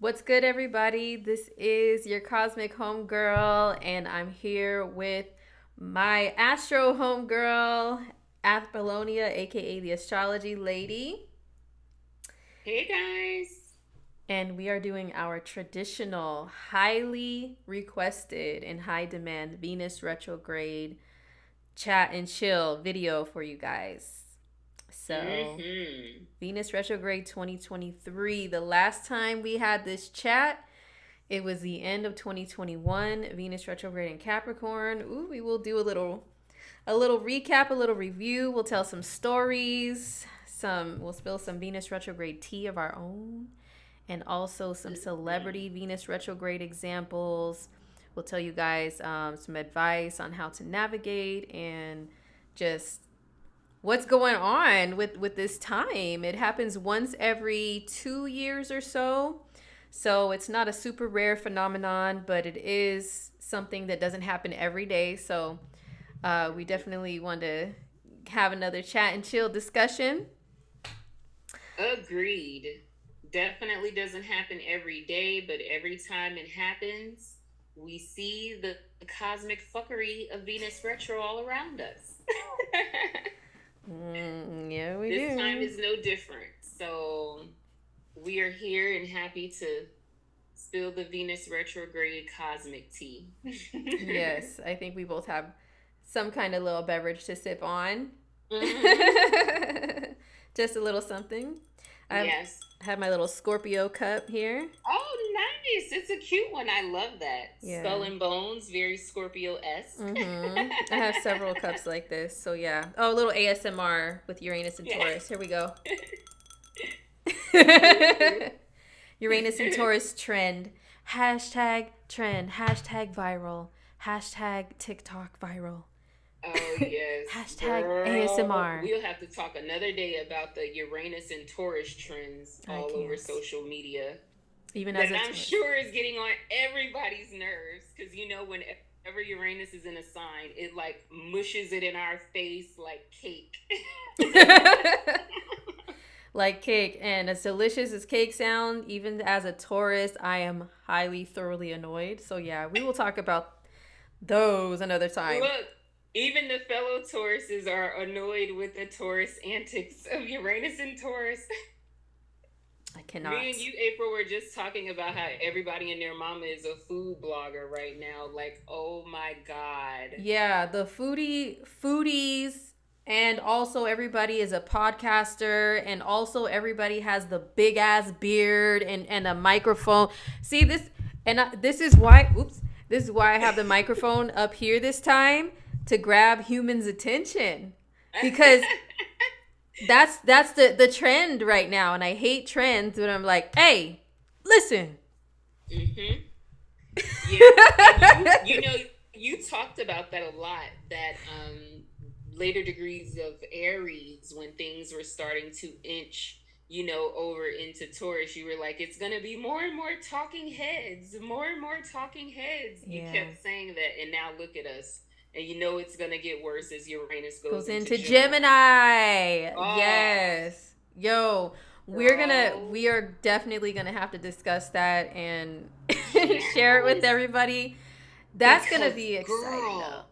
What's good, everybody? This is your cosmic homegirl, and I'm here with my astro homegirl, Appollonia, aka the astrology lady. Hey guys. And we are doing our traditional, highly requested and high demand Venus retrograde chat and chill video for you guys. So, Mm-hmm. Venus retrograde 2023, the last time we had this chat, it was the end of 2021, Venus retrograde in Capricorn. Ooh, we will do a little recap, a little review. We'll tell some stories. We'll spill some Venus retrograde tea of our own, and also some celebrity Venus retrograde examples. We'll tell you guys some advice on how to navigate and just what's going on with this time. It happens once every 2 years or so. So it's not a super rare phenomenon, but it is something that doesn't happen every day. So we definitely want to have another chat and chill discussion. Agreed. Definitely doesn't happen every day, but every time it happens, we see the cosmic fuckery of Venus retro all around us. Yeah, we This time do. is no different. So we are here and happy to spill the Venus retrograde cosmic tea. Yes, I think we both have some kind of little beverage to sip on. Hmm. Just a little something. I Yes. have my little Scorpio cup here. Oh, nice. It's a cute one. I love that. Yeah. Skull and Bones, very Scorpio-esque. I have several cups like this. So yeah. Oh, a little ASMR with Uranus and Yeah. Taurus. Here we go. Mhm. Uranus and Taurus trend. Hashtag trend. Hashtag viral. Hashtag TikTok viral. Oh, yes. Hashtag Girl, ASMR. we'll have to talk another day about the Uranus and Taurus trends I all over can't. social media Even that as a I'm Taurus. sure is getting on everybody's nerves because whenever Uranus is in a sign, it like mushes it in our face like cake. Like cake. And as delicious as cake sound, even as a Taurus, I am highly, thoroughly annoyed. So yeah, we will talk about those another time. Look, even the fellow Tauruses are annoyed with the Taurus antics of Uranus and Taurus. I Me and cannot. you, April, were just talking about how everybody and their mama is a food blogger right now. Like, oh my God. Yeah, the foodies, and also everybody is a podcaster, and also everybody has the big ass beard and a microphone. See this, and this is why. Oops, this is why I have the microphone up here this time to grab humans' attention, because that's the trend right now, and I hate trends. But I'm like, hey, listen. Mm-hmm. Yeah, and you talked about that a lot. That later degrees of Aries, when things were starting to inch, over into Taurus, you were like, it's gonna be more and more talking heads, more and more talking heads. You Yeah, kept saying that, and now look at us, and you know it's gonna get worse as Uranus goes goes into into Gemini. Gemini. Oh, Yes. Yo, girl, we are definitely gonna have to discuss that and share it with yes, everybody. That's gonna because be exciting though. girl.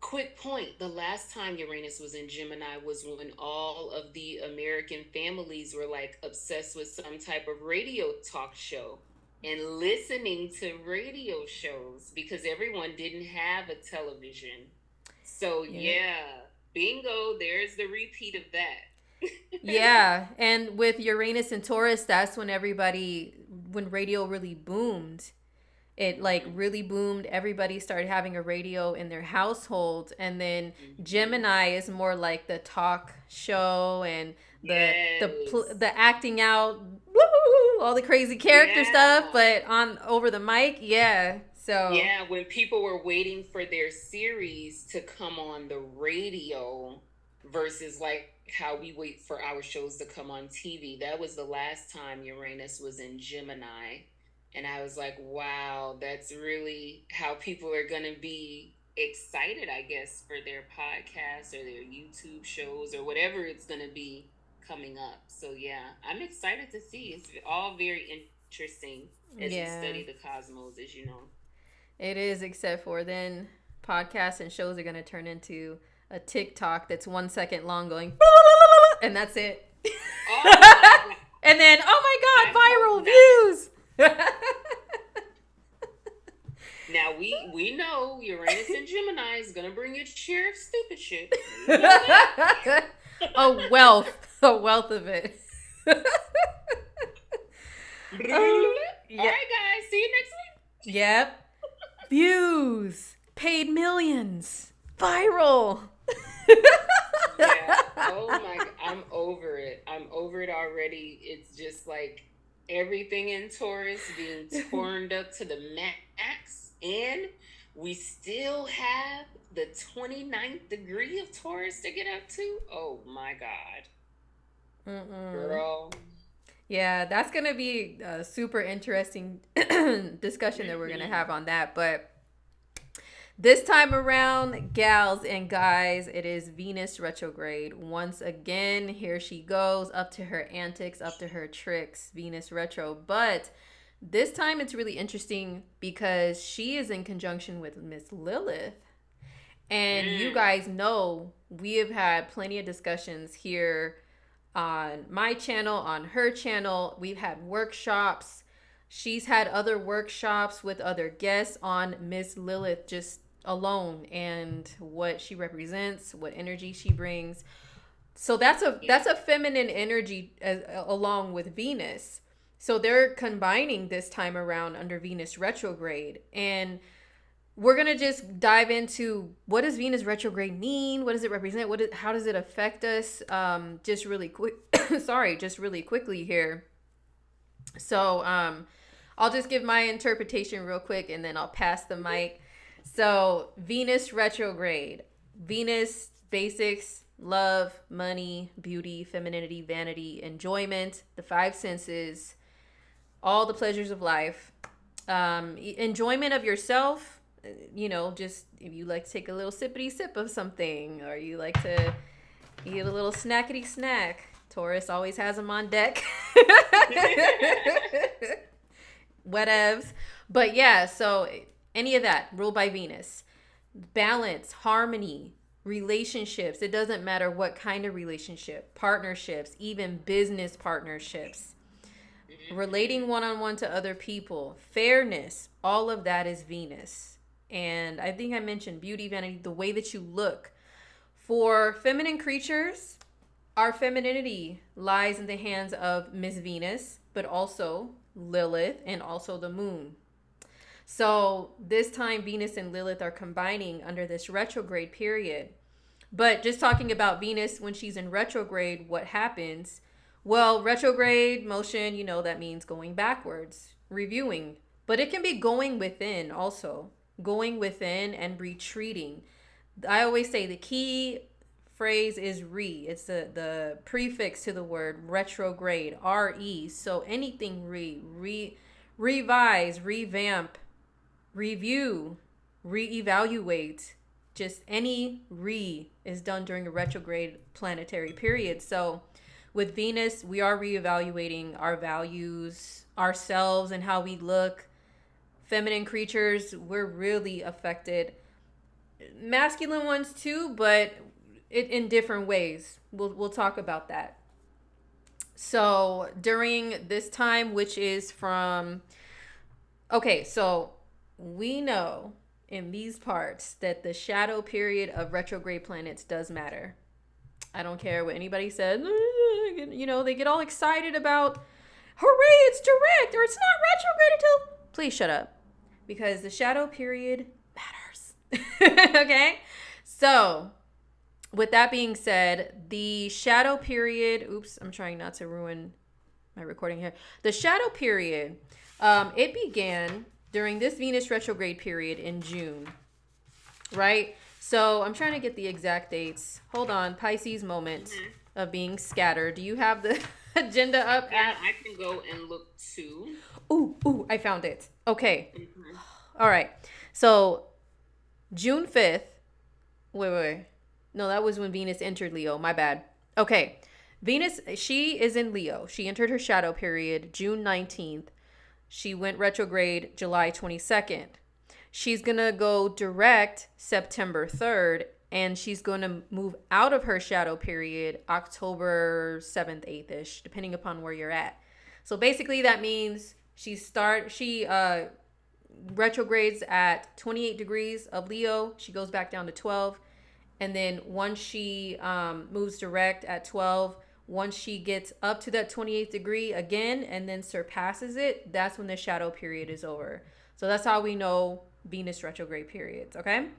Quick point, the last time Uranus was in Gemini was when all of the American families were like obsessed with some type of radio talk show and listening to radio shows because everyone didn't have a television. So, Yep. yeah, bingo, there's the repeat of that. Yeah, and with Uranus and Taurus, that's when radio really boomed. It like Hmm. really boomed. Everybody started having a radio in their household, and then Hmm. Gemini is more like the talk show and Yes. the acting out, woo, all the crazy character stuff, Yeah. but on over the mic, yeah. So Yeah, when people were waiting for their series to come on the radio versus like how we wait for our shows to come on TV. That was the last time Uranus was in Gemini. And I was like, wow, that's really how people are going to be excited, I guess, for their podcasts or their YouTube shows or whatever it's going to be coming up. So, yeah, I'm excited to see. It's all very interesting as we study the cosmos, as you know. It is, except for then podcasts and shows are going to turn into a TikTok that's 1 second long going, and that's it. Oh and then, oh my God, viral views. Now we know Uranus and Gemini is gonna bring its share of stupid shit. a wealth of it. Yeah. All right, guys, see you next week. Yep. Views, paid millions, viral. Yeah. Oh my God, I'm over it. I'm over it already. It's just like everything in Taurus being torn up to the max. And we still have the 29th degree of Taurus to get up to. Oh my God. Girl. Yeah, that's going to be a super interesting discussion that we're going to have on that. But this time around, gals and guys, it is Venus retrograde. Once again, here she goes, up to her antics, up to her tricks, Venus retro. But this time it's really interesting because she is in conjunction with Miss Lilith. And you guys know we have had plenty of discussions here on my channel, on her channel. We've had workshops. She's had other workshops with other guests on Miss Lilith just alone and what she represents, what energy she brings. So that's a feminine energy along with Venus. So they're combining this time around under Venus retrograde. And we're going to just dive into what does Venus retrograde mean? What does it represent? How does it affect us? Just really quickly here. So I'll just give my interpretation real quick and then I'll pass the mic. So Venus retrograde. Venus basics, love, money, beauty, femininity, vanity, enjoyment, the five senses, all the pleasures of life, enjoyment of yourself, just if you like to take a little sippity sip of something or you like to eat a little snackety snack. Taurus always has them on deck. Whatevs. But yeah, so any of that ruled by Venus. Balance, harmony, relationships. It doesn't matter what kind of relationship, partnerships, even business partnerships. Relating one-on-one to other people, fairness, all of that is Venus. And I think I mentioned beauty, vanity, the way that you look. For feminine creatures, our femininity lies in the hands of Miss Venus, but also Lilith and also the moon. So this time Venus and Lilith are combining under this retrograde period. But just talking about Venus when she's in retrograde, what happens? Well, retrograde motion, that means going backwards, reviewing. But it can be going within also. Going within and retreating. I always say the key phrase is re. It's the prefix to the word retrograde, R-E. So anything revise, revamp, review, reevaluate. Just any is done during a retrograde planetary period. So with Venus, we are reevaluating our values, ourselves, and how we look. Feminine creatures, we're really affected. Masculine ones too, but in different ways. We'll talk about that. So during this time, which is from... Okay, so we know in these parts that the shadow period of retrograde planets does matter. I don't care what anybody said. They get all excited about, hooray, it's direct, or it's not retrograde until... Please shut up. Because the shadow period matters. Okay? So, with that being said, the shadow period... Oops, I'm trying not to ruin my recording here. The shadow period, it began during this Venus retrograde period in June. Right? So I'm trying to get the exact dates. Hold on. Pisces moment of being scattered. Do you have the agenda up? Yeah, I can go and look too. Ooh, I found it. Okay. All right. So June 5th. Wait. No, that was when Venus entered Leo. My bad. Okay. Venus, she is in Leo. She entered her shadow period June 19th. She went retrograde July 22nd. She's going to go direct September 3rd, and she's going to move out of her shadow period October 7th, 8th ish, depending upon where you're at. So basically, that means she retrogrades at 28 degrees of Leo. She goes back down to 12. And then once she moves direct at 12, once she gets up to that 28th degree again and then surpasses it, that's when the shadow period is over. So that's how we know Venus retrograde periods, okay?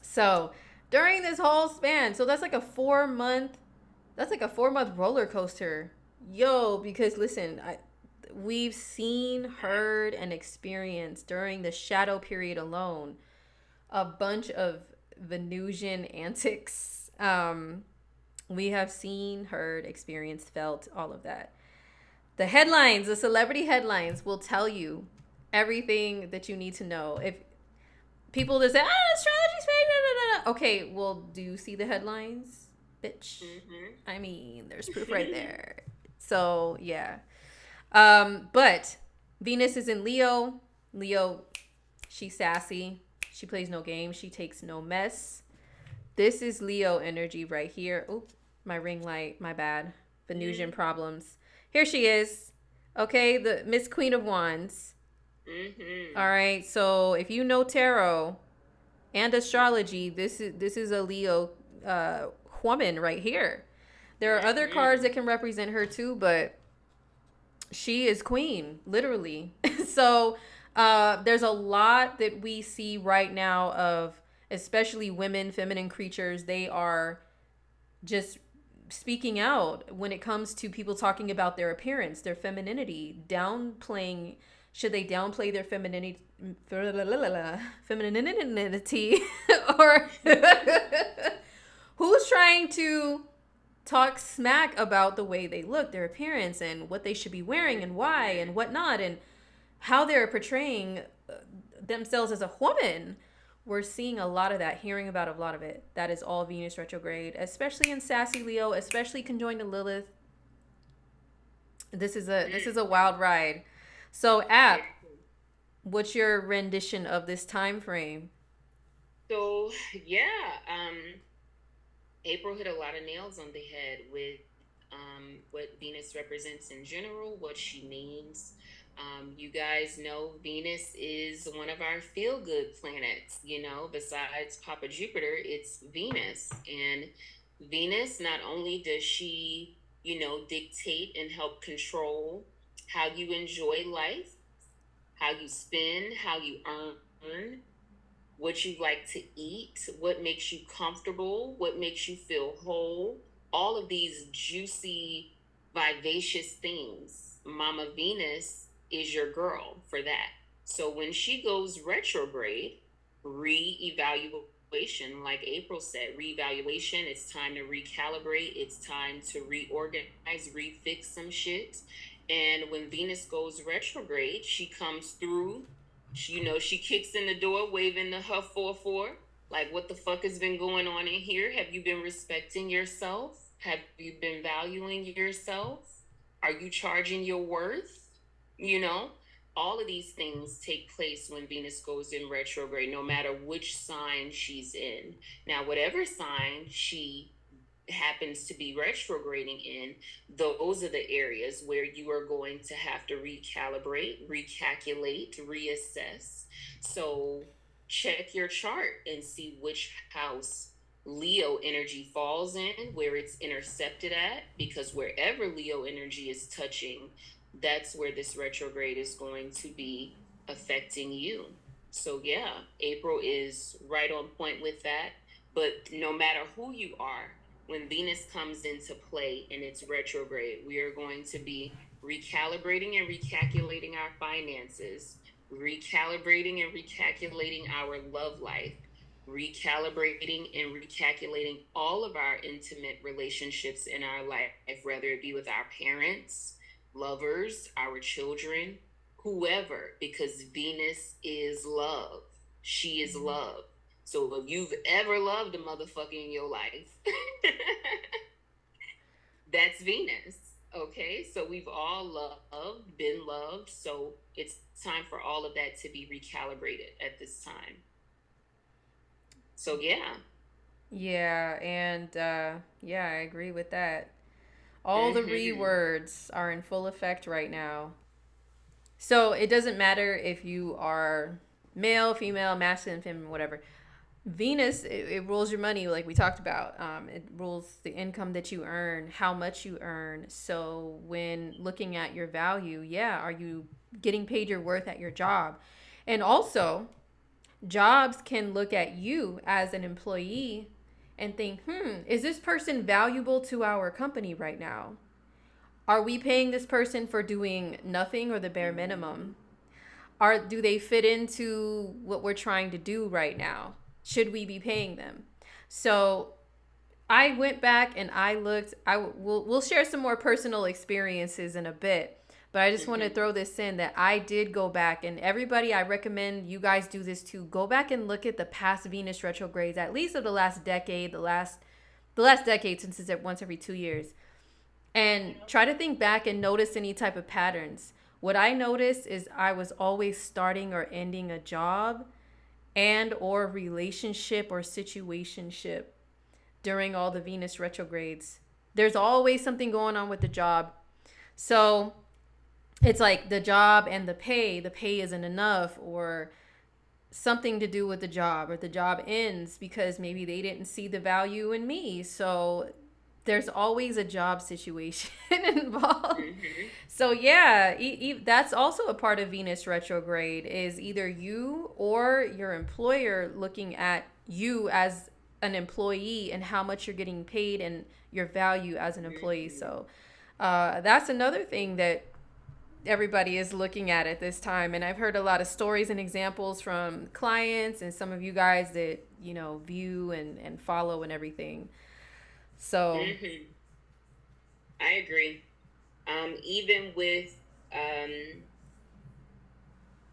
So during this whole span, so that's like a 4 month, roller coaster. Yo, because listen, we've seen, heard, and experienced during the shadow period alone a bunch of Venusian antics. We have seen, heard, experienced, felt all of that. The headlines, the celebrity headlines, will tell you everything that you need to know. If people that say, astrology's fake, okay, well, do you see the headlines, bitch? Mm-hmm. I mean, there's proof right there. So, yeah. But Venus is in Leo. Leo, she's sassy. She plays no games. She takes no mess. This is Leo energy right here. Oh, my ring light. My bad. Venusian problems. Here she is. Okay, the Miss Queen of Wands. Mm-hmm. All right. So if you know tarot and astrology, this is a Leo woman right here. There are other cards that can represent her too, but she is queen, literally. So there's a lot that we see right now of, especially women, feminine creatures. They are just speaking out when it comes to people talking about their appearance, their femininity, downplaying. Should they downplay their femininity, or who's trying to talk smack about the way they look, their appearance, and what they should be wearing, and why, and whatnot, and how they're portraying themselves as a woman? We're seeing a lot of that, hearing about a lot of it. That is all Venus retrograde, especially in sassy Leo, especially conjoined to Lilith. This is a wild ride. So, App, what's your rendition of this time frame? So, yeah, April hit a lot of nails on the head with what Venus represents in general, what she means. You guys know Venus is one of our feel-good planets. Besides Papa Jupiter, it's Venus. And Venus, not only does she, dictate and help control how you enjoy life, how you spend, how you earn, what you like to eat, what makes you comfortable, what makes you feel whole, all of these juicy, vivacious things. Mama Venus is your girl for that. So when she goes retrograde, re-evaluation, like April said, re-evaluation, it's time to recalibrate, it's time to reorganize, refix some shit. And when Venus goes retrograde, she comes through, she kicks in the door waving the her 4-4. Like, what the fuck has been going on in here? Have you been respecting yourself? Have you been valuing yourself? Are you charging your worth? All of these things take place when Venus goes in retrograde, no matter which sign she's in. Now, whatever sign she happens to be retrograding in, those are the areas where you are going to have to recalibrate, recalculate, reassess. So check your chart and see which house Leo energy falls in, where it's intercepted at, because wherever Leo energy is touching, that's where this retrograde is going to be affecting you. So yeah, April is right on point with that. But no matter who you are, when Venus comes into play and it's retrograde, we are going to be recalibrating and recalculating our finances, recalibrating and recalculating our love life, recalibrating and recalculating all of our intimate relationships in our life, whether it be with our parents, lovers, our children, whoever, because Venus is love. She is love. So if you've ever loved a motherfucker in your life, that's Venus. Okay, so we've all loved, been loved, so it's time for all of that to be recalibrated at this time. So yeah. Yeah, and yeah, I agree with that. All the Mm-hmm. rewords are in full effect right now. So it doesn't matter if you are male, female, masculine, feminine, whatever. Venus, it rules your money, like we talked about. It rules the income that you earn, how much you earn. So when looking at your value, yeah, are you getting paid your worth at your job? And also, jobs can look at you as an employee and think, is this person valuable to our company right now? Are we paying this person for doing nothing or the bare minimum? Do they fit into what we're trying to do right now? Should we be paying them? So I went back and I looked. We'll share some more personal experiences in a bit, but I just want to Mm-hmm. throw this in that I did go back, and everybody, I recommend you guys do this too. Go back and look at the past Venus retrogrades, at least of the last decade, the last decade, since it's at once every 2 years, and try to think back and notice any type of patterns. What I noticed is I was always starting or ending a job and or relationship or situationship during all the Venus retrogrades. There's always something going on with the job. So it's like the job and the pay isn't enough, or something to do with the job, or the job ends because maybe they didn't see the value in me. So there's always a job situation involved. Mm-hmm. So yeah, that's also a part of Venus retrograde, is either you or your employer looking at you as an employee and how much you're getting paid and your value as an employee. Mm-hmm. So that's another thing that everybody is looking at this time. And I've heard a lot of stories and examples from clients and some of you guys that, view and follow and everything. So, Mm-hmm. I agree. Even with um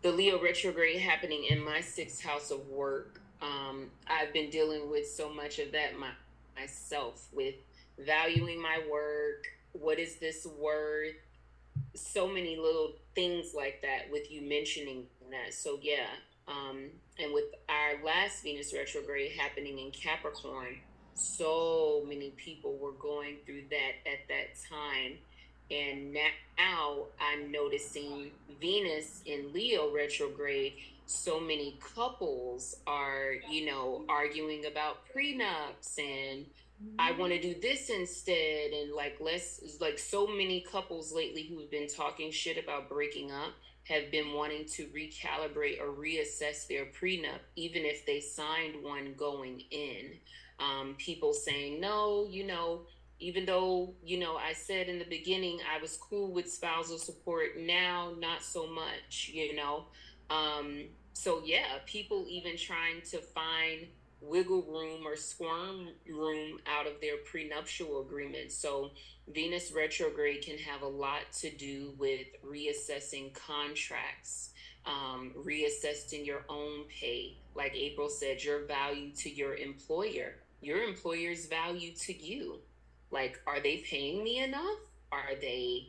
the Leo retrograde happening in my sixth house of work, I've been dealing with so much of that myself, with valuing my work. What is this worth? So many little things like that, with you mentioning that. So yeah, and with our last Venus retrograde happening in Capricorn, so many people were going through that at that time. And now I'm noticing Venus in Leo retrograde. So many couples are, arguing about prenups, and I want to do this instead. And like, like so many couples lately who've been talking shit about breaking up have been wanting to recalibrate or reassess their prenup, even if they signed one going in. People saying, no, even though, I said in the beginning I was cool with spousal support, now not so much, So yeah, people even trying to find wiggle room or squirm room out of their prenuptial agreement. So Venus retrograde can have a lot to do with reassessing contracts, reassessing your own pay. Like April said, your value to your employer's value to you. Like, are they paying me enough? Are they,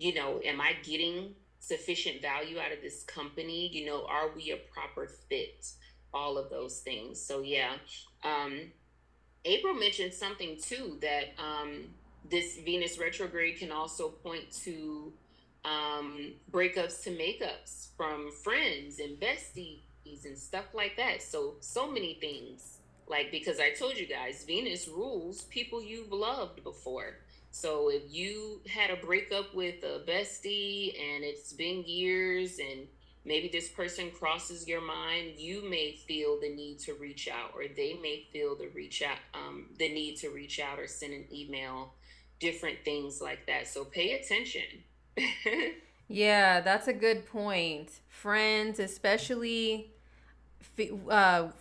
am I getting sufficient value out of this company? Are we a proper fit? All of those things. So yeah. Um, April mentioned something too, that this Venus retrograde can also point to breakups to makeups from friends and besties and stuff like that. So many things. Like, because I told you guys, Venus rules people you've loved before. So if you had a breakup with a bestie and it's been years, and maybe this person crosses your mind, you may feel the need to reach out, or they may feel the need to reach out or send an email, different things like that. So pay attention. yeah, that's a good point. Friends, especially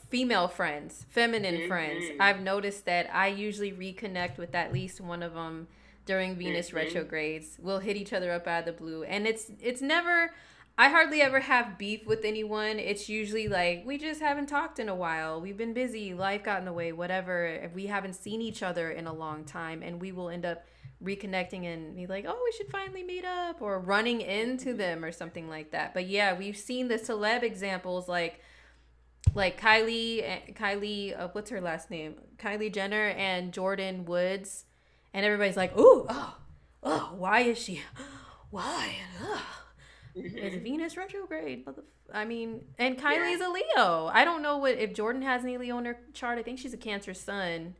female friends, feminine friends. Mm-hmm. I've noticed that I usually reconnect with at least one of them during Venus Mm-hmm. retrogrades. We'll hit each other up out of the blue, and it's never. I hardly ever have beef with anyone. It's usually like we just haven't talked in a while. We've been busy, life got in the way, whatever. We haven't seen each other in a long time, and we will end up reconnecting and be like, oh, we should finally meet up, or running into them or something like that. But yeah, we've seen the celeb examples like Kylie, what's her last name? Kylie Jenner and Jordan Woods, and everybody's like, ooh, oh, why is she? Why? It's Venus retrograde. I mean, and Kylie's a Leo. I don't know if Jordan has any Leo in her chart. I think she's a Cancer sun,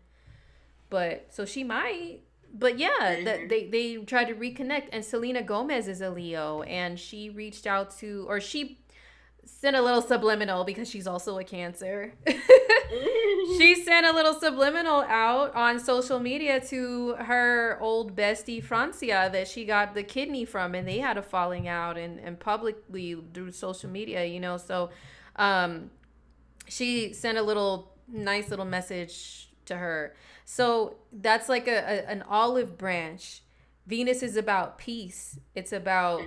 but so she might. But yeah, that they tried to reconnect, and Selena Gomez is a Leo, and she reached out to, or she sent a little subliminal because she's also a Cancer. She sent a little subliminal out on social media to her old bestie Francia that she got the kidney from, and they had a falling out and publicly through social media, you know. So she sent a nice little message to her. So that's like an olive branch. Venus is about peace. It's about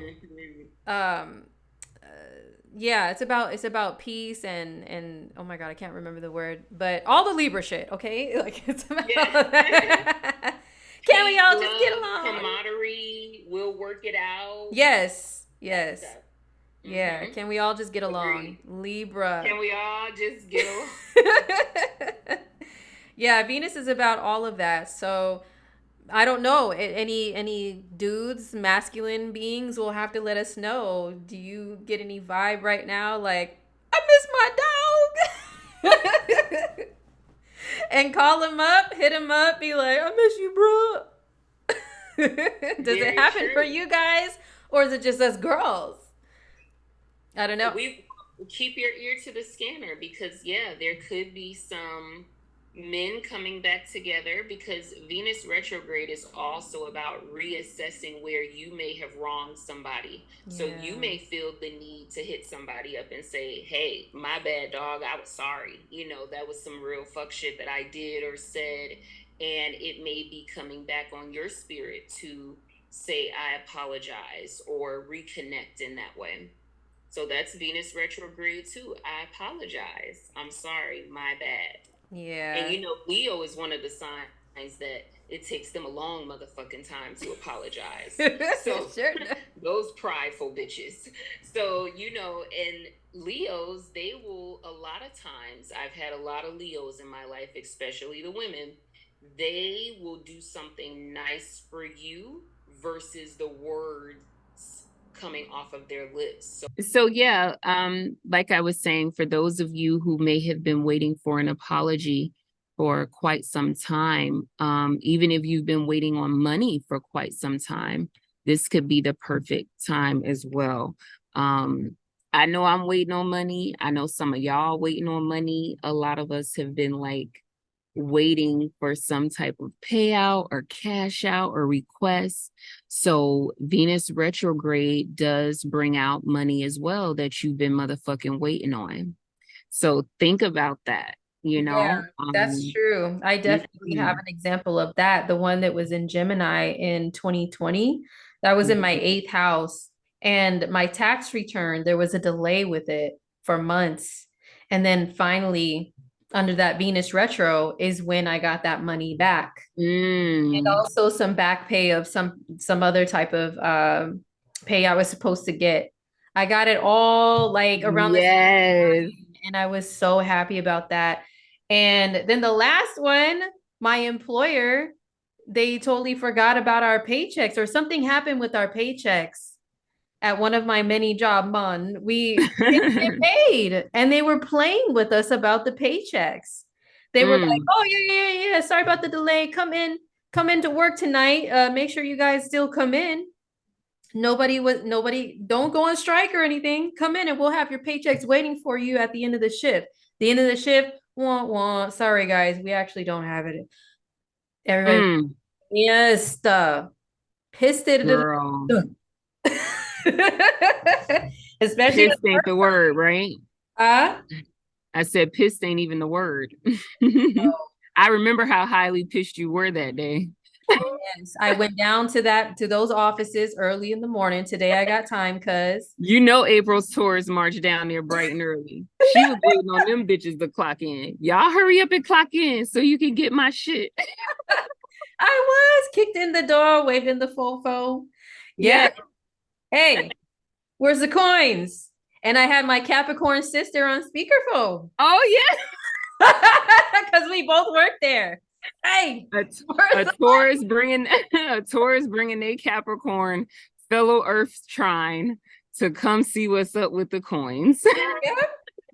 yeah, it's about peace and oh my god, I can't remember the word, but all the Libra shit, okay? Like it's about that. Can we all just get along? Camaraderie, we'll work it out. Yes. Yeah, can we all just get along? Libra. Can we all just get along? Yeah, Venus is about all of that. So I don't know. Any dudes, masculine beings will have to let us know. Do you get any vibe right now? Like, I miss my dog. And call him up, hit him up, be like, I miss you, bro. Does it happen for you guys? Or is it just us girls? I don't know. We keep your ear to the scanner because, yeah, there could be some men coming back together because Venus retrograde is also about reassessing where you may have wronged somebody. Yeah. So you may feel the need to hit somebody up and say, hey, my bad, dog, I was sorry. You know, that was some real fuck shit that I did or said. And it may be coming back on your spirit to say, I apologize or reconnect in that way. So that's Venus retrograde too. I apologize. I'm sorry. My bad. Yeah. And you know, Leo is one of the signs that it takes them a long motherfucking time to apologize. So sure. Those prideful bitches. So, you know, and Leos, they will, a lot of times, I've had a lot of Leos in my life, especially the women, they will do something nice for you versus the words coming off of their lips. So yeah, like I was saying, for those of you who may have been waiting for an apology for quite some time, even if you've been waiting on money for quite some time, this could be the perfect time as well. I know I'm waiting on money. I know some of y'all waiting on money. A lot of us have been like waiting for some type of payout or cash out or request. So Venus retrograde does bring out money as well that you've been motherfucking waiting on. So think about that, you know? Yeah, that's true. I definitely have an example of that. The one that was in Gemini in 2020, that was in my 8th house. And my tax return, there was a delay with it for months. And then finally, under that Venus retro is when I got that money back. And also some back pay of some other type of pay I was supposed to get. I got it all like around the same time, and I was so happy about that. And then the last one, my employer, they totally forgot about our paychecks, or something happened with our paychecks. At one of my many job we didn't get paid, and they were playing with us about the paychecks. They were like, oh yeah, sorry about the delay, come in to work tonight, make sure you guys still come in. Nobody don't go on strike or anything, come in and we'll have your paychecks waiting for you at the end of the shift. Wah, wah, sorry guys, we actually don't have it. Everybody yes, pissed it. Girl. Especially pissed ain't the word, right? I said pissed ain't even the word. I remember how highly pissed you were that day. Yes, I went down to those offices early in the morning. Today I got time because you know April's tours marched down there bright and early. She was waiting on them bitches to clock in. Y'all hurry up and clock in so you can get my shit. I was kicked in the door, waved in the fofo. Yeah. Yeah. Hey, where's the coins? And I had my Capricorn sister on speakerphone Oh yeah. because we both work there. Hey, A, where's a the Taurus bringing a Taurus bringing a Capricorn fellow Earth trine to come see what's up with the coins. Yep.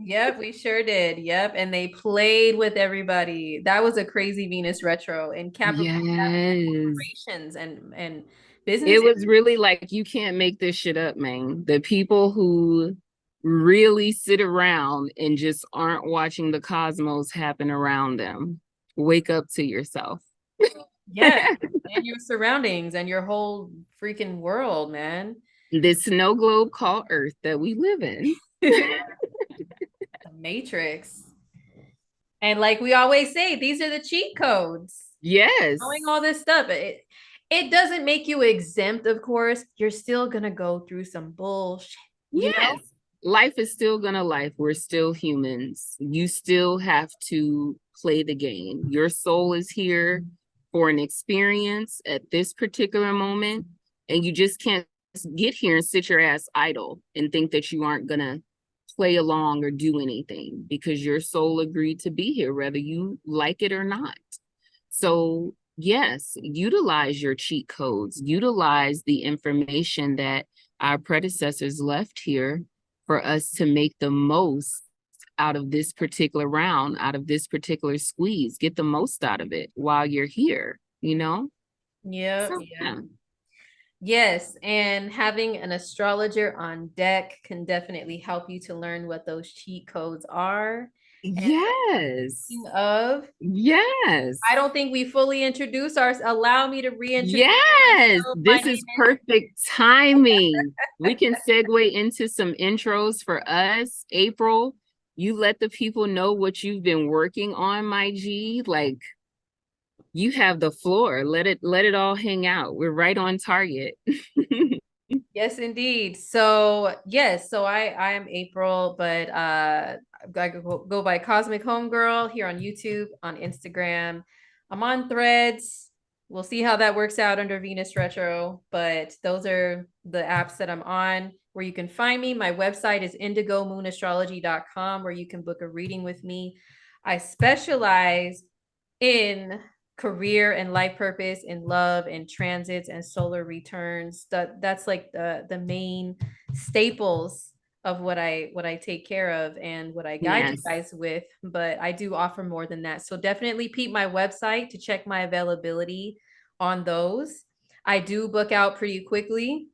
Yep, we sure did. Yep. And they played with everybody. That was a crazy Venus retro and Capricorn Yes. corporations and It businesses. was really like, you can't make this shit up, man. The people who really sit around and just aren't watching the cosmos happen around them. Wake up to yourself. Yes. And your surroundings and your whole freaking world, man. This snow globe called Earth that we live in. The Matrix. And like we always say, these are the cheat codes. Yes. Knowing all this stuff, it doesn't make you exempt, of course. You're still gonna go through some bullshit, you know? Yes. Life is still gonna life. We're still humans. You still have to play the game. Your soul is here for an experience at this particular moment, and you just can't get here and sit your ass idle and think that you aren't gonna play along or do anything, because your soul agreed to be here, whether you like it or not. So yes, utilize your cheat codes, utilize the information that our predecessors left here for us to make the most out of this particular round, out of this particular squeeze. Get the most out of it while you're here, you know? Yeah, So, yeah. Yes, and having an astrologer on deck can definitely help you to learn what those cheat codes are. And yes. speaking of, Yes. I don't think we fully introduced our. Allow me to reintroduce Yes. myself. My This name is perfect timing. We can segue into some intros for us. April, you let the people know what you've been working on, my G. Like, you have the floor. Let it all hang out. We're right on target. Yes, indeed. So yes, so I am April, but I go by Cosmic Homegirl here on YouTube, on Instagram. I'm on Threads. We'll see how that works out under Venus Retro, but those are the apps that I'm on where you can find me. My website is indigomoon.astrology.com, where you can book a reading with me. I specialize in career and life purpose, in love and transits and solar returns. That's like the main staples of what I take care of and what I guide you Yes. guys with. But I do offer more than that. So definitely peep my website to check my availability on those. I do book out pretty quickly.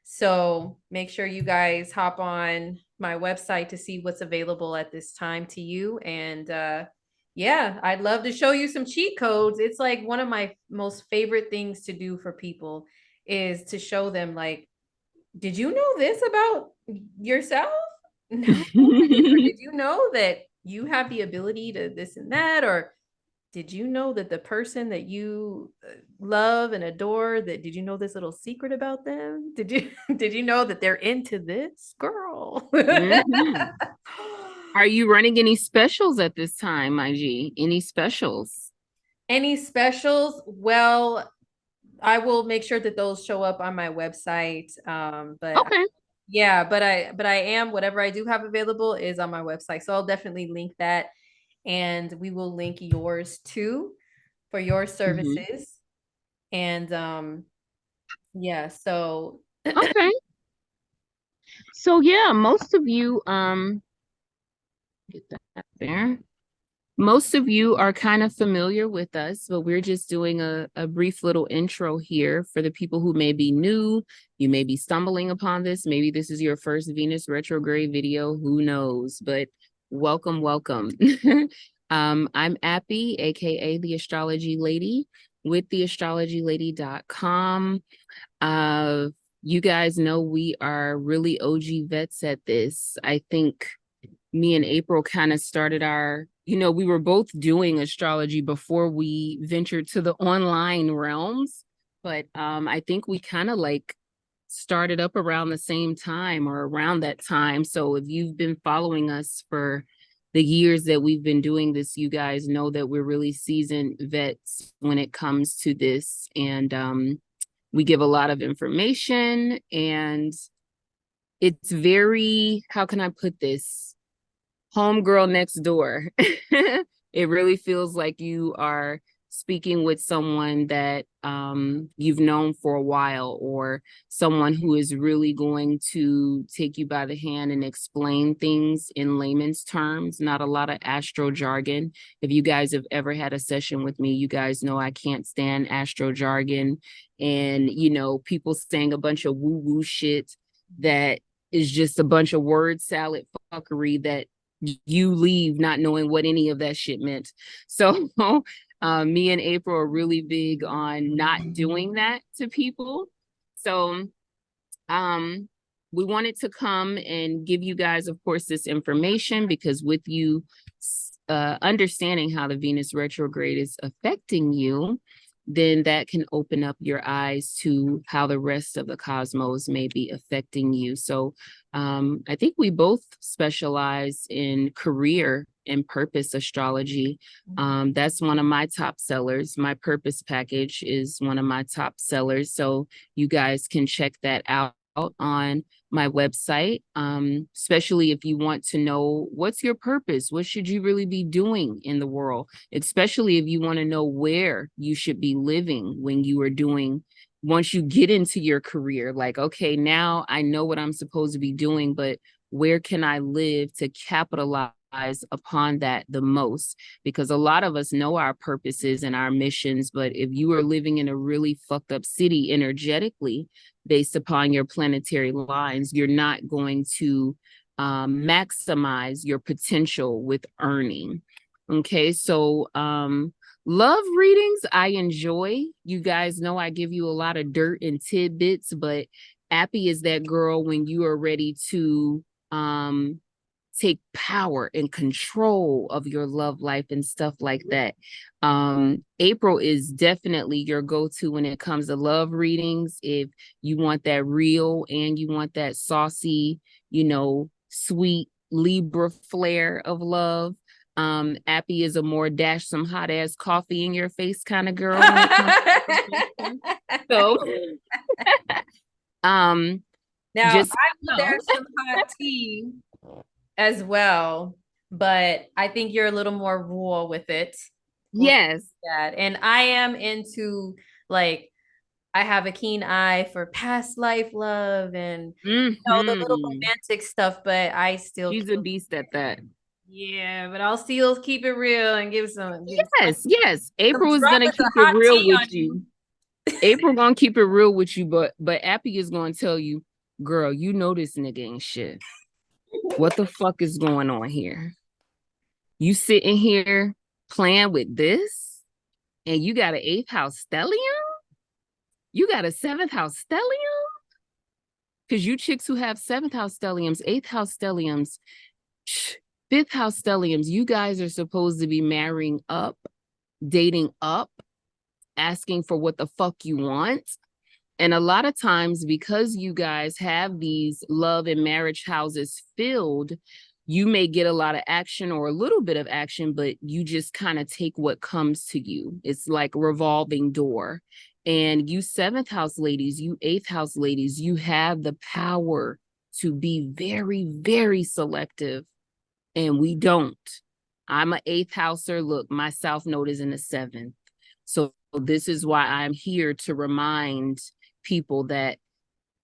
So make sure you guys hop on my website to see what's available at this time to you. And yeah, I'd love to show you some cheat codes. It's like one of my most favorite things to do for people is to show them, like, did you know this about yourself? No. Or did you know that you have the ability to this and that? Or did you know that the person that you love and adore, that did you know this little secret about them? Did you know that they're into this girl? Mhm. Are you running any specials at this time, my G? Any specials? Any specials? Well, I will make sure that those show up on my website. But Okay. yeah, but I am, whatever I do have available is on my website. So I'll definitely link that, and we will link yours too for your Mhm. services. And yeah, so Okay. So yeah, most of you get that there. Most of you are kind of familiar with us, but we're just doing a brief little intro here for the people who may be new. You may be stumbling upon this. Maybe this is your first Venus retrograde video. Who knows? But welcome, welcome. I'm Appy, aka the Astrology Lady, with theastrologylady.com. You guys know we are really OG vets at this. I think me and April kind of started our, we were both doing astrology before we ventured to the online realms. But I think we kind of like started up around the same time or around that time. So if you've been following us for the years that we've been doing this, you guys know that we're really seasoned vets when it comes to this. And we give a lot of information, and it's very, how can I put this? Homegirl next door. It really feels like you are speaking with someone that you've known for a while, or someone who is really going to take you by the hand and explain things in layman's terms, not a lot of astro jargon. If you guys have ever had a session with me, you guys know I can't stand astro jargon and, you know, people saying a bunch of woo-woo shit that is just a bunch of word salad fuckery that you leave not knowing what any of that shit meant. So me and April are really big on not doing that to people. So we wanted to come and give you guys, of course, this information, because with you understanding how the Venus retrograde is affecting you, then that can open up your eyes to how the rest of the cosmos may be affecting you. So I think we both specialize in career and purpose astrology. That's one of my top sellers. My purpose package is one of my top sellers. So you guys can check that out on my website, especially if you want to know what's your purpose, what should you really be doing in the world, especially if you want to know where you should be living when you are doing, once you get into your career, like, okay, now I know what I'm supposed to be doing, but where can I live to capitalize upon that the most? Because a lot of us know our purposes and our missions, but if you are living in a really fucked up city energetically, based upon your planetary lines, you're not going to maximize your potential with earning. Okay, so love readings, I enjoy. You guys know I give you a lot of dirt and tidbits, but Appy is that girl when you are ready to take power and control of your love life and stuff like that. April is definitely your go-to when it comes to love readings. If you want that real and you want that saucy, you know, sweet Libra flair of love, Appy is a more dash some hot ass coffee in your face kind of girl. So now just I will dash some hot tea as well, but I think you're a little more raw with it. Yes. And I am into, like, I have a keen eye for past life love and you know, the little romantic stuff, but I still she's a beast at that. Yeah, but I'll still keep it real and give some. Yes. April is gonna keep it real with you. April gonna keep it real with you, but Appy is gonna tell you, girl, you know this nigga ain't shit. What the fuck is going on here? You sitting here playing with this, and you got an 8th house stellium? You got a 7th house stellium? Because you chicks who have 7th house stelliums, 8th house stelliums, 5th house stelliums, you guys are supposed to be marrying up, dating up, asking for what the fuck you want. And a lot of times, because you guys have these love and marriage houses filled, you may get a lot of action or a little bit of action, but you just kind of take what comes to you. It's like a revolving door. And you 7th house ladies, you 8th house ladies, you have the power to be very, very selective. And we don't. I'm an 8th houser. Look, my South Node is in the 7th. So this is why I'm here to remind people that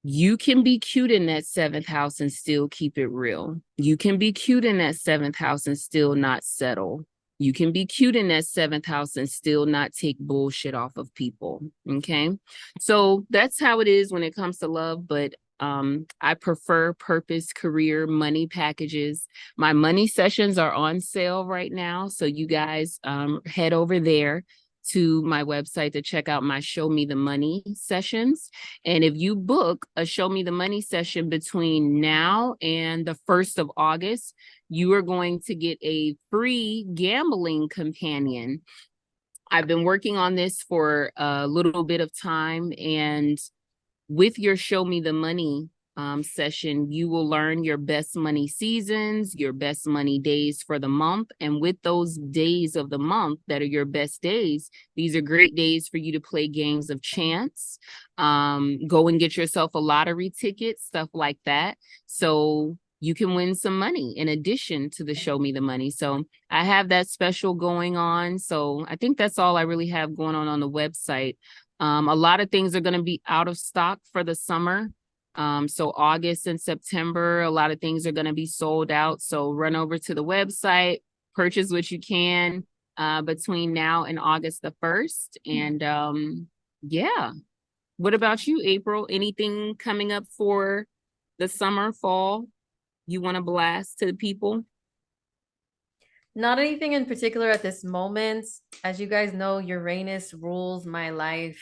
you can be cute in that 7th house and still keep it real. You can be cute in that 7th house and still not settle. You can be cute in that 7th house and still not take bullshit off of people. Okay. So that's how it is when it comes to love. But I prefer purpose, career, money packages. My money sessions are on sale right now. So you guys head over there to my website to check out my Show Me the Money sessions. And if you book a Show Me the Money session between now and the 1st of August, you are going to get a free gambling companion. I've been working on this for a little bit of time, and with your Show Me the Money session, you will learn your best money seasons, your best money days for the month. And with those days of the month that are your best days, these are great days for you to play games of chance, go and get yourself a lottery ticket, stuff like that. So you can win some money in addition to the Show Me the Money. So I have that special going on. So I think that's all I really have going on the website. A lot of things are going to be out of stock for the summer. So August and September, a lot of things are going to be sold out. So run over to the website, purchase what you can between now and August the 1st. And yeah. What about you, April? Anything coming up for the summer, fall you want to blast to the people? Not anything in particular at this moment. As you guys know, Uranus rules my life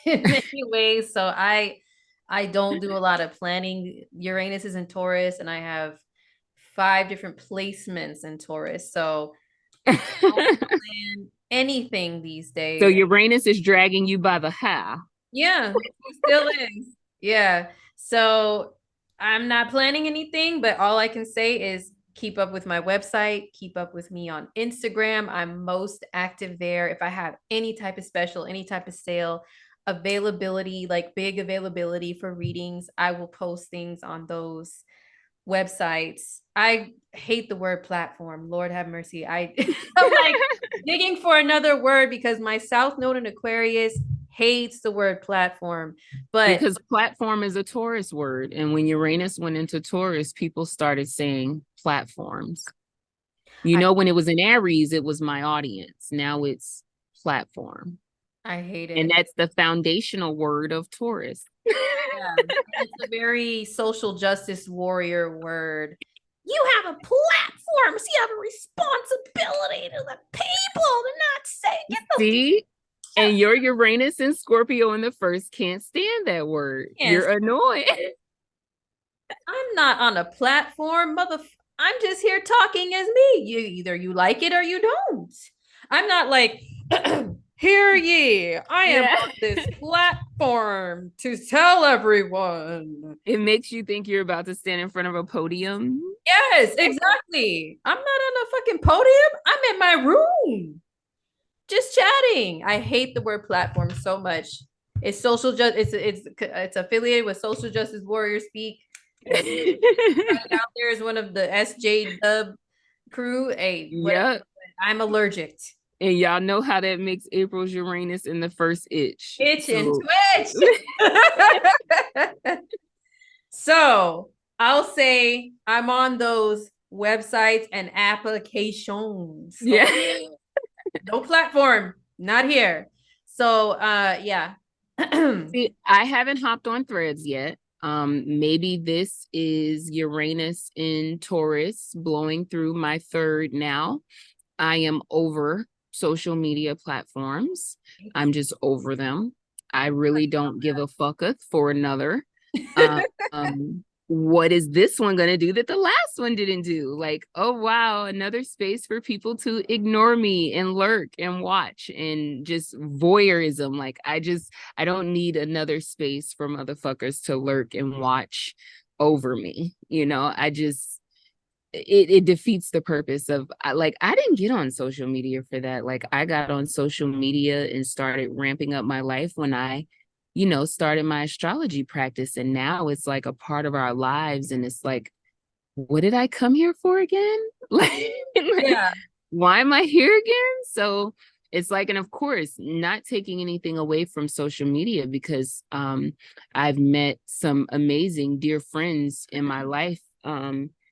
in many ways. So I don't do a lot of planning. Uranus is in Taurus, and I have 5 different placements in Taurus. So I don't plan anything these days. So Uranus is dragging you by the hair. Yeah, it still is. Yeah. So I'm not planning anything, but all I can say is keep up with my website, keep up with me on Instagram. I'm most active there. If I have any type of special, any type of sale, availability, like big availability for readings, I will post things on those websites. I hate the word platform. Lord have mercy. I'm like digging for another word because my South Node in Aquarius hates the word platform. But because platform is a Taurus word. And when Uranus went into Taurus, people started saying platforms. You know, when it was in Aries, it was my audience. Now it's platform. I hate it. And that's the foundational word of Taurus. Yeah, it's a very social justice warrior word. You have a platform, so you have a responsibility to the people to not say. See? And your Uranus and Scorpio in the 1st can't stand that word. You're annoyed. I'm not on a platform, I'm just here talking as me. Either you like it or you don't. I'm not like, hear ye, I am on this platform to tell everyone. It makes you think you're about to stand in front of a podium. Yes, exactly. I'm not on a fucking podium. I'm in my room. Just chatting. I hate the word platform so much. It's social justice. It's affiliated with social justice warrior speak. Out there is one of the SJ Dub crew. Whatever. I'm allergic. And y'all know how that makes April's Uranus in the 1st itch. And twitch. So I'll say I'm on those websites and applications. Yeah. No platform, not here. So yeah. See, I haven't hopped on Threads yet. Maybe this is Uranus in Taurus blowing through my 3rd now. I am over social media platforms. I'm just over them. I really don't give a fucketh for another. What is this one going to do that the last one didn't do? Like, oh, wow, another space for people to ignore me and lurk and watch and just voyeurism. Like, I don't need another space for motherfuckers to lurk and watch over me. You know, it defeats the purpose of, I didn't get on social media for that. Like, I got on social media and started ramping up my life when I started my astrology practice. And now it's like a part of our lives. And it's like, what did I come here for again? Why am I here again? So it's like, and of course, not taking anything away from social media because I've met some amazing dear friends in my life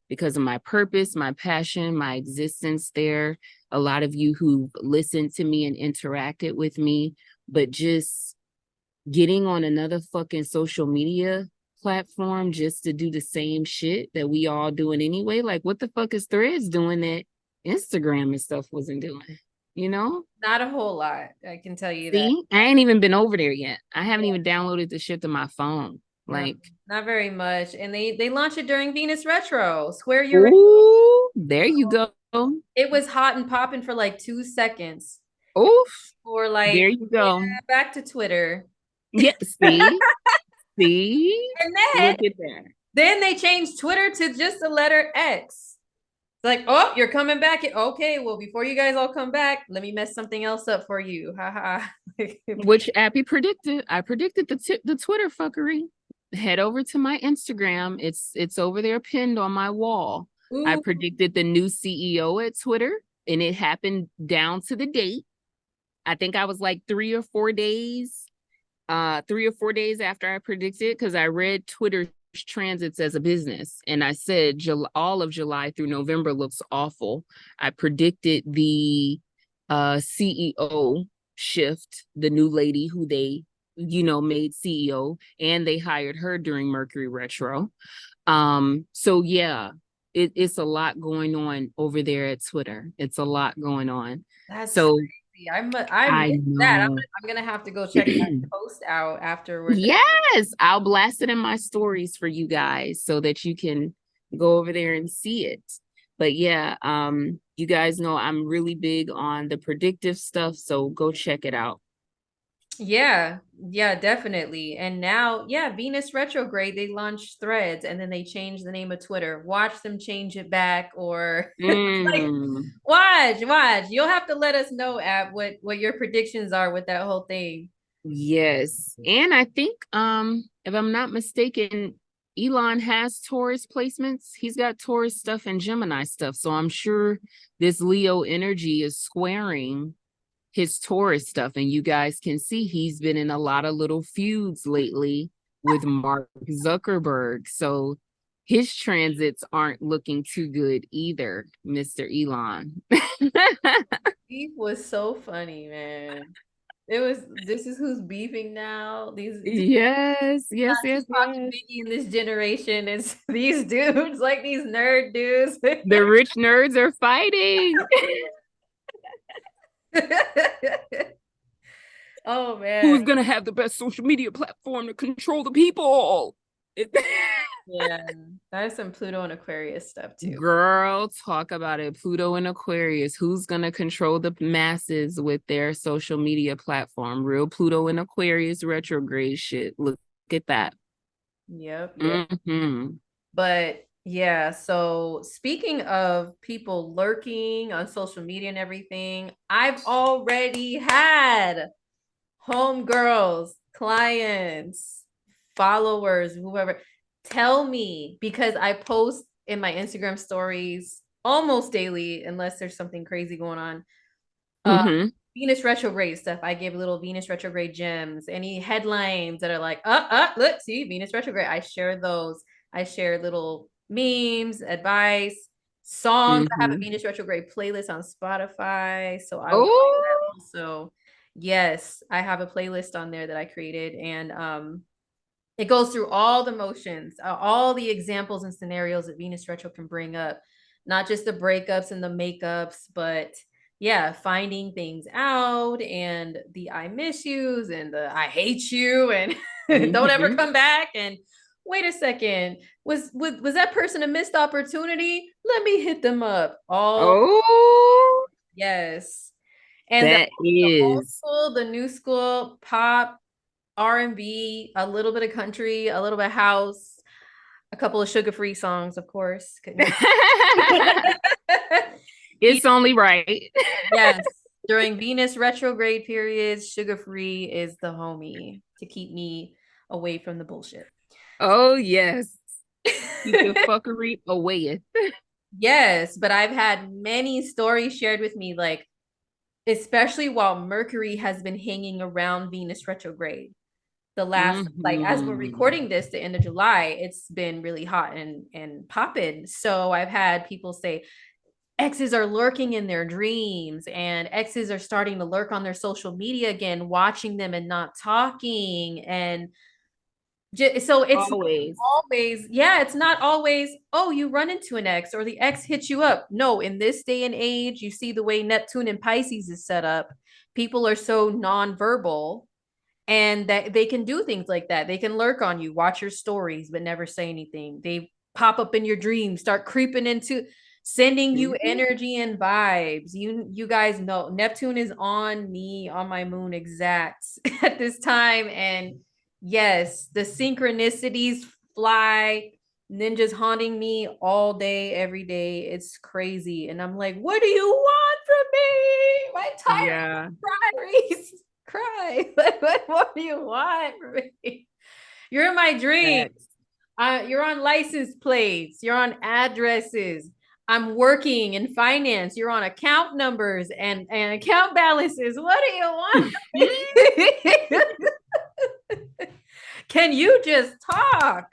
because of my purpose, my passion, my existence there. A lot of you who've listened to me and interacted with me, but just getting on another fucking social media platform just to do the same shit that we all doing anyway. Like, what the fuck is Threads doing that Instagram and stuff wasn't doing? You know? Not a whole lot. I can tell you that. I ain't even been over there yet. I haven't even downloaded the shit to my phone. Like, not very much. And they launched it during Venus Retro. Square Uranus. Ooh, there you go. It was hot and popping for like 2 seconds. Oof. Or like, there you go. Yeah, back to Twitter. Yeah, see? See? And then, Look at that. then they changed Twitter to just the letter X. It's like, oh, you're coming back. Okay, well, before you guys all come back, let me mess something else up for you. Ha ha. Which Appy predicted. I predicted the Twitter fuckery. Head over to my Instagram. It's over there pinned on my wall. I Ooh. predicted the new CEO at Twitter, and it happened down to the date. I think I was like 3 or 4 days after I predicted, because I read Twitter's transits as a business, and I said all of July through November looks awful. I predicted the CEO shift, the new lady who they made CEO, and they hired her during Mercury retro. So yeah, it's a lot going on over there at Twitter. It's a lot going on. That's So crazy. I I missed that. know. I'm gonna have to go check that post out after we're done. Yes, I'll blast it in my stories for you guys so that you can go over there and see it. But yeah, you guys know I'm really big on the predictive stuff, so go check it out. Yeah, yeah, definitely. And now, yeah, Venus retrograde, they launched Threads and then they changed the name of Twitter. Watch them change it back, or like, Mm, watch. You'll have to let us know at what your predictions are with that whole thing. yes. And I think if I'm not mistaken, Elon has Taurus placements. He's got Taurus stuff and Gemini stuff. So I'm sure this Leo energy is squaring his Taurus stuff, and you guys can see he's been in a lot of little feuds lately with Mark Zuckerberg. So his transits aren't looking too good either, Mr. Elon. Beef was so funny, man. This is who's beefing now. These Yes, yes, not yes, Tupac and yes. Biggie in this generation. It's these dudes, like these nerd dudes. The rich nerds are fighting. Oh man. Who's gonna have the best social media platform to control the people? Yeah, that's some Pluto and Aquarius stuff too. Girl, talk about it. Pluto and Aquarius. Who's going to control the masses with their social media platform? Real Pluto and Aquarius retrograde shit. Look at that. Yep. Mm-hmm. But yeah, so speaking of people lurking on social media and everything, I've already had homegirls, clients, followers, whoever tell me, because I post in my Instagram stories almost daily, unless there's something crazy going on. Mm-hmm. Venus retrograde stuff. I give little Venus retrograde gems. Any headlines that are like, look, see, Venus retrograde. I share those. I share little memes, advice, songs. I have a Mm-hmm. Venus retrograde playlist on Spotify. So I will Oh, also, yes, I have a playlist on there that I created. And it goes through all the motions, all the examples and scenarios that Venus retro can bring up, not just the breakups and the makeups, but yeah, finding things out, and the I miss yous and the I hate you and don't ever mm-hmm. come back, and wait a second, was that person a missed opportunity? Let me hit them up. All Oh, yes. And that the old is. school, the new school, pop, R&B, a little bit of country, a little bit of house, a couple of sugar-free songs, of course. It's only right. Yes, during Venus retrograde periods, sugar-free is the homie to keep me away from the bullshit. Oh, yes. Keep the fuckery away. Yes, but I've had many stories shared with me, like especially while Mercury has been hanging around Venus retrograde. The last, like as we're Mm-hmm. recording this, the end of July, it's been really hot and popping. So I've had people say exes are lurking in their dreams, and exes are starting to lurk on their social media again, watching them and not talking. And so it's not Always. always, yeah, it's not always, oh, you run into an ex or the ex hits you up. No, in this day and age, you see the way Neptune and Pisces is set up, people are so nonverbal, and that they can do things like that. They can lurk on you, watch your stories, but never say anything. They pop up in your dreams, start creeping into, sending you Mm-hmm. energy and vibes. You guys know Neptune is on me, on my moon exact at this time, and Yes, the synchronicities fly, ninjas haunting me all day, every day. It's crazy. And I'm like, what do you want from me? My Yeah. tired cry, Reese. Cry. Like, what do you want from me? You're in my dreams. Facts. You're on license plates. You're on addresses. I'm working in finance. You're on account numbers and account balances. What do you want from me? Can you just talk?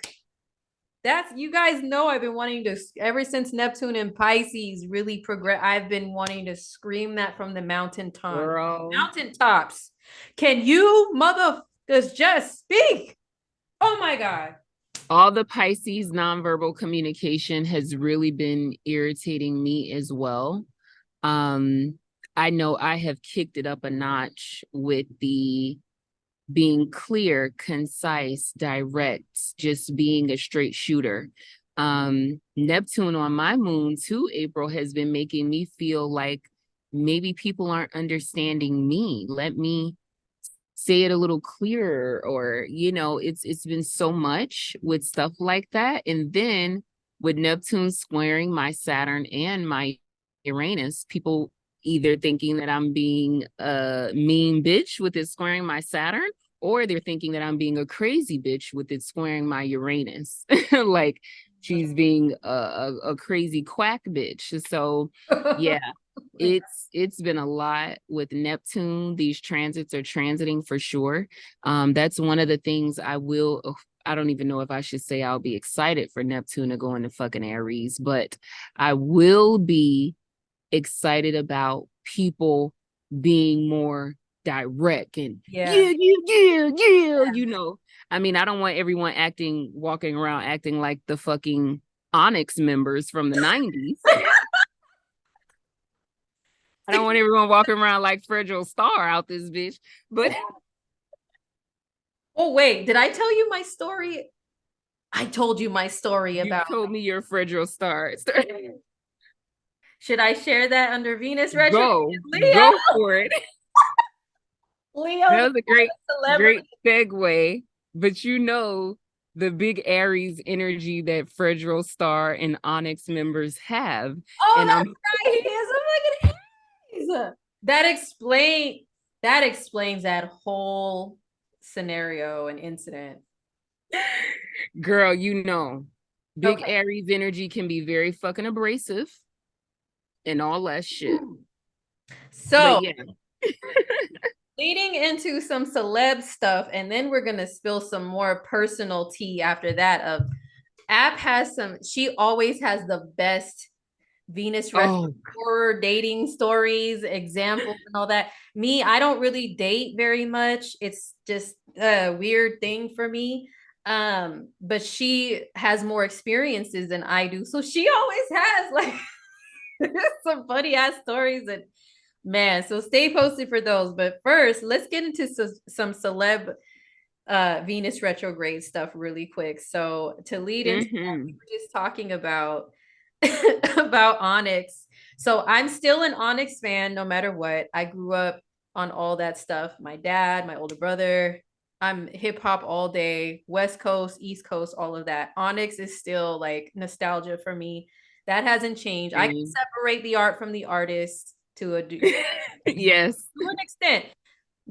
That's, you guys know I've been wanting to, ever since Neptune and Pisces really progress. I've been wanting to scream that from the Girl. mountaintops. Can you motherfuckers just speak? Oh my God. All the Pisces nonverbal communication has really been irritating me as well. I know I have kicked it up a notch with the being clear, concise, direct, just being a straight shooter. Neptune on my moon too, April, has been making me feel like maybe people aren't understanding me. Let me say it a little clearer, or it's been so much with stuff like that. And then with Neptune squaring my Saturn and my Uranus, people either thinking that I'm being a mean bitch with it squaring my Saturn, or they're thinking that I'm being a crazy bitch with it squaring my Uranus. Like she's being a crazy quack bitch. So yeah, it's been a lot with Neptune. These transits are transiting for sure. That's one of the things I don't even know if I should say I'll be excited for Neptune to go into fucking Aries, but I will be excited about people being more direct and Yeah. I mean, I don't want everyone walking around acting like the fucking Onyx members from the 90s. I don't want everyone walking around like Fragile Star out this bitch. But Oh, wait, did I tell you my story? I told you my story you about. told me you're Fragile Star. Should I share that under Venus retrograde? Go for it. Leo, That was a great celebrity. segue. But the big Aries energy that Fragile Star and Onyx members have. Oh, And that's I'm right. He is a fucking Aries. That explains that whole scenario and incident. girl, big Okay. Aries energy can be very fucking abrasive and all that shit. But So yeah. leading into some celeb stuff, and then we're gonna spill some more personal tea after that. Of App has some. She always has the best Venus retro Oh, horror dating stories, examples, and all that. Me, I don't really date very much. It's just a weird thing for me. But she has more experiences than I do, so she always has like some funny ass stories. And man, so stay posted for those. But first, let's get into some celeb Venus retrograde stuff really quick. So to lead into that, we were just talking about about Onyx. So I'm still an Onyx fan no matter what. I grew up on all that stuff. My dad, my older brother. I'm hip hop all day, West Coast, East Coast, all of that. Onyx is still like nostalgia for me. That hasn't changed. I can separate the art from the artist to yes. to an extent.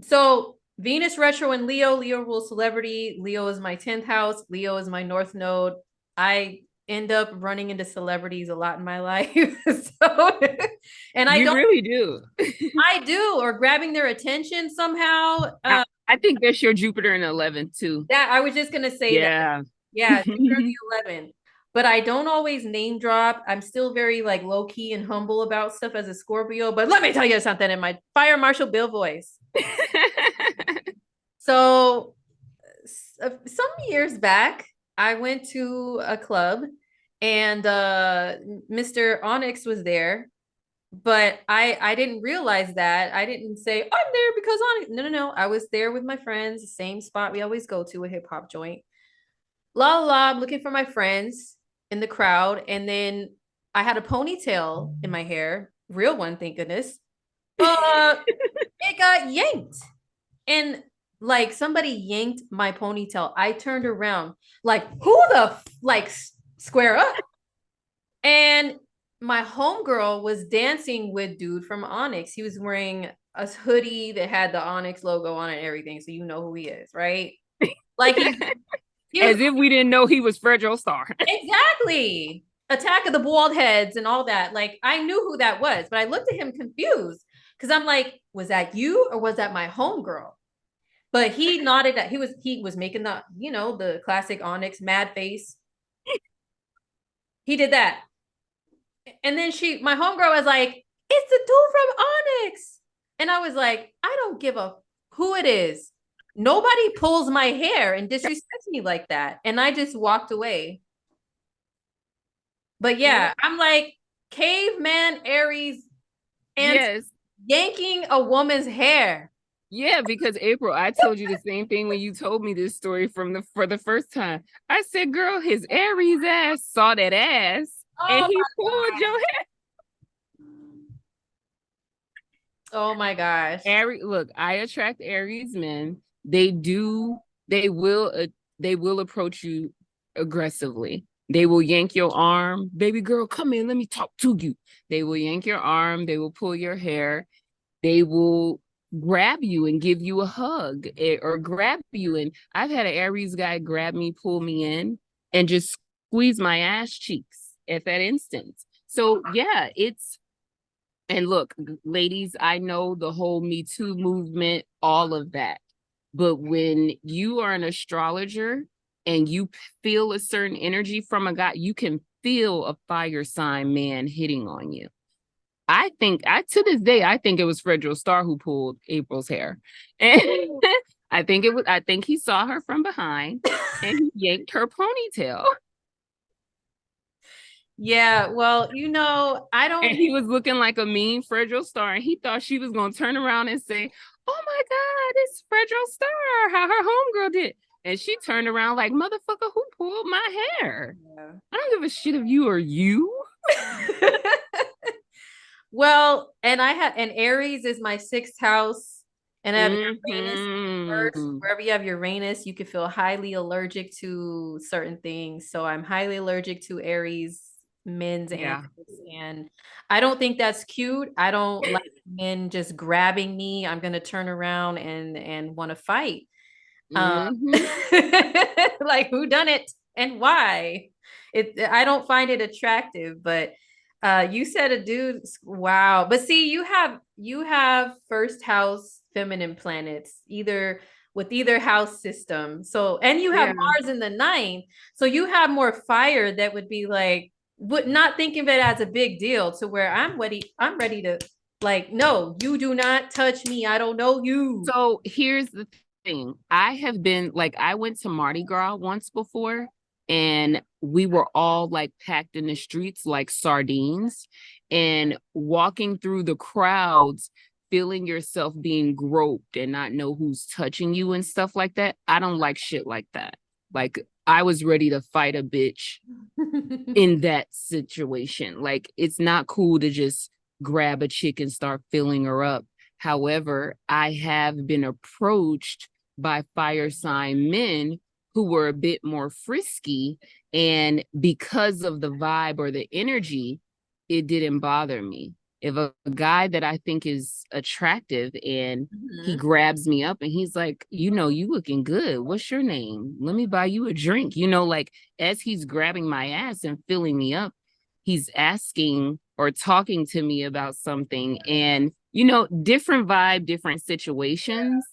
So Venus retro and Leo rules celebrity. Leo is my 10th house. Leo is my North Node. I end up running into celebrities a lot in my life. So, and You really do. I do, or grabbing their attention somehow. I think that's your Jupiter in 11th too. That I was just gonna say that. Yeah, Jupiter the 11th. But I don't always name drop. I'm still very like low key and humble about stuff as a Scorpio. But let me tell you something in my Fire Marshal Bill voice. So some years back, I went to a club and Mr. Onyx was there, but I didn't realize that. I didn't say I'm there because Onyx. No. I was there with my friends, the same spot we always go to, a hip hop joint. La la la, I'm looking for my friends in the crowd, and then I had a ponytail in my hair, real one, thank goodness. It got yanked. And like somebody yanked my ponytail. I turned around, like, who the like square up? And my homegirl was dancing with dude from Onyx. He was wearing a hoodie that had the Onyx logo on it and everything, so you know who he is, right? Like he was As if we didn't know he was Fragile Star. exactly Attack of the Bald Heads and all that. Like I knew who that was, but I looked at him confused because I'm like, was that you or was that my homegirl? But he nodded at he was making the, you know, the classic Onyx mad face. He did that. And then my homegirl was like, it's the dude from Onyx. And I was like, I don't give a who it is. Nobody pulls my hair and disrespects me like that. And I just walked away. But yeah, I'm like, caveman Aries and Yes. yanking a woman's hair. Yeah, because April, I told you the same thing when you told me this story for the first time. I said, girl, his Aries ass saw that ass and he pulled your hair. Oh my gosh. Aries, look, I attract Aries men. They will approach you aggressively. They will yank your arm. Baby girl, come in, let me talk to you. They will yank your arm, they will pull your hair, they will grab you and give you a hug, or grab you. And I've had an Aries guy grab me, pull me in, and just squeeze my ass cheeks at that instant. So yeah, and look, ladies, I know the whole Me Too movement, all of that. But when you are an astrologer and you feel a certain energy from a guy, you can feel a fire sign man hitting on you. To this day, I think it was Fragile Star who pulled April's hair. And I think he saw her from behind and he yanked her ponytail. Yeah, well, you know, I don't. And he was looking like a mean Fragile Star, and he thought she was going to turn around and say, oh my God, it's Fragile Star, how her homegirl did. And she turned around like, motherfucker, who pulled my hair? Yeah. I don't give a shit if you or you. Well, and Aries is my 6th house, and I have Uranus first. Wherever you have Uranus, you can feel highly allergic to certain things. So I'm highly allergic to Aries men's antics, and I don't think that's cute. I don't like men just grabbing me. I'm gonna turn around and want to fight. Like who done it and why? I don't find it attractive, but you said a dude, wow. But see, you have first house feminine planets with either house system. So, and you have Mars in the 9th. So you have more fire that would be like, not thinking of it as a big deal, to where I'm ready to, like, no, you do not touch me. I don't know you. So here's the thing. I went to Mardi Gras once before, and we were all like packed in the streets like sardines, and walking through the crowds, feeling yourself being groped and not know who's touching you and stuff like that. I don't like shit like that. Like, I was ready to fight a bitch in that situation. Like, it's not cool to just grab a chick and start filling her up. However, I have been approached by fire sign men who were a bit more frisky, and because of the vibe or the energy, it didn't bother me. If a guy that I think is attractive and he grabs me up and he's like, you know, you looking good. What's your name? Let me buy you a drink. You know, like, as he's grabbing my ass and filling me up, he's asking or talking to me about something. And, you know, different vibe, different situations.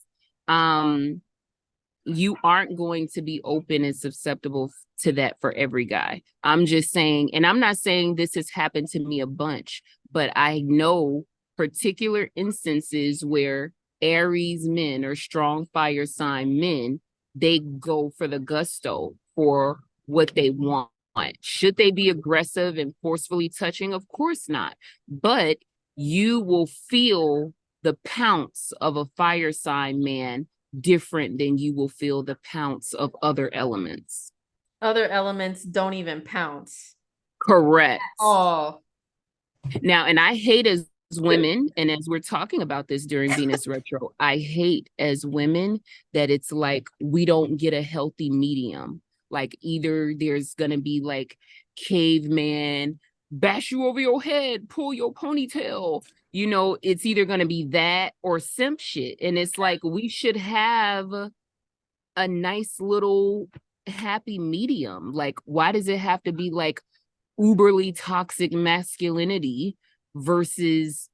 You aren't going to be open and susceptible to that for every guy. I'm just saying, and I'm not saying this has happened to me a bunch, but I know particular instances where Aries men or strong fire sign men, they go for the gusto for what they want. Should they be aggressive and forcefully touching? Of course not. But you will feel the pounce of a fire sign man different than you will feel the pounce of other elements. Other elements don't even pounce. Correct. Oh. Now, and I hate as women, and as we're talking about this during Venus retro, I hate as women that it's like we don't get a healthy medium. Like either there's gonna be like caveman, bash you over your head, pull your ponytail. You know, it's either gonna be that or simp shit. And it's like we should have a nice little happy medium. Like, why does it have to be like uberly toxic masculinity versus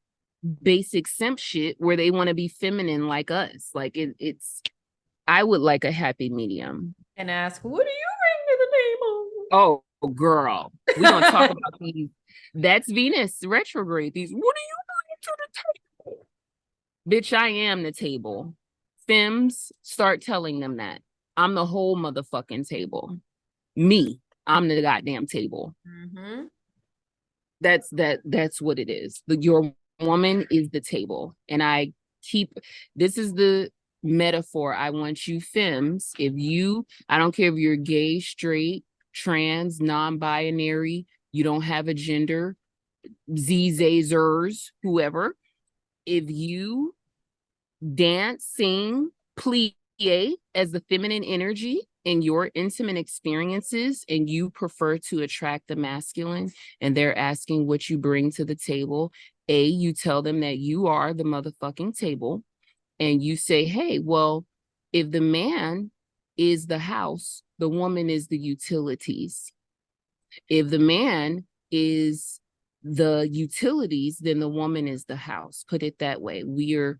basic simp shit where they want to be feminine like us? Like it's I would like a happy medium. And ask, what do you bring to the table? Oh, girl, we gonna talk about these. That's Venus retrograde. These, what do you bring to the table? Bitch, I am the table. Femmes, start telling them that. I'm the whole motherfucking table. Me, I'm the goddamn table. Mm-hmm. That's what it is. Your woman is the table. And I keep, this is the metaphor I want you femmes. If you, I don't care if you're gay, straight, trans, non-binary, you don't have a gender, zers, whoever, if you dance, sing, plie as the feminine energy in your intimate experiences, and you prefer to attract the masculine, and they're asking what you bring to the table, you tell them that you are the motherfucking table, and you say, hey, well, if the man is the house, the woman is the utilities. If the man is the utilities, then the woman is the house. Put it that way. We are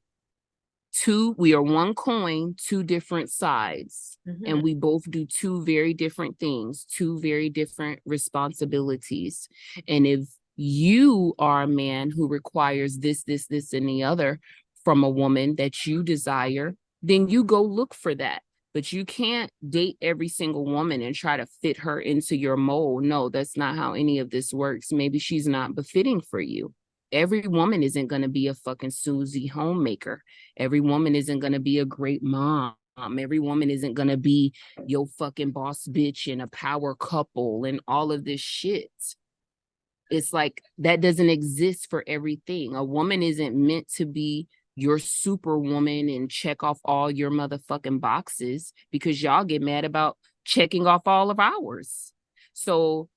one coin, two different sides, and we both do two very different things, two very different responsibilities. And if you are a man who requires this, and the other from a woman that you desire, then you go look for that. But you can't date every single woman and try to fit her into your mold. No, that's not how any of this works. Maybe she's not befitting for you. Every woman isn't going to be a fucking Susie homemaker. Every woman isn't going to be a great mom. Every woman isn't going to be your fucking boss bitch and a power couple and all of this shit. It's like that doesn't exist for everything. A woman isn't meant to be your superwoman and check off all your motherfucking boxes, because y'all get mad about checking off all of ours. So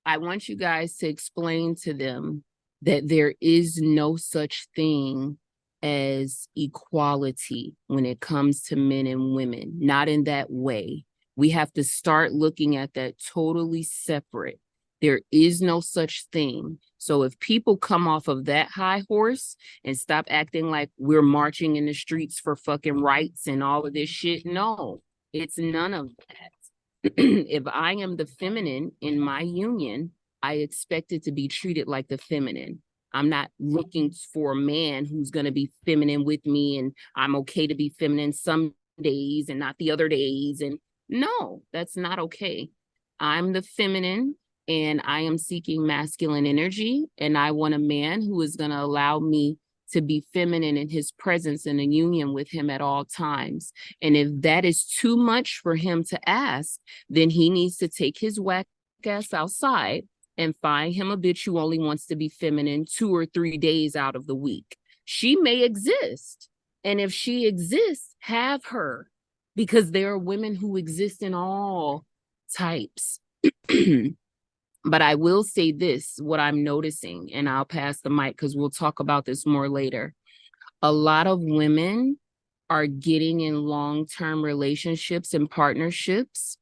I want you guys to explain to them that there is no such thing as equality when it comes to men and women, not in that way. We have to start looking at that totally separate. There is no such thing. So if people come off of that high horse and stop acting like we're marching in the streets for fucking rights and all of this shit, no, it's none of that. If I am the feminine in my union, I expect it to be treated like the feminine. I'm not looking for a man who's going to be feminine with me, and I'm okay to be feminine some days and not the other days. And no, that's not okay. I'm the feminine and I am seeking masculine energy, and I want a man who is going to allow me to be feminine in his presence in a union with him at all times. And if that is too much for him to ask, then he needs to take his whack ass outside and find him a bitch who only wants to be feminine 2 or 3 days out of the week. She may exist. And if she exists, have her, because there are women who exist in all types. But I will say this, what I'm noticing, and I'll pass the mic because we'll talk about this more later. A lot of women are getting in long-term relationships and partnerships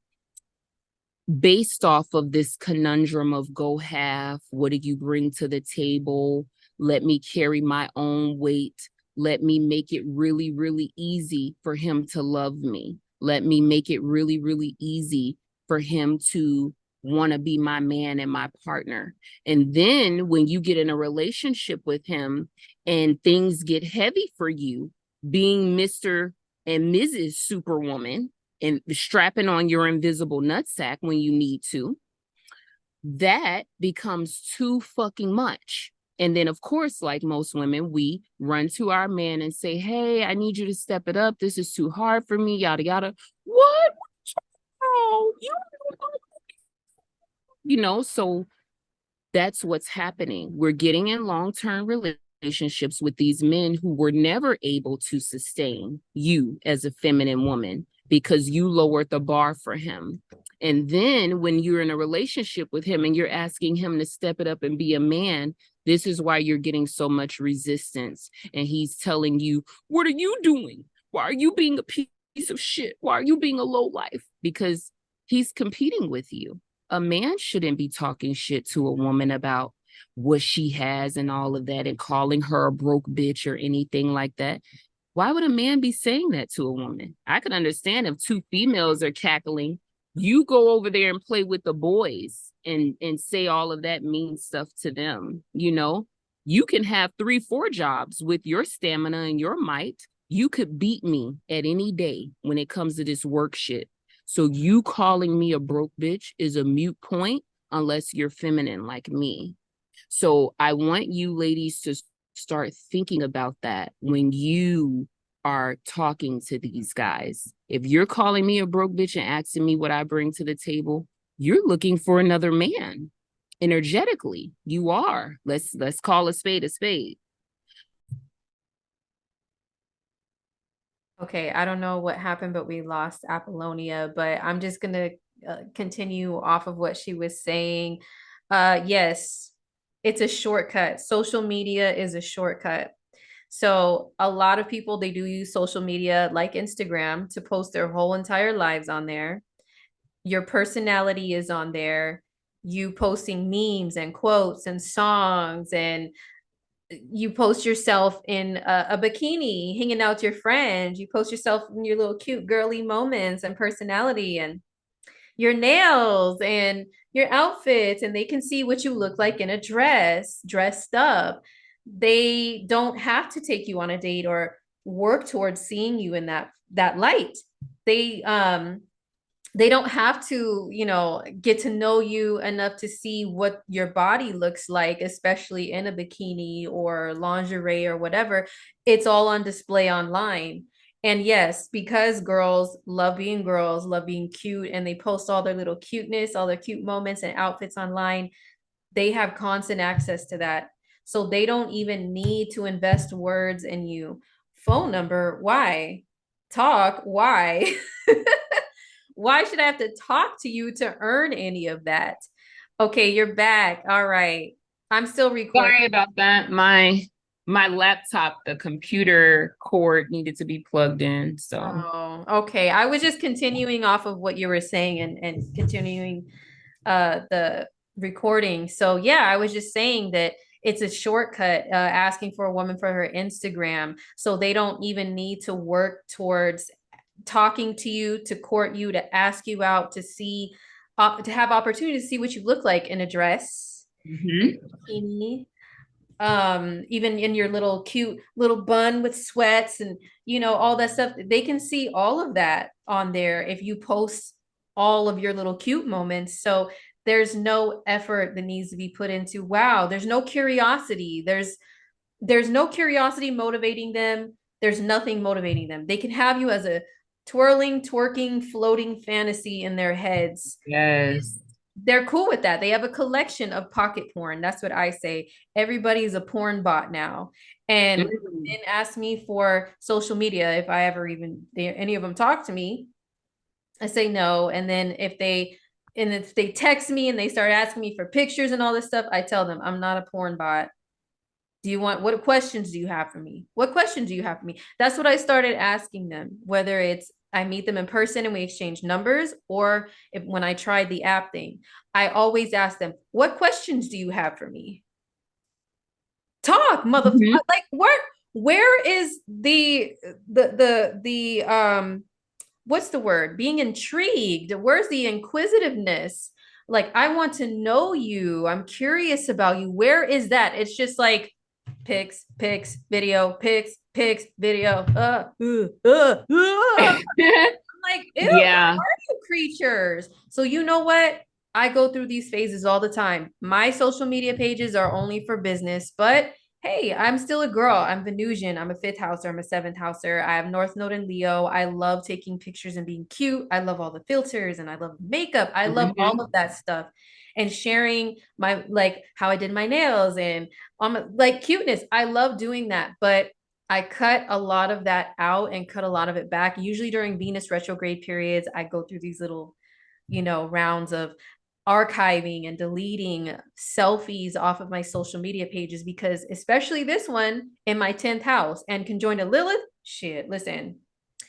based off of this conundrum of go half, what do you bring to the table? Let me carry my own weight. Let me make it really, really easy for him to love me. Let me make it really, really easy for him to want to be my man and my partner. And then when you get in a relationship with him and things get heavy for you, being Mr. and Mrs. Superwoman and strapping on your invisible nutsack when you need to, that becomes too fucking much. And then, of course, like most women, we run to our man and say, hey, I need you to step it up. This is too hard for me, yada, yada. What? Oh, you know, so that's what's happening. We're getting in long-term relationships relationships with these men who were never able to sustain you as a feminine woman because you lowered the bar for him. And then when you're in a relationship with him and you're asking him to step it up and be a man, this is why you're getting so much resistance. And he's telling you, what are you doing? Why are you being a piece of shit? Why are you being a low life? Because he's competing with you. A man shouldn't be talking shit to a woman about what she has and all of that and calling her a broke bitch or anything like that. Why would a man be saying that to a woman? I could understand if two females are cackling, you go over there and play with the boys and say all of that mean stuff to them. You know, you can have 3-4 jobs with your stamina and your might. You could beat me at any day when it comes to this work shit. So you calling me a broke bitch is a moot point unless you're feminine like me. So I want you ladies to start thinking about that when you are talking to these guys. If you're calling me a broke bitch and asking me what I bring to the table, you're looking for another man. Energetically, you are. Let's call a spade a spade. Okay, I don't know what happened, but we lost Apollonia, but I'm just gonna continue off of what she was saying. Yes, it's a shortcut. Social media is a shortcut. So a lot of people, they do use social media like Instagram to post their whole entire lives on there. Your personality is on there. You posting memes and quotes and songs, and you post yourself in a bikini hanging out with your friends. You post yourself in your little cute girly moments and personality and your nails and your outfits, and they can see what you look like in a dress, dressed up. They don't have to take you on a date or work towards seeing you in that light. They don't have to, get to know you enough to see what your body looks like, especially in a bikini or lingerie or whatever. It's all on display online. And yes, because girls, love being cute, and they post all their little cuteness, all their cute moments and outfits online, they have constant access to that. So they don't even need to invest words in you. Phone number, why? Talk, why? Why should I have to talk to you to earn any of that? Okay, you're back. All right. I'm still recording. Sorry about that. My laptop, the computer cord needed to be plugged in. So Okay. I was just continuing off of what you were saying and continuing the recording. So yeah, I was just saying that it's a shortcut, asking for a woman for her Instagram. So they don't even need to work towards talking to you, to court you, to ask you out, to see, to have opportunity to see what you look like in a dress, bikini, even in your little cute little bun with sweats and all that stuff. They can see all of that on there if you post all of your little cute moments. So there's no effort that needs to be put into, wow, there's no curiosity. There's no curiosity motivating them. There's nothing motivating them. They can have you as a twirling, twerking, floating fantasy in their heads. yes. They're cool with that. They have a collection of pocket porn. That's what I say. Everybody's a porn bot now. And then ask me for social media if I ever even any of them talk to me. I say no. And then if they text me and they start asking me for pictures and all this stuff, I tell them I'm not a porn bot. What questions do you have for me? What questions do you have for me? That's what I started asking them, whether it's I meet them in person and we exchange numbers, or when I tried the app thing, I always ask them, what questions do you have for me? Talk, motherfucker. Like where is the what's the word? Being intrigued. Where's the inquisitiveness? Like, I want to know you. I'm curious about you. Where is that? It's just like pics, video, pics, video. I'm like, ew, Yeah. what are you creatures? So you know what? I go through these phases all the time. My social media pages are only for business, but hey, I'm still a girl. I'm Venusian. I'm a 5th houser. I'm a 7th houser. I have North Node in Leo. I love taking pictures and being cute. I love all the filters and I love makeup. I love all of that stuff. and sharing my, like, how I did my nails and like cuteness. I love doing that, but I cut a lot of that out and cut a lot of it back. Usually during Venus retrograde periods, I go through these little, rounds of archiving and deleting selfies off of my social media pages, because especially this one in my 10th house and conjoined to Lilith, shit, listen,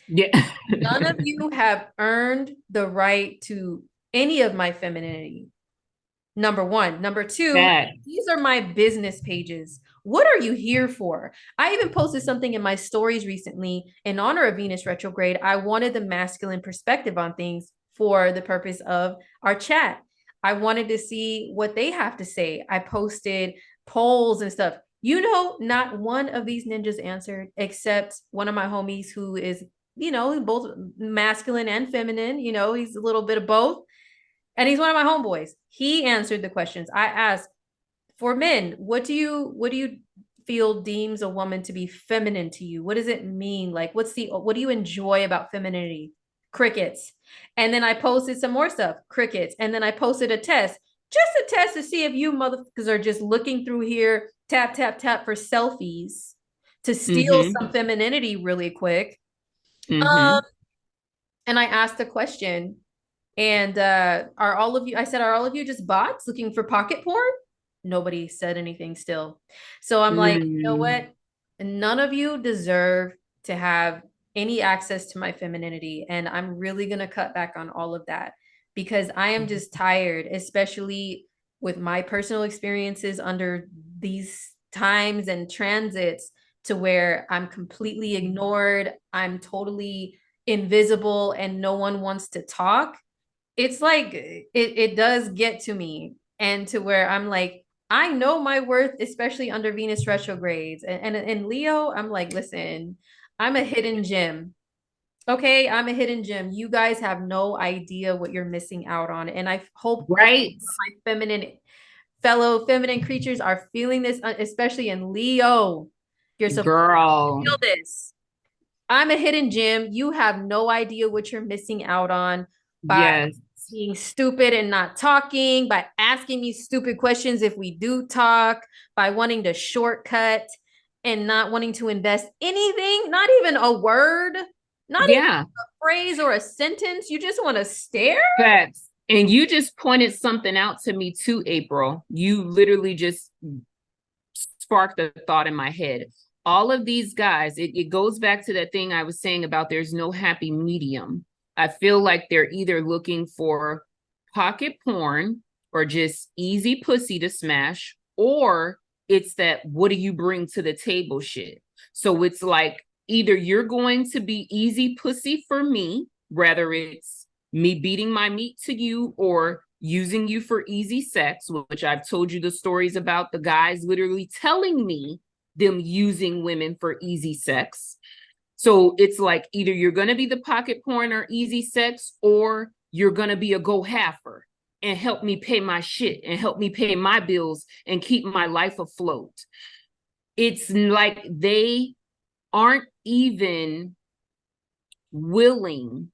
Yeah. none of you have earned the right to any of my femininity. Number one. Number two, these are my business pages. What are you here for? I even posted something in my stories recently in honor of Venus retrograde. I wanted the masculine perspective on things for the purpose of our chat. I wanted to see what they have to say. I posted polls and stuff. Not one of these ninjas answered, except one of my homies who is, both masculine and feminine. He's a little bit of both. And he's one of my homeboys. He answered the questions. I asked, for men, what do you feel deems a woman to be feminine to you? What does it mean? Like, what do you enjoy about femininity? Crickets. And then I posted some more stuff, crickets. And then I posted a test, just a test to see if you motherfuckers are just looking through here, tap, tap, tap for selfies to steal some femininity really quick. And I asked a question, and are all of you just bots looking for pocket porn? Nobody said anything still. So I'm like, you know what? None of you deserve to have any access to my femininity. And I'm really going to cut back on all of that, because I am just tired, especially with my personal experiences under these times and transits, to where I'm completely ignored. I'm totally invisible and no one wants to talk. It's like it does get to me, and to where I'm like, I know my worth, especially under Venus retrogrades. And in Leo, I'm like, listen, I'm a hidden gem. Okay, I'm a hidden gem. You guys have no idea what you're missing out on. And I hope my fellow feminine creatures are feeling this, especially in Leo. You're supposed to feel this. I'm a hidden gem. You have no idea what you're missing out on by being stupid and not talking, by asking me stupid questions if we do talk, by wanting to shortcut and not wanting to invest anything, not even a word, not even a phrase or a sentence. You just want to stare. Facts. And you just pointed something out to me too, April. You literally just sparked a thought in my head. All of these guys, it goes back to that thing I was saying about there's no happy medium. I feel like they're either looking for pocket porn or just easy pussy to smash, or it's that what do you bring to the table shit. So it's like either you're going to be easy pussy for me, whether it's me beating my meat to you or using you for easy sex, which I've told you the stories about the guys literally telling me them using women for easy sex. So it's like either you're going to be the pocket porn or easy sex, or you're going to be a go halfer and help me pay my shit and help me pay my bills and keep my life afloat. It's like they aren't even willing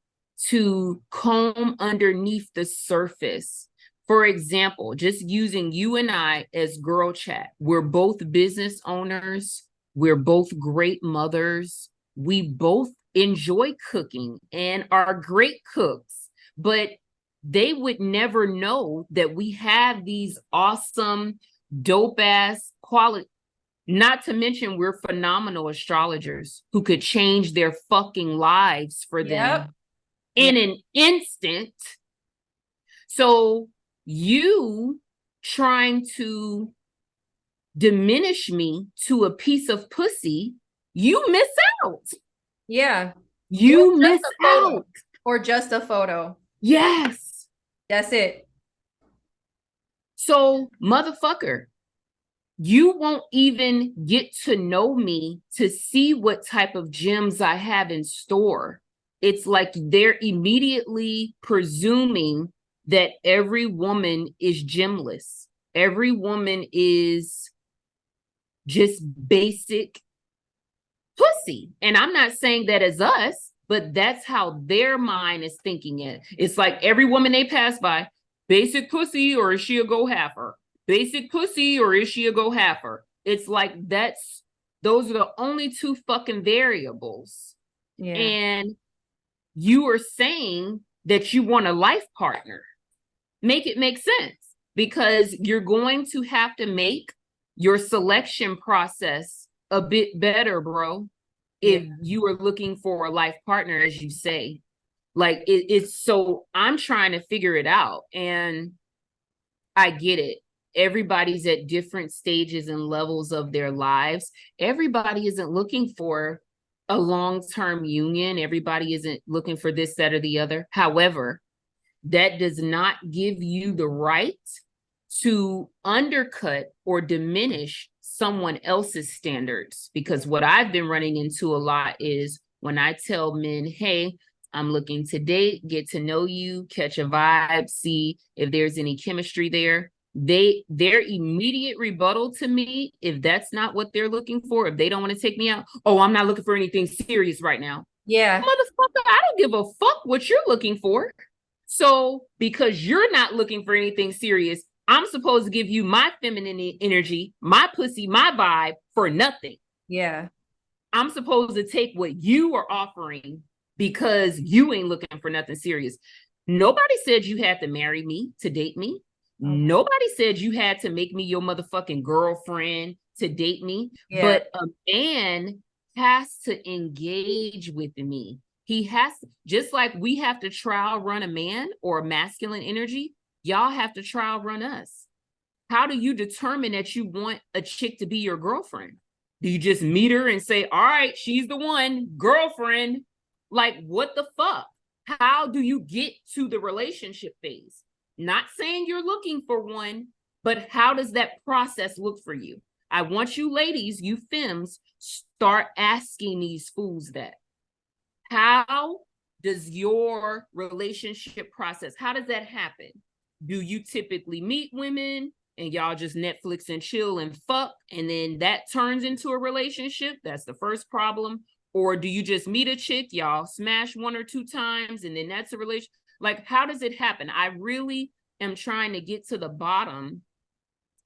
to comb underneath the surface. For example, just using you and I as girl chat, we're both business owners. We're both great mothers. We both enjoy cooking and are great cooks, but they would never know that we have these awesome, dope ass quality. Not to mention we're phenomenal astrologers who could change their fucking lives for them in an instant. So you trying to diminish me to a piece of pussy, you miss out. Yeah. You miss out. Or just a photo. Yes. That's it. So, motherfucker, you won't even get to know me to see what type of gems I have in store. It's like they're immediately presuming that every woman is gemless. Every woman is just basic pussy. And I'm not saying that as us, but that's how their mind is thinking it. It's like every woman they pass by, Basic pussy, or is she a go halfer? Basic pussy, or is she a go halfer? It's like those are the only two fucking variables. Yeah. And you are saying that you want a life partner. Make it make sense, because you're going to have to make your selection process a bit better, bro. If you are looking for a life partner, as you say. Like it's so I'm trying to figure it out, and I get it. Everybody's at different stages and levels of their lives. Everybody isn't looking for a long-term union. Everybody isn't looking for this, that, or the other. However, that does not give you the right to undercut or diminish someone else's standards. Because what I've been running into a lot is when I tell men, hey, I'm looking to date, get to know you, catch a vibe, see if there's any chemistry there. Their immediate rebuttal to me, if that's not what they're looking for, if they don't want to take me out, oh, I'm not looking for anything serious right now. Yeah. Motherfucker, I don't give a fuck what you're looking for. So because you're not looking for anything serious, I'm supposed to give you my feminine energy, my pussy, my vibe for nothing. Yeah. I'm supposed to take what you are offering because you ain't looking for nothing serious. Nobody said you had to marry me to date me. Okay. Nobody said you had to make me your motherfucking girlfriend to date me. Yeah. But a man has to engage with me. He has, just like we have to trial run a man or a masculine energy, y'all have to trial run us. How do you determine that you want a chick to be your girlfriend? Do you just meet her and say, all right, she's the one, girlfriend? Like, what the fuck? How do you get to the relationship phase? Not saying you're looking for one, but how does that process look for you? I want you ladies, you femmes, start asking these fools that. How does your relationship process, how does that happen? Do you typically meet women and y'all just Netflix and chill and fuck, and then that turns into a relationship? That's the first problem. Or do you just meet a chick, y'all smash 1 or 2 times, and then that's a relationship? Like, how does it happen? I really am trying to get to the bottom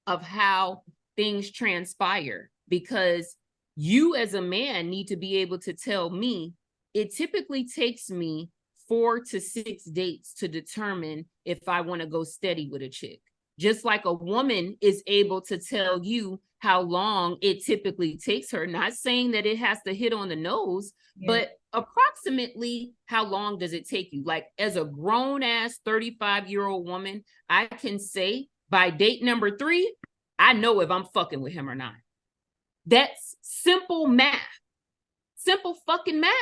of how things transpire, because you as a man need to be able to tell me, it typically takes me 4 to 6 dates to determine if I want to go steady with a chick. Just like a woman is able to tell you how long it typically takes her, not saying that it has to hit on the nose, but approximately how long does it take you? Like, as a grown ass 35-year-old woman, I can say by date number 3, I know if I'm fucking with him or not. That's simple math. Simple fucking math.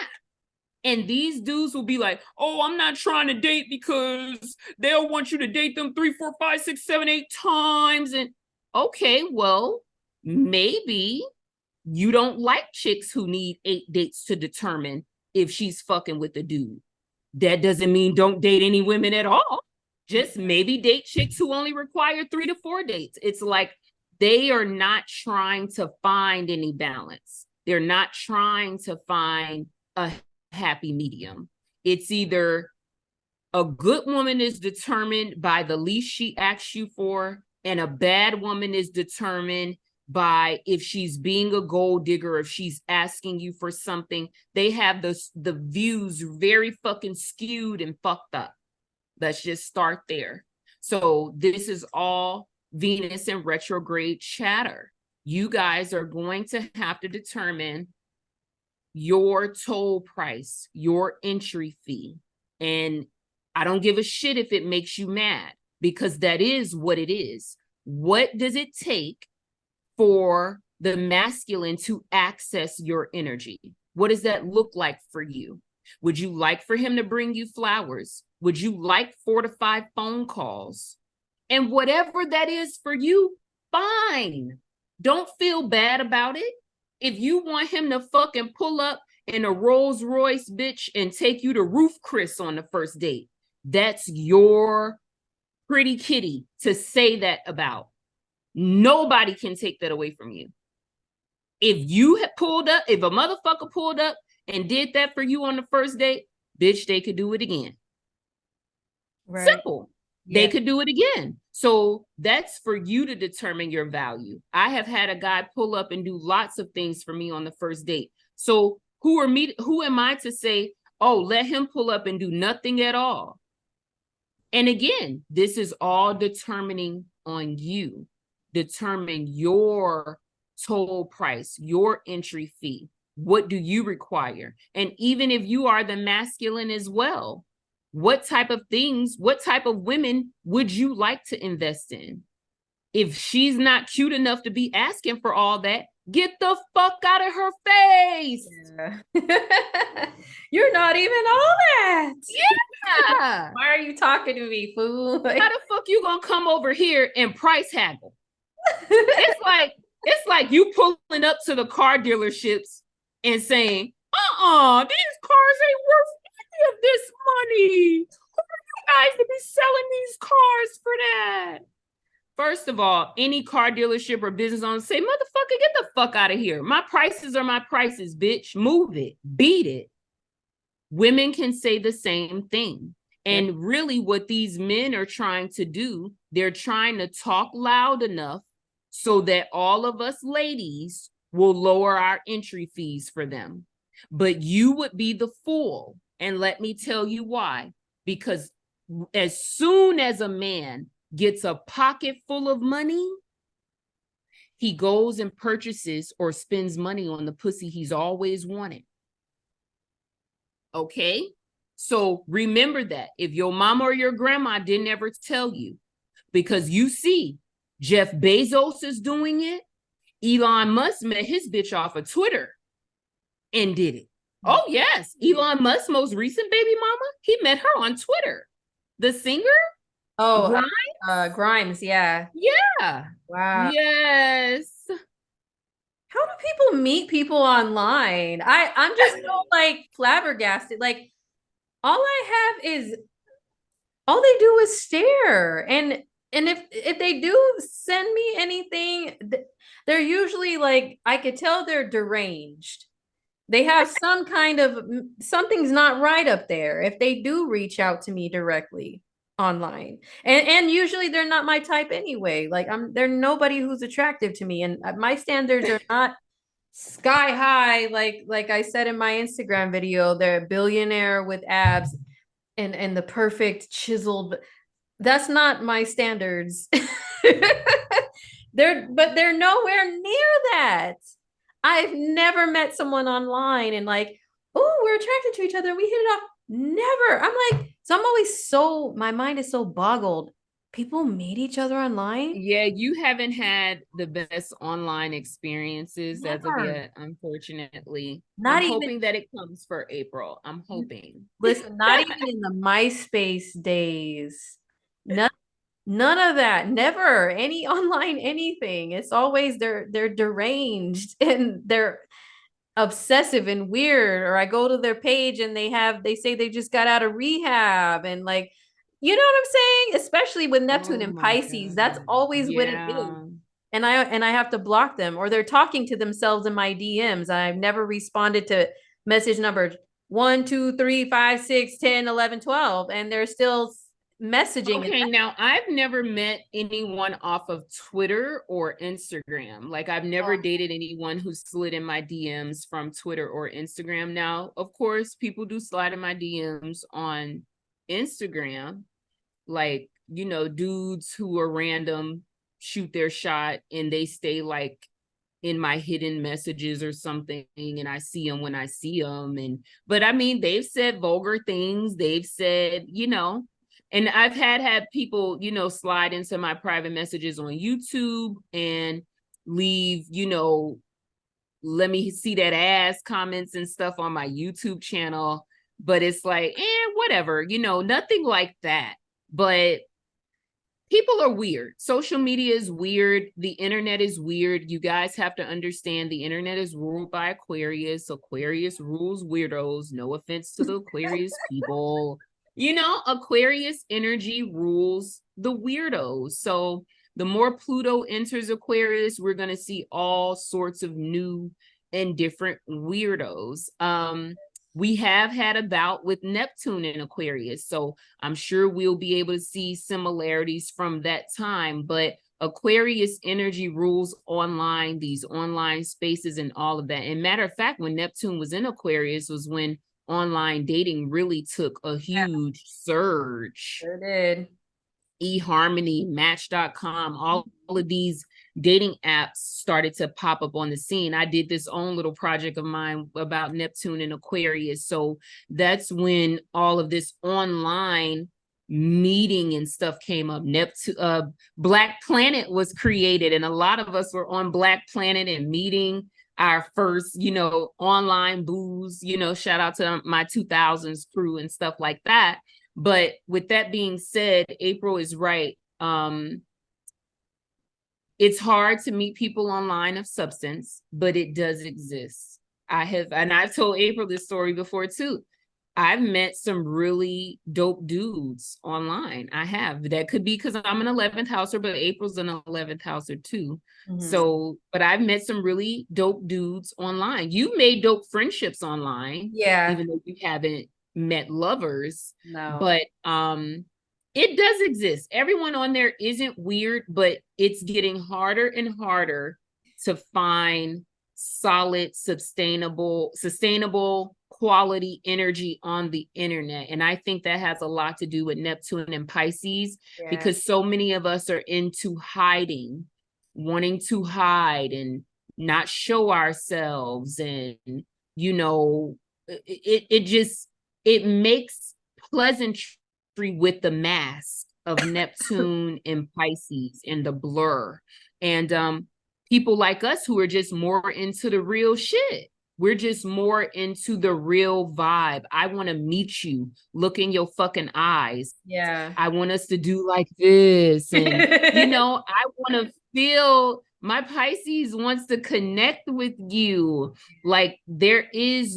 And these dudes will be like, oh, I'm not trying to date because they'll want you to date them 3, 4, 5, 6, 7, 8 times. And okay, well, maybe you don't like chicks who need 8 dates to determine if she's fucking with the dude. That doesn't mean don't date any women at all. Just maybe date chicks who only require 3 to 4 dates. It's like they are not trying to find any balance. They're not trying to find a happy medium. It's either a good woman is determined by the least she asks you for, and a bad woman is determined by if she's being a gold digger, if she's asking you for something. They have the views very fucking skewed and fucked up. Let's just start there. So this is all Venus in retrograde chatter. You guys are going to have to determine your toll price, your entry fee. And I don't give a shit if it makes you mad, because that is what it is. What does it take for the masculine to access your energy? What does that look like for you? Would you like for him to bring you flowers? Would you like 4 to 5 phone calls? And whatever that is for you, fine. Don't feel bad about it. If you want him to fucking pull up in a Rolls Royce, bitch, and take you to Roof Chris on the first date, that's your pretty kitty to say that about. Nobody can take that away from you. If you had pulled up, if a motherfucker pulled up and did that for you on the first date, bitch, they could do it again. Right. Simple. they could do it again. So that's for you to determine your value. I have had a guy pull up and do lots of things for me on the first date. So who am I to say, oh, let him pull up and do nothing at all? And again, this is all determining on you. Determine your total price, your entry fee. What do you require? And even if you are the masculine as well, what type of things, what type of women would you like to invest in? If she's not cute enough to be asking for all that, get the fuck out of her face. Yeah. You're not even all that. Yeah. Why are you talking to me, fool? Like, how the fuck you gonna come over here and price haggle? It's like you pulling up to the car dealerships and saying, these cars ain't worth any of this money. Who are you guys to be selling these cars for that? First of all, any car dealership or business owner say, motherfucker, get the fuck out of here. My prices are my prices, bitch. Move it. Beat it. Women can say the same thing. And really what these men are trying to do, they're trying to talk loud enough so that all of us ladies will lower our entry fees for them. But you would be the fool. And let me tell you why. Because as soon as a man gets a pocket full of money, he goes and purchases or spends money on the pussy he's always wanted. Okay? So remember that. If your mama or your grandma didn't ever tell you, because you see, Jeff Bezos is doing it. Elon Musk met his bitch off of Twitter and did it. Oh, yes. Elon Musk's most recent baby mama, he met her on Twitter. The singer? Oh, Grimes? Grimes, yeah. Yeah. Wow. Yes. How do people meet people online? I'm just so like flabbergasted. Like all they do is stare. And if they do send me anything, they're usually like, I could tell they're deranged. They have some kind of something's not right up there if they do reach out to me directly online. And usually they're not my type anyway. Like they're nobody who's attractive to me, and my standards are not sky high like I said in my Instagram video. They're a billionaire with abs and the perfect chiseled. That's not my standards. they're nowhere near that. I've never met someone online and like, oh, we're attracted to each other. We hit it off. Never. I'm like, so I'm always my mind is so boggled. People meet each other online. Yeah, you haven't had the best online experiences as of yet, unfortunately. I'm hoping that it comes for April. I'm hoping. Listen, not even in the MySpace days. None of that. Never any online anything. It's always they're deranged and they're obsessive and weird. Or I go to their page and they say they just got out of rehab and like, you know what I'm saying? Especially with Neptune and Pisces, that's always what it is. And I have to block them, or they're talking to themselves in my DMs. I've never responded to message number 1, 2, 3, 5, 6, 10, 11, 12, and they're still messaging. Okay, now I've never met anyone off of Twitter or Instagram. Like I've never dated anyone who slid in my DMs from Twitter or Instagram. Now, of course, people do slide in my DMs on Instagram, like, you know, dudes who are random shoot their shot and they stay like in my hidden messages or something, and I see them when I see them. But I mean, they've said vulgar things. They've said, you know, and I've had people, you know, slide into my private messages on YouTube and leave, you know, let me see that ass comments and stuff on my YouTube channel. But it's like, whatever, you know, nothing like that. But people are weird. Social media is weird. The internet is weird. You guys have to understand the internet is ruled by Aquarius. Aquarius rules weirdos. No offense to the Aquarius people. You know, Aquarius energy rules the weirdos. So the more Pluto enters Aquarius, we're going to see all sorts of new and different weirdos. we have had a bout with Neptune in Aquarius. So I'm sure we'll be able to see similarities from that time. But Aquarius energy rules online, these online spaces and all of that. And matter of fact, when Neptune was in Aquarius was when online dating really took a huge surge. Sure did. eHarmony, Match.com, all of these dating apps started to pop up on the scene. I did this own little project of mine about Neptune and Aquarius. So that's when all of this online meeting and stuff came up. Neptune, Black Planet was created, and a lot of us were on Black Planet and meeting our first, online booze, shout out to my 2000s crew and stuff like that. But with that being said, April is right. It's hard to meet people online of substance, but it does exist. I've told April this story before too. I've met some really dope dudes online. I have. That could be because I'm an 11th houser, but April's an 11th houser too. Mm-hmm. So, but I've met some really dope dudes online. You made dope friendships online. Yeah. Even though you haven't met lovers. No. But it does exist. Everyone on there isn't weird, but it's getting harder and harder to find solid, sustainable quality energy on the internet. And I think that has a lot to do with Neptune and Pisces, because so many of us are into hiding, wanting to hide and not show ourselves. And, it makes pleasantry with the mask of Neptune and Pisces and the blur. And people like us who are just more into the real shit. We're just more into the real vibe. I want to meet you, look in your fucking eyes. Yeah. I want us to do like this. And, I want to feel, my Pisces wants to connect with you. Like there is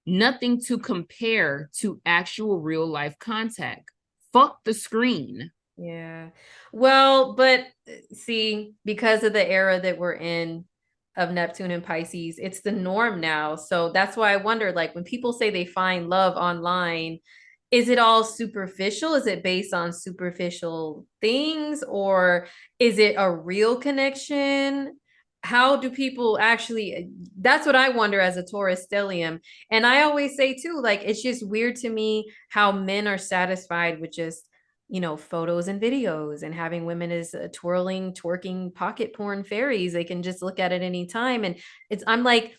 nothing to compare to actual real life contact. Fuck the screen. Yeah. Well, but see, because of the era that we're in of Neptune and Pisces, it's the norm now. So that's why I wonder, like, when people say they find love online, is it all superficial? Is it based on superficial things, or is it a real connection? How do people actually, that's what I wonder as a Taurus stellium. And I always say too, like, it's just weird to me how men are satisfied with just, photos and videos, and having women as twirling, twerking pocket porn fairies. They can just look at it anytime. And I'm like,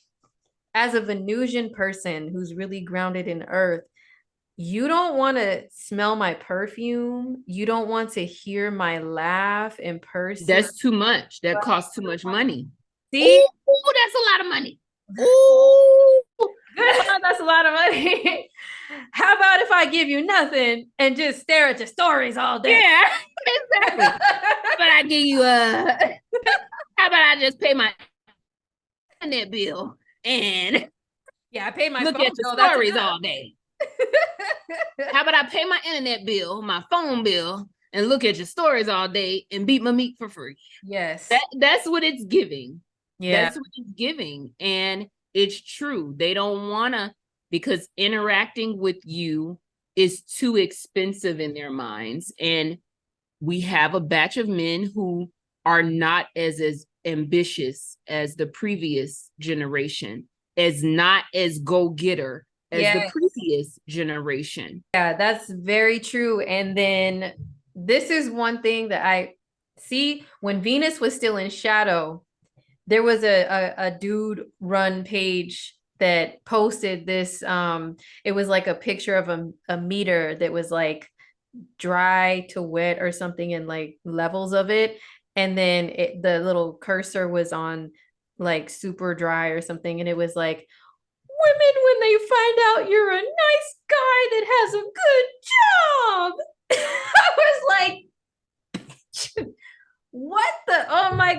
as a Venusian person who's really grounded in earth, you don't want to smell my perfume. You don't want to hear my laugh in person. That's too much. That costs too much money. See? Ooh, that's a lot of money. Ooh, that's a lot of money. How about if I give you nothing and just stare at your stories all day? Yeah, exactly. How about I give you how about I just pay my internet bill and I pay my look phone at your bill, stories all day. How about I pay my internet bill, my phone bill, and look at your stories all day and beat my meat for free? Yes. That's what it's giving. Yeah. That's what it's giving. And it's true. They don't want to, because interacting with you is too expensive in their minds. And we have a batch of men who are not as ambitious as the previous generation, not as go-getter as the previous generation. Yeah, that's very true. And then this is one thing that I see when Venus was still in shadow. There was a dude run page that posted this. It was like a picture of a meter that was like dry to wet or something, and like levels of it. And then the little cursor was on like super dry or something. And it was like, women, when they find out you're a nice guy that has a good job. I was like, what the, oh my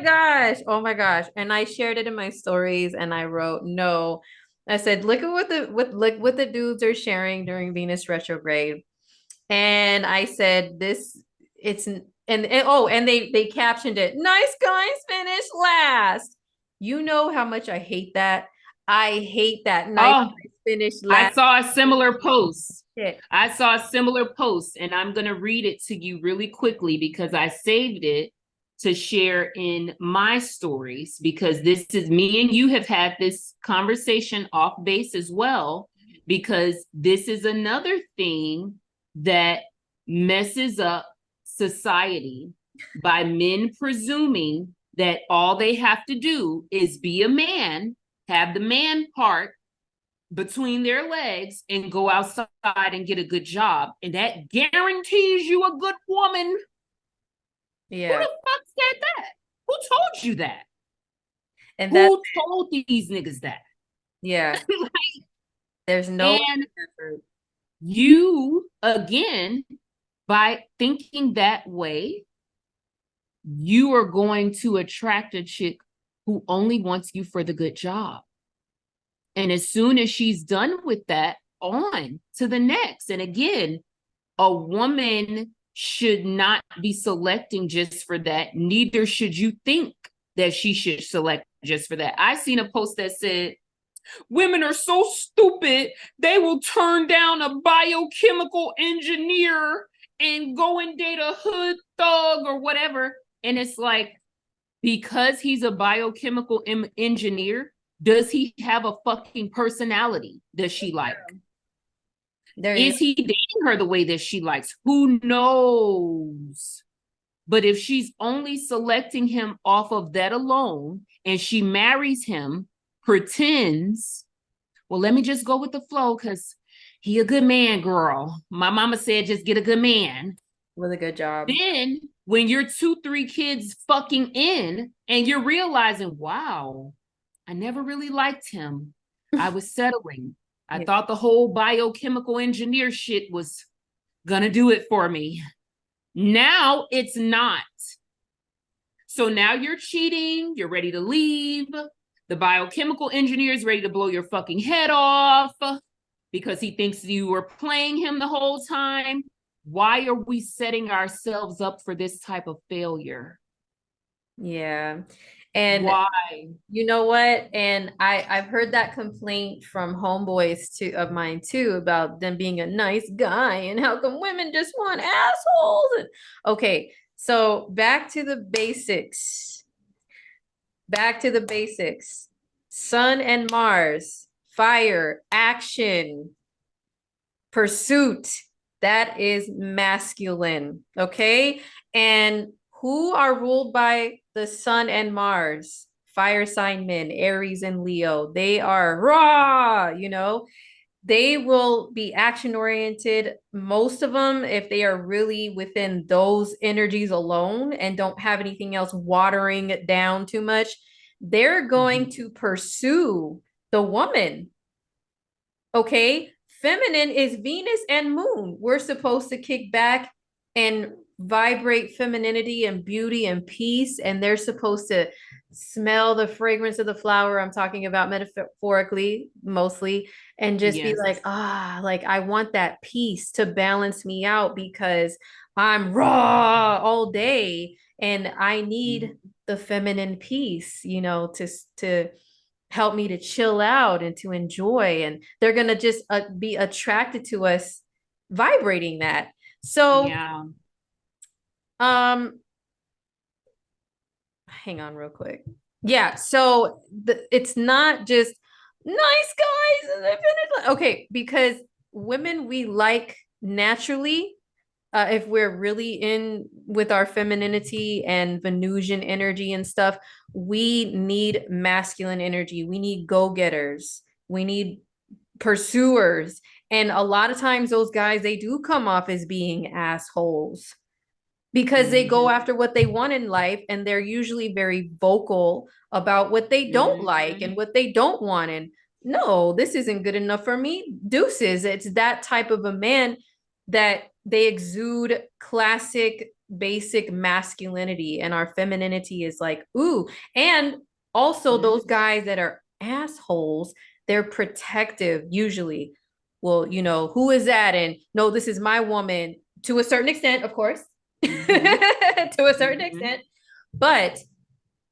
gosh. And I shared it in my stories, and I wrote, no, I said, look at what the dudes are sharing during Venus retrograde. And I said, and they captioned it, nice guys finish last. You know how much I hate that. I hate that. Nice. Oh, I finished I last. saw a similar post. Shit. I saw a similar post, and I'm going to read it to you really quickly because I saved it to share in my stories, because this is me and you have had this conversation off base as well, because this is another thing that messes up society by men presuming that all they have to do is be a man, have the man part between their legs, and go outside and get a good job. And that guarantees you a good woman. Yeah. Who the fuck said that? Who told you that? And that, Who told these niggas that? yeah, there's no And effort. you, again, by thinking that way, you are going to attract a chick who only wants you for the good job. And as soon as she's done with that, on to the next. And again, a woman should not be selecting just for that. Neither should you think that she should select just for that. I seen a post that said, women are so stupid, they will turn down a biochemical engineer and go and date a hood thug or whatever. And it's like, because he's a biochemical engineer, does he have a fucking personality? Does she like? Is he dating her the way that she likes? Who knows? But if she's only selecting him off of that alone, and she marries him, pretends, well, let me just go with the flow because he a good man, girl. My mama said just get a good man. With a good job. Then when you're 2-3 kids fucking in and you're realizing, wow, I never really liked him. I was settling. I thought the whole biochemical engineer shit was gonna do it for me. Now it's not. So now you're cheating, you're ready to leave. The biochemical engineer is ready to blow your fucking head off because he thinks you were playing him the whole time. Why are we setting ourselves up for this type of failure? Yeah. And why? You know what? And I've heard that complaint from homeboys too of mine too about them being a nice guy and how come women just want assholes. And okay, so back to the basics. Back to the basics. Sun and Mars, fire, action, pursuit. That is masculine. Okay. And who are ruled by the Sun and Mars? Fire sign men, Aries and Leo. They are raw, you know, they will be action oriented. Most of them, if they are really within those energies alone and don't have anything else watering it down too much, they're going to pursue the woman. Okay. Feminine is Venus and Moon. We're supposed to kick back and vibrate femininity and beauty and peace. And they're supposed to smell the fragrance of the flower. I'm talking about metaphorically mostly, and just be like, like I want that peace to balance me out because I'm raw all day and I need the feminine peace, you know, to help me to chill out and to enjoy. And they're going to just be attracted to us vibrating that. So, hang on real quick. Yeah. So it's not just nice guys. Okay. Because women we like naturally, if we're really in with our femininity and Venusian energy and stuff, we need masculine energy. We need go-getters. We need pursuers. And a lot of times those guys, they do come off as being assholes because they go after what they want in life and they're usually very vocal about what they don't like and what they don't want. And no, this isn't good enough for me. Deuces. It's that type of a man that they exude classic basic masculinity, and our femininity is like, ooh. And also those guys that are assholes, they're protective usually. Well, you know, who is that? And no, this is my woman to a certain extent, of course. To a certain extent, but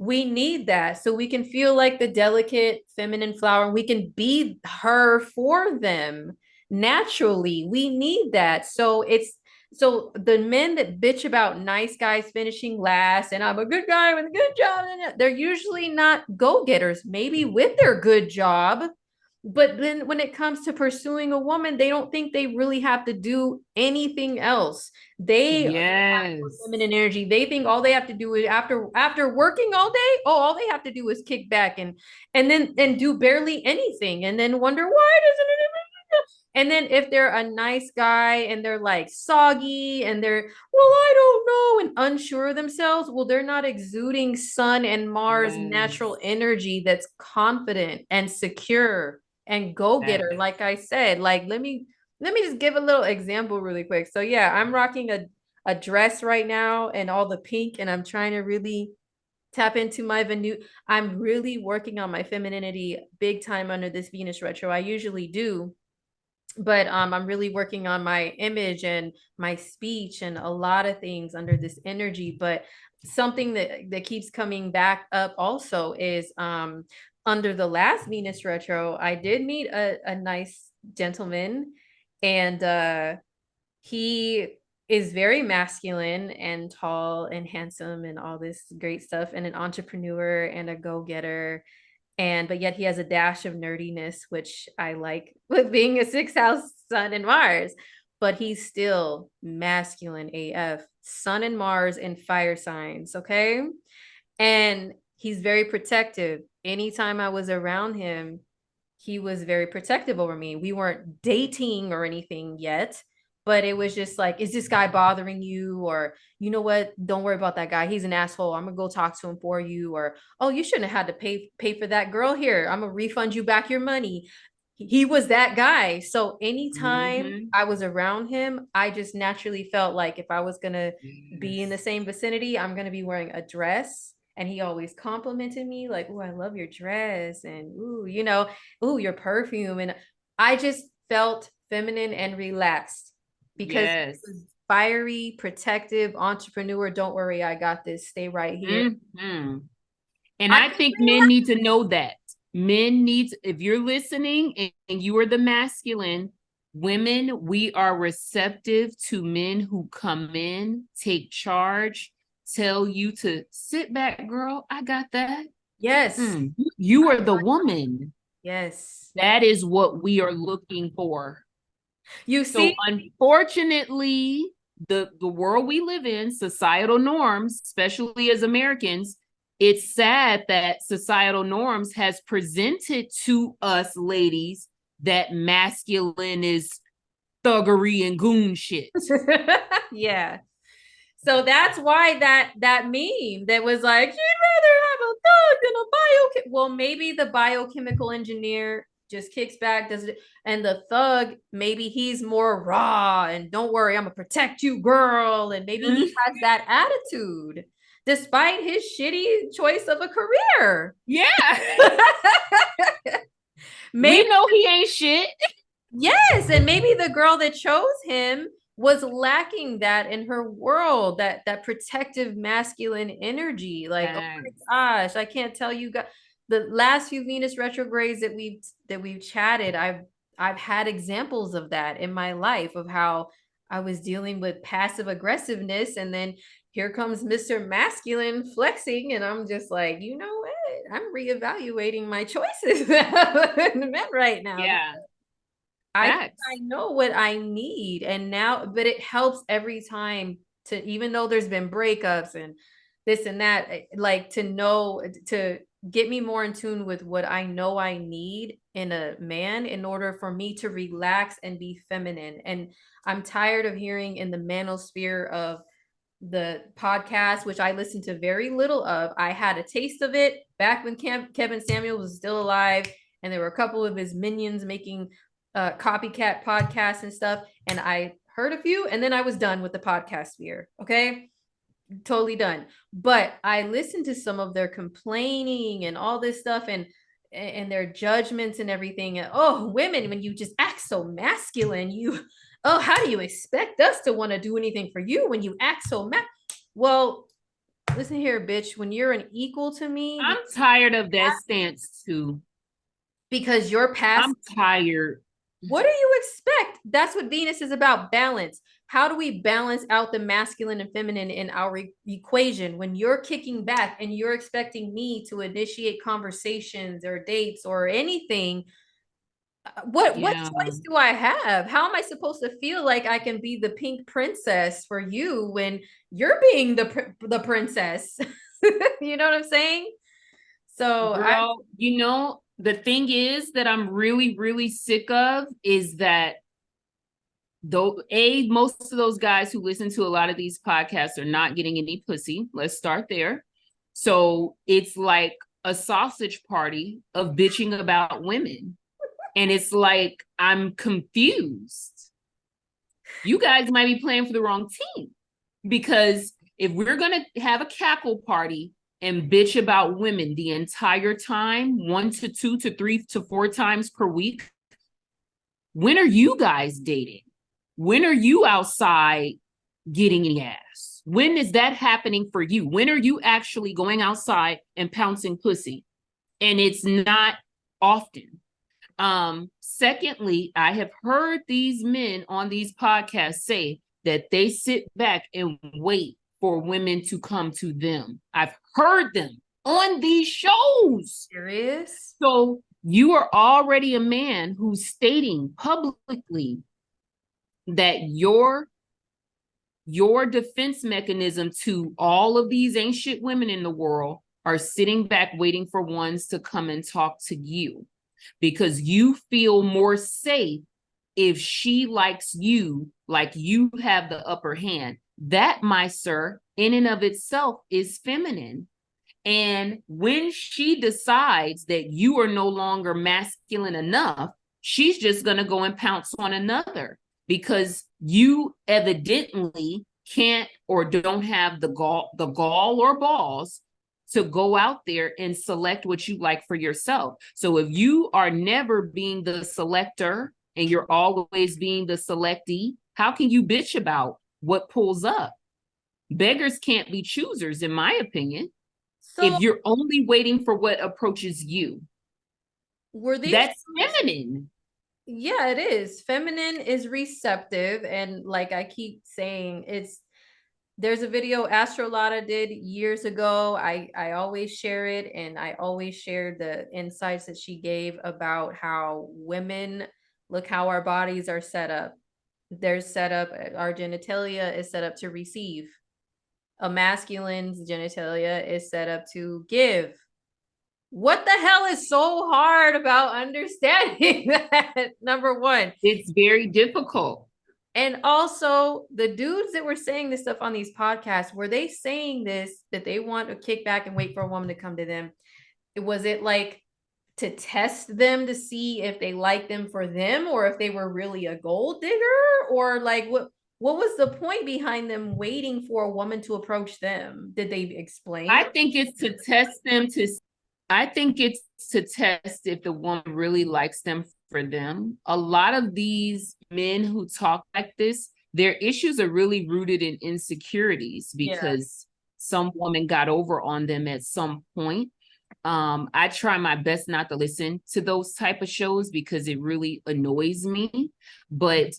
We need that so we can feel like the delicate feminine flower. We can be her for them naturally. We need that. So the men that bitch about nice guys finishing last and I'm a good guy with a good job, they're usually not go-getters, maybe with their good job. But then when it comes to pursuing a woman, they don't think they really have to do anything else. They have Yes. feminine energy. They think all they have to do is after working all day, all they have to do is kick back and do barely anything and then wonder why doesn't it. And then if they're a nice guy and they're like soggy and they're, well, I don't know, and unsure of themselves, well, they're not exuding Sun and Mars Yes. natural energy that's confident and secure and go-getter. That. Like I said, like let me just give a little example really quick. So yeah, I'm rocking a dress right now and all the pink, and I'm trying to really tap into my Venus. I'm really working on my femininity big time under this Venus retro. I usually do, but I'm really working on my image and my speech and a lot of things under this energy. But something that keeps coming back up also is under the last Venus retro, I did meet a nice gentleman, and he is very masculine and tall and handsome and all this great stuff, and an entrepreneur and a go-getter, and but yet he has a dash of nerdiness, which I like with being a sixth house Sun and Mars. But he's still masculine AF, Sun and Mars in fire signs. Okay. And he's very protective. Anytime I was around him, he was very protective over me. We weren't dating or anything yet, but it was just like, is this guy bothering you? Or, you know what? Don't worry about that guy. He's an asshole. I'm gonna go talk to him for you. Or, oh, you shouldn't have had to pay for that girl. Here, I'm gonna refund you back your money. He was that guy. So anytime Mm-hmm. I was around him, I just naturally felt like if I was gonna be in the Yes. same vicinity, I'm gonna be wearing a dress. And he always complimented me, like, "Oh, I love your dress," and "Ooh, ooh, your perfume." And I just felt feminine and relaxed because he Yes. was fiery, protective, entrepreneur. Don't worry, I got this. Stay right here. Mm-hmm. And I I just think men need to know that. Men need, if you're listening and you are the masculine, women, we are receptive to men who come in, take charge, tell you to sit back, girl. I got that. yes, You are the woman. yes. That is what we are looking for. You So see, unfortunately, the world we live in, societal norms, especially as Americans, it's sad that societal norms has presented to us ladies that masculine is thuggery and goon shit. yeah. So that's why that meme that was like, you'd rather have a thug than a well, maybe the biochemical engineer just kicks back, does it, and the thug, maybe he's more raw and don't worry, I'm gonna protect you, girl, and maybe he has that attitude despite his shitty choice of a career. Yeah. Maybe We know he ain't shit. yes, and maybe the girl that chose him was lacking that in her world, that protective masculine energy. Like, oh my gosh, I can't tell you guys the last few Venus retrogrades that we've chatted, I've had examples of that in my life of how I was dealing with passive aggressiveness, and then here comes Mr. Masculine flexing, and I'm just like, you know what? I'm reevaluating my choices in men right now. Yeah. I think Facts. I know what I need, and now, but it helps every time to, even though there's been breakups and this and that, like to know, to get me more in tune with what I know I need in a man in order for me to relax and be feminine. And I'm tired of hearing in the manosphere of the podcast, which I listened to very little of. I had a taste of it back when Kevin Samuel was still alive, and there were a couple of his minions making copycat podcasts and stuff. And I heard a few, and then I was done with the podcast sphere. Okay. Totally done. But I listened to some of their complaining and all this stuff, and their judgments and everything. And oh, women, when you just act so masculine, how do you expect us to want to do anything for you when you act so well, Listen here, bitch. When you're an equal to me, I'm tired of that stance too. because you're past. I'm tired. What do you expect? That's what Venus is about, balance. How do we balance out the masculine and feminine in our equation? When you're kicking back and you're expecting me to initiate conversations or dates or anything, what choice do I have? How am I supposed to feel like I can be the pink princess for you when you're being the princess? You know what I'm saying? So Girl, the thing is that I'm really, really sick of is that though most of those guys who listen to a lot of these podcasts are not getting any pussy. Let's start there. So it's like a sausage party of bitching about women. And it's like, I'm confused. You guys might be playing for the wrong team, because if we're going to have a cackle party and bitch about women the entire time, 1 to 2 to 3 to 4 times per week, when are you guys dating? When are you outside getting any ass? When is that happening for you? When are you actually going outside and pouncing pussy? And it's not often. Secondly, I have heard these men on these podcasts say that they sit back and wait for women to come to them. I've heard them on these shows. serious. So you are already a man who's stating publicly that your defense mechanism to all of these ancient women in the world are sitting back waiting for ones to come and talk to you, because you feel more safe if she likes you, like you have the upper hand. That, my sir, in and of itself is feminine. And when she decides that you are no longer masculine enough, she's just going to go and pounce on another, because you evidently can't or don't have the gall or balls to go out there and select what you like for yourself. So if you are never being the selector and you're always being the selectee, how can you bitch about what pulls up? Beggars can't be choosers, in my opinion. So if you're only waiting for what approaches you, that's feminine. Yeah, it is. Feminine is receptive. And like I keep saying, there's a video Astrology did years ago. I always share it, and I always share the insights that she gave about how women, look how our bodies are set up. They're set up, our genitalia is set up to receive. A masculine's genitalia is set up to give. What the hell is so hard about understanding that? Number one, it's very difficult. And also, the dudes that were saying this stuff on these podcasts, were they saying this, that they want to kick back and wait for a woman to come to them? Was it like to test them to see if they like them for them, or if they were really a gold digger? Or like, what was the point behind them waiting for a woman to approach them? Did they explain? I think it's to test them I think it's to test if the woman really likes them for them. A lot of these men who talk like this, their issues are really rooted in insecurities, because some woman got over on them at some point. I try my best not to listen to those type of shows because it really annoys me. But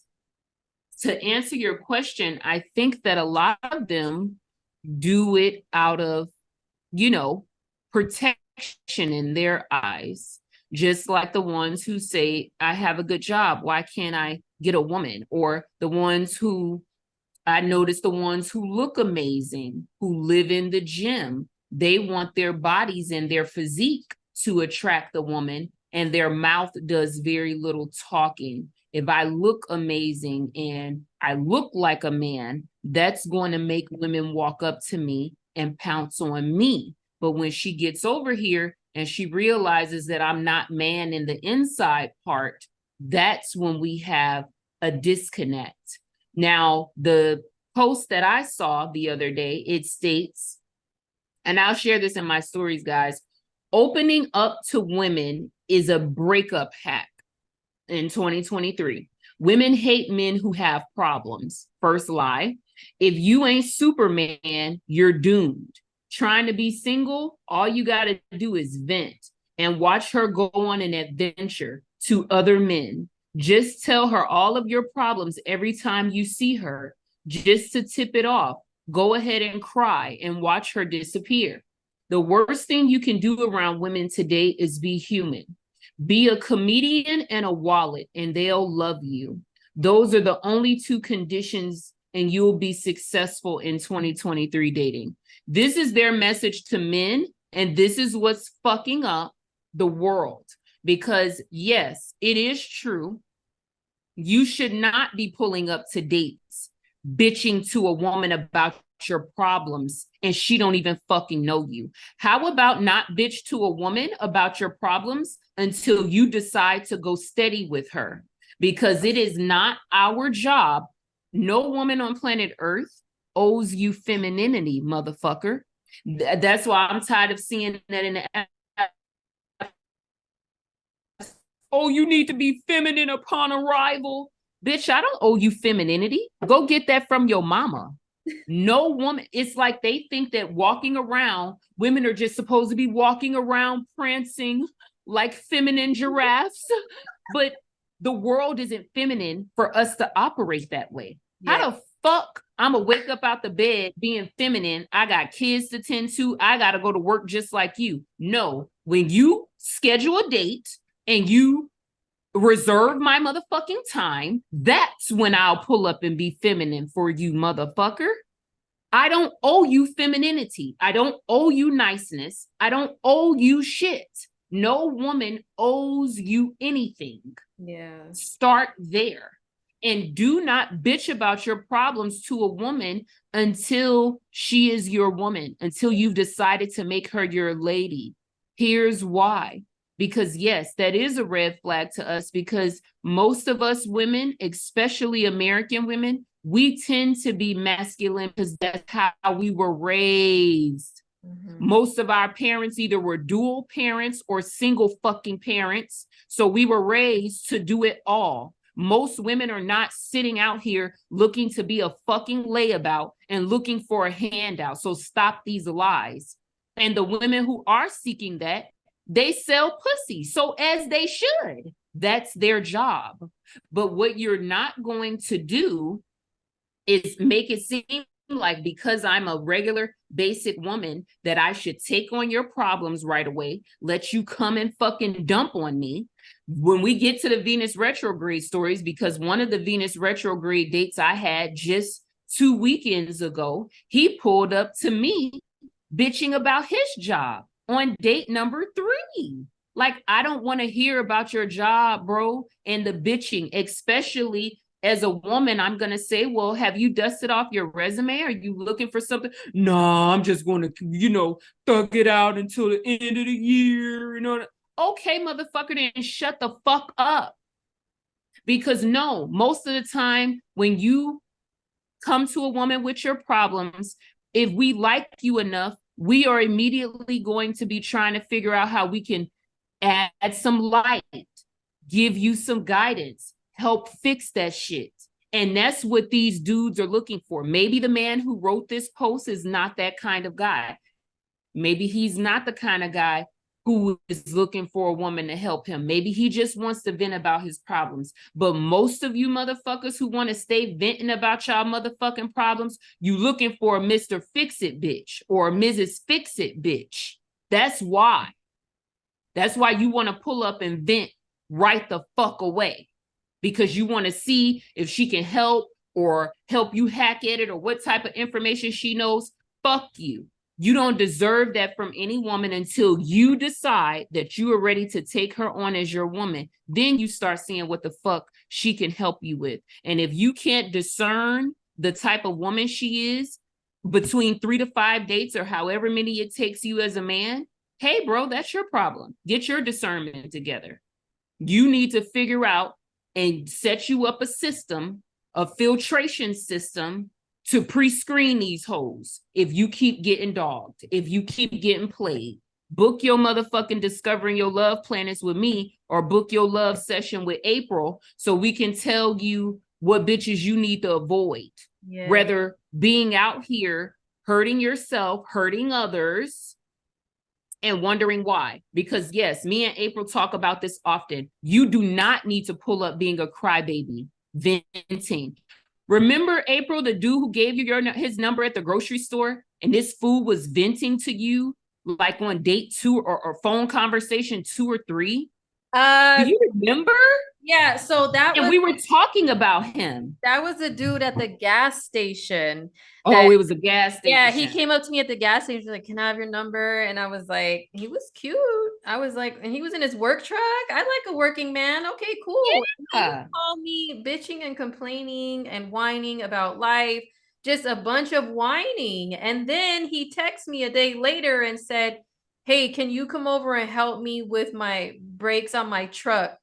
to answer your question, I think that a lot of them do it out of, protection in their eyes, just like the ones who say, I have a good job, why can't I get a woman? Or the ones who, I notice the ones who look amazing, who live in the gym, they want their bodies and their physique to attract the woman, and their mouth does very little talking. If I look amazing and I look like a man, that's going to make women walk up to me and pounce on me. But when she gets over here and she realizes that I'm not man in the inside part, that's when we have a disconnect. Now, the post that I saw the other day, it states, and I'll share this in my stories, guys, opening up to women is a breakup hack in 2023. Women hate men who have problems. First lie. If you ain't Superman, you're doomed. trying to be single, all you got to do is vent and watch her go on an adventure to other men. Just tell her all of your problems every time you see her, just to tip it off. Go ahead and cry and watch her disappear. The worst thing you can do around women today is be human. Be a comedian and a wallet, and they'll love you. Those are the only two conditions, and you'll be successful in 2023 dating. This is their message to men, and this is what's fucking up the world. Because yes, it is true. You should not be pulling up to dates, bitching to a woman about your problems, and she don't even fucking know you. How about not bitch to a woman about your problems until you decide to go steady with her? Because it is not our job. No woman on planet Earth owes you femininity, motherfucker. That's why I'm tired of seeing that in the oh, you need to be feminine upon arrival. Bitch, I don't owe you femininity. Go get that from your mama. No woman, it's like they think that walking around, women are just supposed to be walking around prancing like feminine giraffes. But the world isn't feminine for us to operate that way. Yeah. How the fuck I'm gonna wake up out the bed being feminine? I got kids to tend to. I gotta go to work just like you. No, when you schedule a date and you reserve my motherfucking time, that's when I'll pull up and be feminine for you, motherfucker. I don't owe you femininity. I don't owe you niceness. I don't owe you shit. No woman owes you anything. Yeah. Start there. And do not bitch about your problems to a woman until she is your woman, until you've decided to make her your lady. Here's why. Because yes, that is a red flag to us, because most of us women, especially American women, we tend to be masculine because that's how we were raised. Mm-hmm. Most of our parents either were dual parents or single fucking parents. So we were raised to do it all. Most women are not sitting out here looking to be a fucking layabout and looking for a handout. So stop these lies. And the women who are seeking that, they sell pussy. So as they should. That's their job. But what you're not going to do is make it seem like because I'm a regular basic woman that I should take on your problems right away, let you come and fucking dump on me. When we get to the Venus retrograde stories, because one of the Venus retrograde dates I had just 2 weekends ago, he pulled up to me bitching about his job on date number 3. Like, I don't want to hear about your job, bro, and the bitching, especially as a woman. I'm going to say, well, have you dusted off your resume? Are you looking for something? No, I'm just going to, thug it out until the end of the year. Okay, motherfucker, then shut the fuck up. Because no, most of the time when you come to a woman with your problems, if we like you enough, we are immediately going to be trying to figure out how we can add some light, give you some guidance, help fix that shit. And that's what these dudes are looking for. Maybe the man who wrote this post is not that kind of guy. Maybe he's not the kind of guy who is looking for a woman to help him. Maybe he just wants to vent about his problems. But most of you motherfuckers who want to stay venting about y'all motherfucking problems, you looking for a Mr. Fix-It bitch or a Mrs. Fix-It bitch. That's why. That's why you want to pull up and vent right the fuck away. Because you want to see if she can help or help you hack at it or what type of information she knows. Fuck you. You don't deserve that from any woman until you decide that you are ready to take her on as your woman. Then you start seeing what the fuck she can help you with. And if you can't discern the type of woman she is between 3 to 5 dates or however many it takes you as a man, hey, bro, that's your problem. Get your discernment together. You need to figure out and set you up a system, a filtration system to pre-screen these hoes. If you keep getting dogged, if you keep getting played, book your motherfucking Discovering Your Love Planets with me or book your love session with April so we can tell you what bitches you need to avoid. Yeah. Rather being out here hurting yourself, hurting others, and wondering why. Because yes, me and April talk about this often. You do not need to pull up being a crybaby, venting. Remember, April, the dude who gave you his number at the grocery store, and this fool was venting to you like on date 2 or phone conversation 2 or 3? Do you remember? Yeah, so and we were talking about him. That was a dude at the gas station. It was a gas station. Yeah, he came up to me at the gas station, like, "Can I have your number?" And I was like, he was cute. I was like, and he was in his work truck. I like a working man. Okay, cool. Yeah. He called me bitching and complaining and whining about life, just a bunch of whining. And then he texted me a day later and said, "Hey, can you come over and help me with my brakes on my truck?"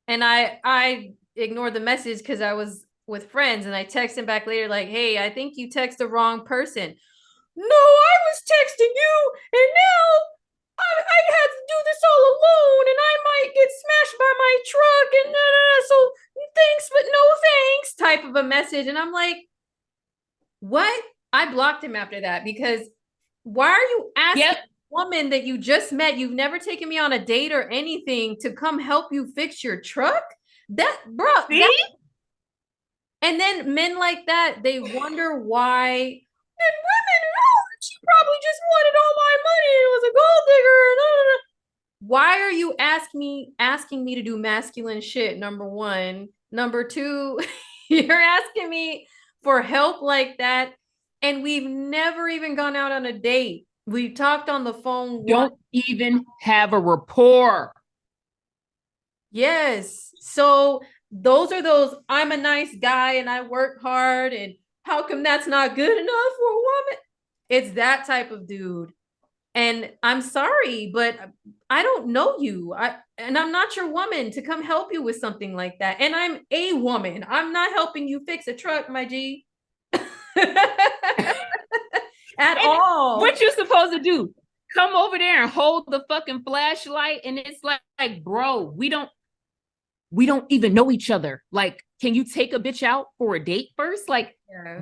And I ignored the message because I was with friends, and I texted him back later like, "Hey, I think you text the wrong person." "No, I was texting you, and now I had to do this all alone, and I might get smashed by my truck, and so thanks, but no thanks," type of a message. And I'm like, what? I blocked him after that, because why are you asking a woman that you just met, you've never taken me on a date or anything, to come help you fix your truck? That, bro. And then men like that, they wonder why. And women, she probably just wanted all my money. It was a gold digger. Why are you asking me to do masculine shit? Number one. Number two, you're asking me for help like that, and we've never even gone out on a date. We talked on the phone. Don't even have a rapport. Yes. So those are those, I'm a nice guy and I work hard, and how come that's not good enough for a woman? It's that type of dude. And I'm sorry, but I don't know you. And I'm not your woman to come help you with something like that. And I'm a woman. I'm not helping you fix a truck, my G. At all. What you supposed to do? Come over there and hold the fucking flashlight, and it's like, bro, we don't even know each other. Like, can you take a bitch out for a date first? Like,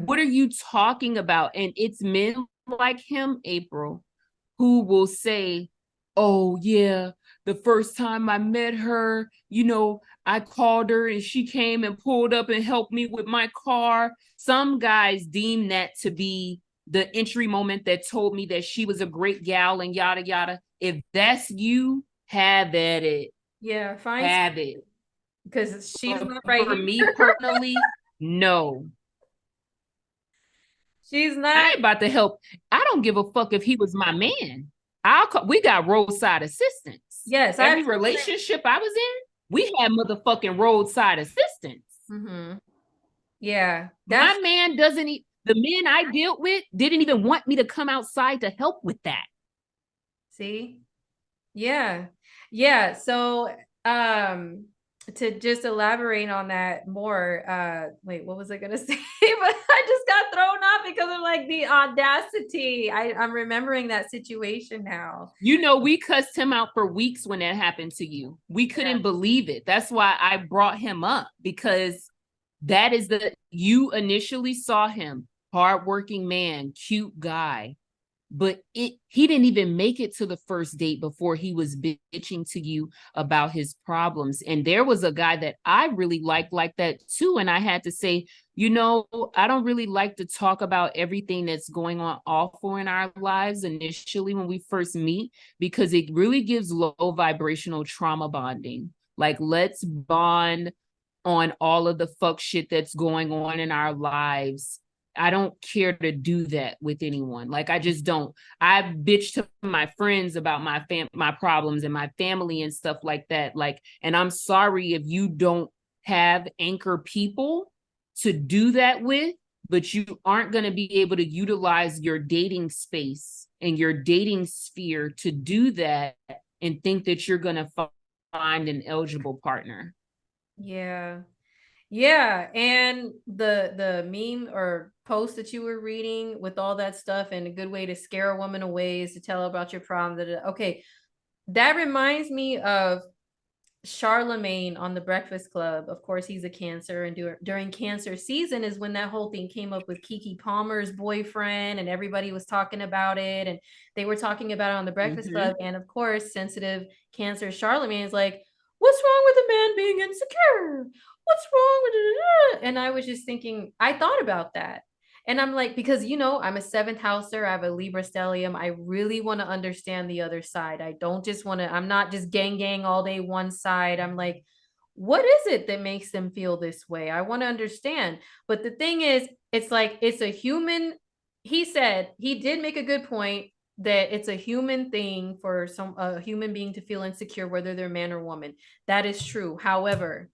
what are you talking about? And it's men like him, April, who will say, "Oh yeah, the first time I met her, I called her and she came and pulled up and helped me with my car." Some guys deem that to be the entry moment that told me that she was a great gal and yada yada. If that's you, have at it. Yeah, fine. Have it. Because she's not right for here. Me personally, no. She's not. I ain't about to help. I don't give a fuck if he was my man. We got roadside assistance. Yes. Every relationship I was in, we had motherfucking roadside assistance. Mm-hmm. Yeah. My man the men I dealt with didn't even want me to come outside to help with that. See? Yeah. Yeah. So, to just elaborate on that more, wait, what was I gonna say? But I just got thrown off because of like the audacity. I'm remembering that situation now. We cussed him out for weeks when that happened to you. We couldn't believe it. That's why I brought him up, because that is you initially saw him, hardworking man, cute guy. But he didn't even make it to the first date before he was bitching to you about his problems. And there was a guy that I really liked like that too. And I had to say, I don't really like to talk about everything that's going on awful in our lives initially when we first meet, because it really gives low vibrational trauma bonding. Like, let's bond on all of the fuck shit that's going on in our lives. I don't care to do that with anyone. Like, I just don't. I bitch to my friends about my problems and my family and stuff like that. Like, and I'm sorry if you don't have anchor people to do that with, but you aren't going to be able to utilize your dating space and your dating sphere to do that and think that you're going to find an eligible partner. Yeah. Yeah. And the meme or post that you were reading with all that stuff, and a good way to scare a woman away is to tell her about your problem. Okay. That reminds me of Charlemagne on the Breakfast Club, of course, he's a Cancer, and during Cancer season is when that whole thing came up with Keke Palmer's boyfriend, and everybody was talking about it, and they were talking about it on the Breakfast Club, and of course, sensitive Cancer Charlemagne is like, "What's wrong with a man being insecure? What's wrong with it?" And I was just thinking, I thought about that. And I'm like, because I'm a seventh houser, I have a Libra stellium. I really want to understand the other side. I don't just want to, I'm not just gang all day one side. I'm like, what is it that makes them feel this way? I want to understand. But the thing is, it's like, it's a human. He did make a good point that it's a human thing for a human being to feel insecure, whether they're man or woman. That is true. However,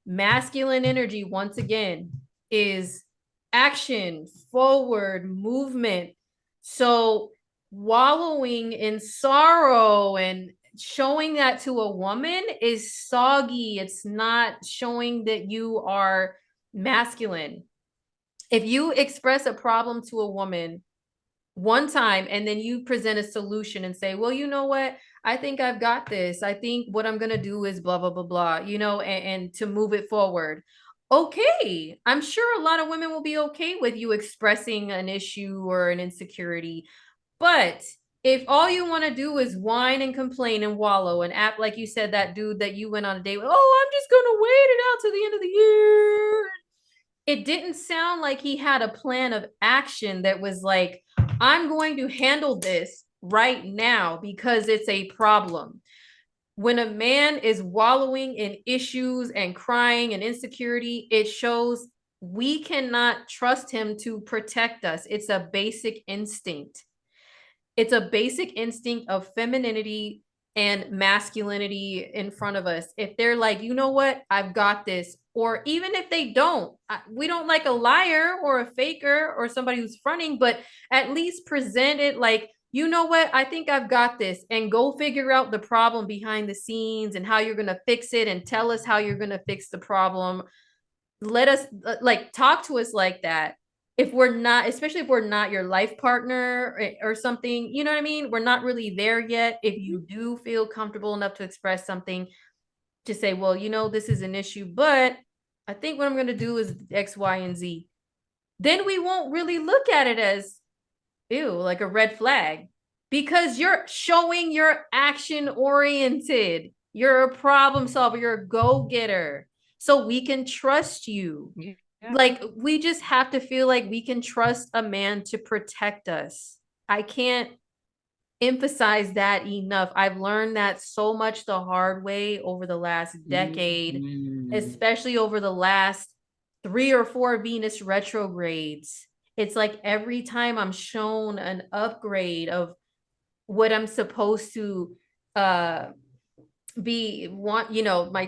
masculine energy, once again, is action, forward, movement. So wallowing in sorrow and showing that to a woman is soggy. It's not showing that you are masculine. If you express a problem to a woman one time and then you present a solution and say, well, you know what, I think I've got this, I think what I'm gonna do is blah blah blah blah, and to move it forward, okay, I'm sure a lot of women will be okay with you expressing an issue or an insecurity. But if all you want to do is whine and complain and wallow and act like you said, that dude that you went on a date with, oh, I'm just gonna wait it out to the end of the year, it didn't sound like he had a plan of action that was like, I'm going to handle this right now because it's a problem. When a man is wallowing in issues and crying and insecurity, it shows we cannot trust him to protect us. It's a basic instinct. It's a basic instinct of femininity and masculinity in front of us. If they're like, you know what, I've got this, or even if they don't, we don't like a liar or a faker or somebody who's fronting, but at least present it like, you know what, I think I've got this, and go figure out the problem behind the scenes and how you're going to fix it, and tell us how you're going to fix the problem. Let us like talk to us like that. If we're not, especially if we're not your life partner or something, you know what I mean, we're not really there yet. If you do feel comfortable enough to express something, to say, well, this is an issue, but I think what I'm going to do is X, Y, and Z, then we won't really look at it as, ew, like a red flag, because you're showing you're action oriented, you're a problem solver, you're a go-getter, so we can trust you. Yeah. Like, we just have to feel like we can trust a man to protect us. I can't emphasize that enough. I've learned that so much the hard way over the last decade, especially over the last 3 or 4 Venus retrogrades. It's like every time I'm shown an upgrade of what I'm supposed to my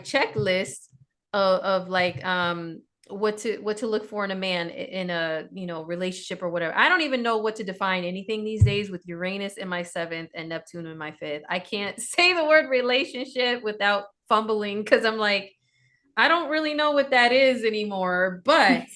checklist of like what to look for in a man in a relationship or whatever. I don't even know what to define anything these days with Uranus in my 7th and Neptune in my 5th. I can't say the word relationship without fumbling, because I'm like, I don't really know what that is anymore. But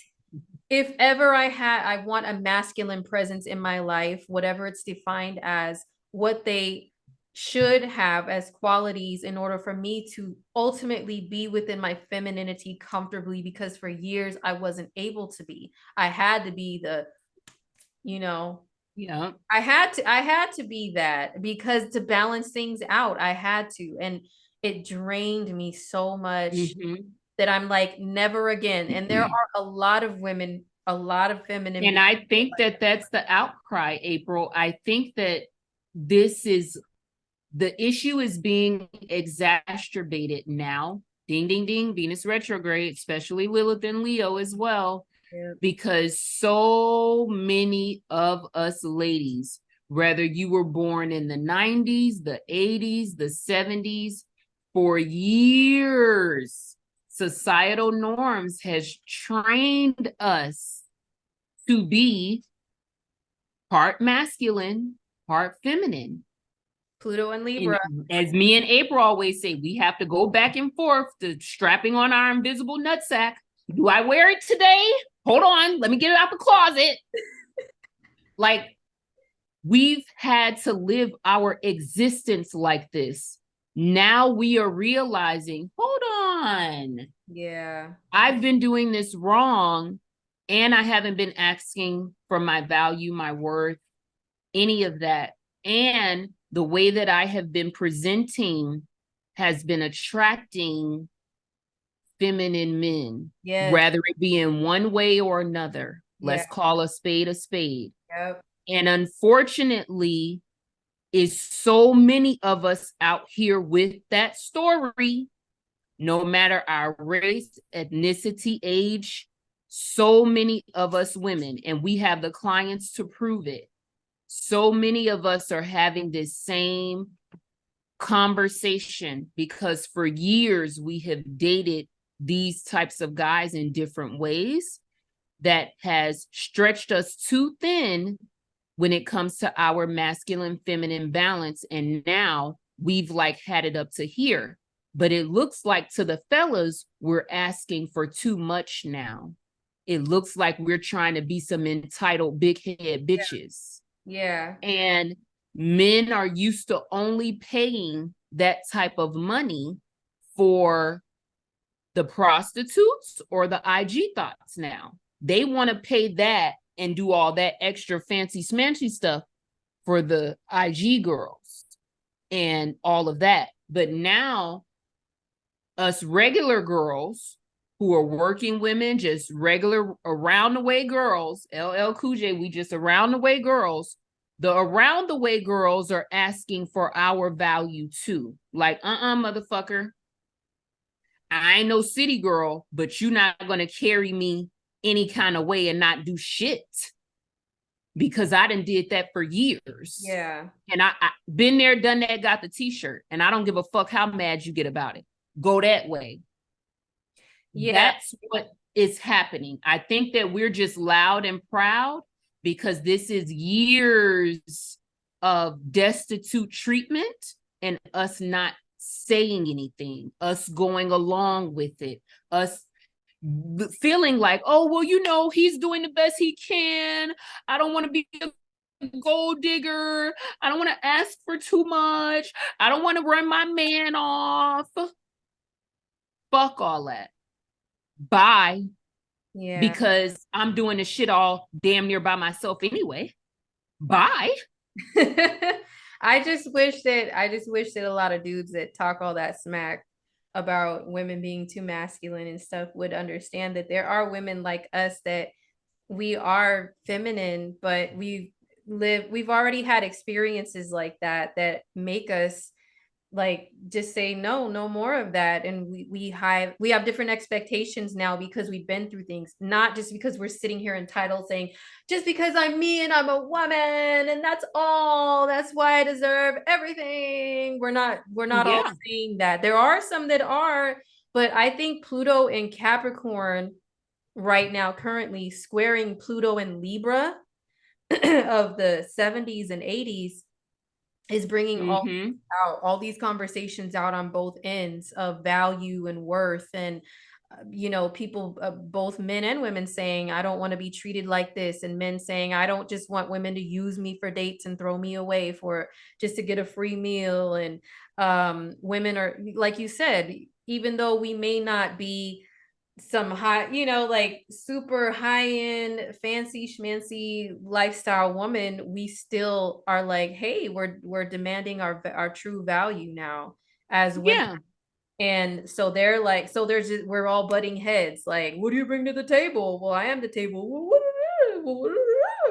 if ever I want a masculine presence in my life, whatever it's defined as, what they should have as qualities in order for me to ultimately be within my femininity comfortably, because for years I wasn't able to be. I had to be the, yeah, I had to be that, because to balance things out, I had to, and it drained me so much that I'm like, never again. And there are a lot of women, a lot of feminine, and I think that that's the outcry, April. I think that this is, the issue is being exacerbated now. Ding, ding, ding. Venus retrograde, especially Lilith and Leo as well. Yeah. Because so many of us ladies, whether you were born in the 90s, the 80s, the 70s, for years, societal norms has trained us to be part masculine, part feminine. Pluto and Libra. And as me and April always say, we have to go back and forth to strapping on our invisible nutsack. Do I wear it today? Hold on, let me get it out the closet. Like, we've had to live our existence like this Now we are realizing, hold on, Yeah. I've been doing this wrong, and I haven't been asking for my value, my worth, any of that. And the way that I have been presenting has been attracting feminine men, Yes. whether it be in one way or another. Yeah. Let's call a spade a spade. Yep. And unfortunately, is so many of us out here with that story, no matter our race, ethnicity, age, so many of us women, and we have the clients to prove it. So many of us are having this same conversation because for years we have dated these types of guys in different ways that has stretched us too thin when it comes to our masculine feminine balance. And now we've like had it up to here, but it looks like to the fellas we're asking for too much now. It looks like we're trying to be some entitled big head bitches. Yeah. And men are used to only paying that type of money for the prostitutes or the IG thoughts now. They want to pay that and do all that extra fancy smancy stuff for the IG girls and all of that. But now us regular girls who are working women, just regular around the way girls, LL Cool J, we just around the way girls. The around the way girls are asking for our value too. Like, motherfucker, I ain't no city girl, but you're not going to carry me any kind of way and not do shit, because I done did that for years. Yeah. And I been there, done that, got the t-shirt, and I don't give a fuck how mad you get about it. Go that way. Yeah. That's what is happening. I think that we're just loud and proud because this is years of destitute treatment and us not saying anything, us going along with it, us feeling like, oh, well, you know, he's doing the best he can. I don't want to be a gold digger. I don't want to ask for too much. I don't want to run my man off. Fuck all that. Bye. Yeah. Because I'm doing this shit all damn near by myself anyway. Bye. I just wish that a lot of dudes that talk all that smack about women being too masculine and stuff would understand that there are women like us that we are feminine, but we've already had experiences like that that make us like just say no more of that. And we have different expectations now because we've been through things, not just because we're sitting here entitled saying just because I'm me and I'm a woman and that's why I deserve everything. We're not all saying that. There are some that are, but I think Pluto and Capricorn right now currently squaring Pluto and Libra of the 70s and 80s is bringing all these conversations out on both ends of value and worth. And people, both men and women saying I don't want to be treated like this, and men saying I don't just want women to use me for dates and throw me away for just to get a free meal. And women are, like you said, even though we may not be some high, like super high end, fancy schmancy lifestyle woman, we still are like, hey, we're demanding our true value now as women. Yeah. And so they're like, so there's just, we're all butting heads. Like, what do you bring to the table? Well, I am the table.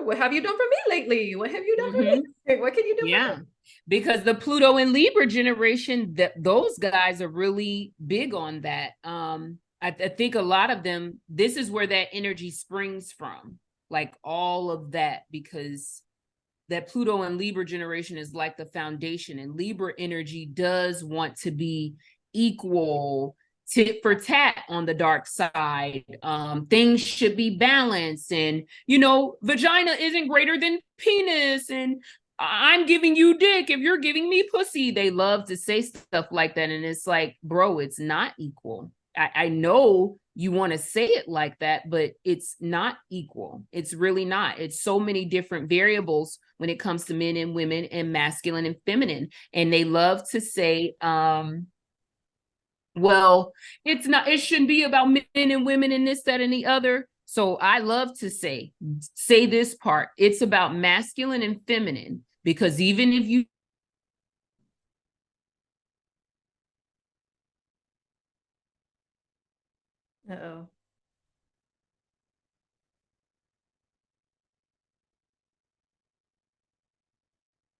What have you done for me lately? What have you done for me? What can you do? Yeah. For me? Because the Pluto and Libra generation, those guys are really big on that. I think a lot of them, this is where that energy springs from, like all of that, because that Pluto and Libra generation is like the foundation, and Libra energy does want to be equal, tit for tat on the dark side. Things should be balanced, and vagina isn't greater than penis, and I'm giving you dick if you're giving me pussy. They love to say stuff like that, and it's like, bro, it's not equal. I know you want to say it like that, but it's not equal. It's really not. It's so many different variables when it comes to men and women and masculine and feminine. And they love to say, well, it's not, it shouldn't be about men and women and this, that, and the other. So I love to say this part. It's about masculine and feminine, because even if you Uh-oh.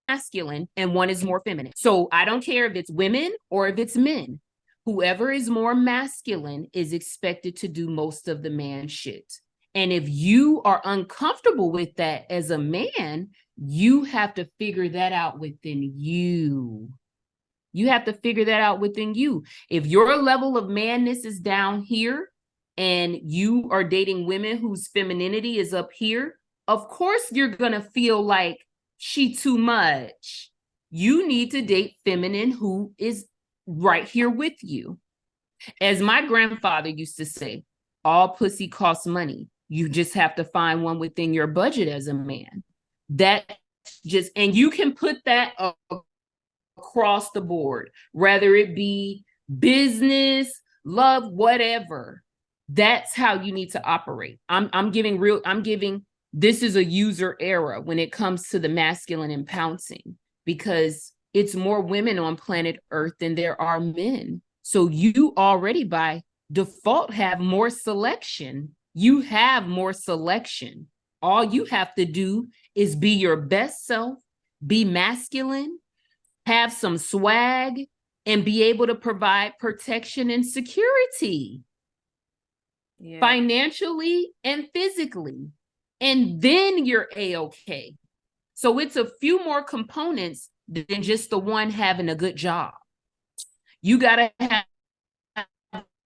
masculine and one is more feminine. So I don't care if it's women or if it's men. Whoever is more masculine is expected to do most of the man shit. And if you are uncomfortable with that as a man, you have to figure that out within you. You have to figure that out within you. If your level of manness is down here and you are dating women whose femininity is up here, of course you're going to feel like she too much. You need to date feminine who is right here with you. As my grandfather used to say, all pussy costs money. You just have to find one within your budget as a man. That just, and you can put that across the board, whether it be business, love, whatever. That's how you need to operate. I'm giving this is a user era when it comes to the masculine and pouncing, because it's more women on planet Earth than there are men. So you already by default have more selection. You have more selection. All you have to do is be your best self, be masculine, have some swag, and be able to provide protection and security, financially and physically. And then you're A-okay. So it's a few more components than just the one having a good job. You got to have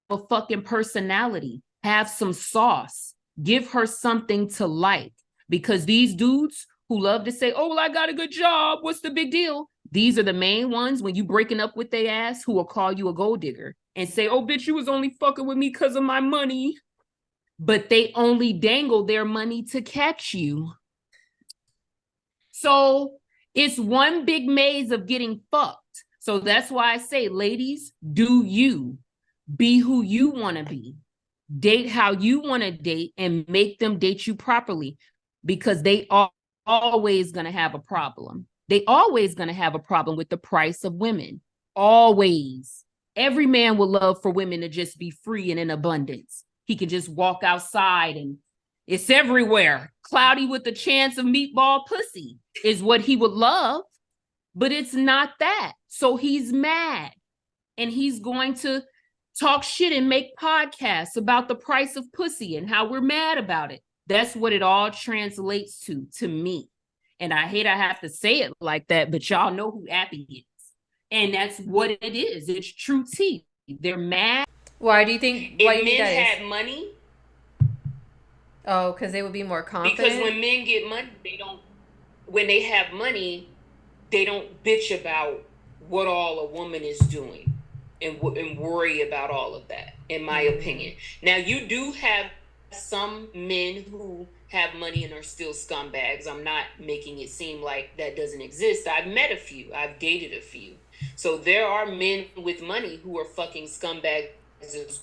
a fucking personality, have some sauce, give her something to like. Because these dudes who love to say, oh, well, I got a good job, what's the big deal? These are the main ones when you breaking up with their ass who will call you a gold digger and say, oh, bitch, you was only fucking with me because of my money. But they only dangle their money to catch you. So it's one big maze of getting fucked. So that's why I say, ladies, do you. Be who you want to be. Date how you want to date and make them date you properly, because they are always going to have a problem. They always going to have a problem with the price of women. Always. Every man would love for women to just be free and in abundance. He can just walk outside and it's everywhere. Cloudy with the chance of meatball pussy is what he would love, but it's not that. So he's mad and he's going to talk shit and make podcasts about the price of pussy and how we're mad about it. That's what it all translates to me. And I hate I have to say it like that, but y'all know who Appy is. And that's what it is. It's true tea. They're mad. Why do you think? If Why do you think men that had is? money, Oh, because they would be more confident. because when men get money, they don't. When they have money, they don't bitch about what all a woman is doing and worry about all of that, in my opinion. Now, you do have some men who have money and are still scumbags. I'm not making it seem like that doesn't exist. I've met a few. I've dated a few. So there are men with money who are fucking scumbags as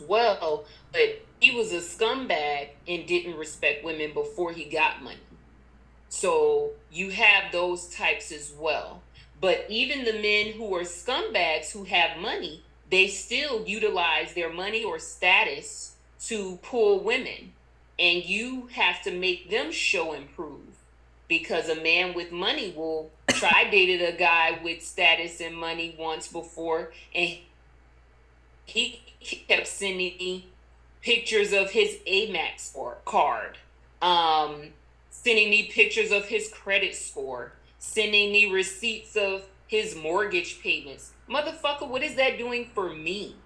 well, but he was a scumbag and didn't respect women before he got money. So you have those types as well. But even the men who are scumbags who have money, they still utilize their money or status to pull women. And you have to make them show and prove. Because a man with money will try. I dated a guy with status and money once before, and he kept sending me pictures of his Amex card, sending me pictures of his credit score, sending me receipts of his mortgage payments. Motherfucker, what is that doing for me?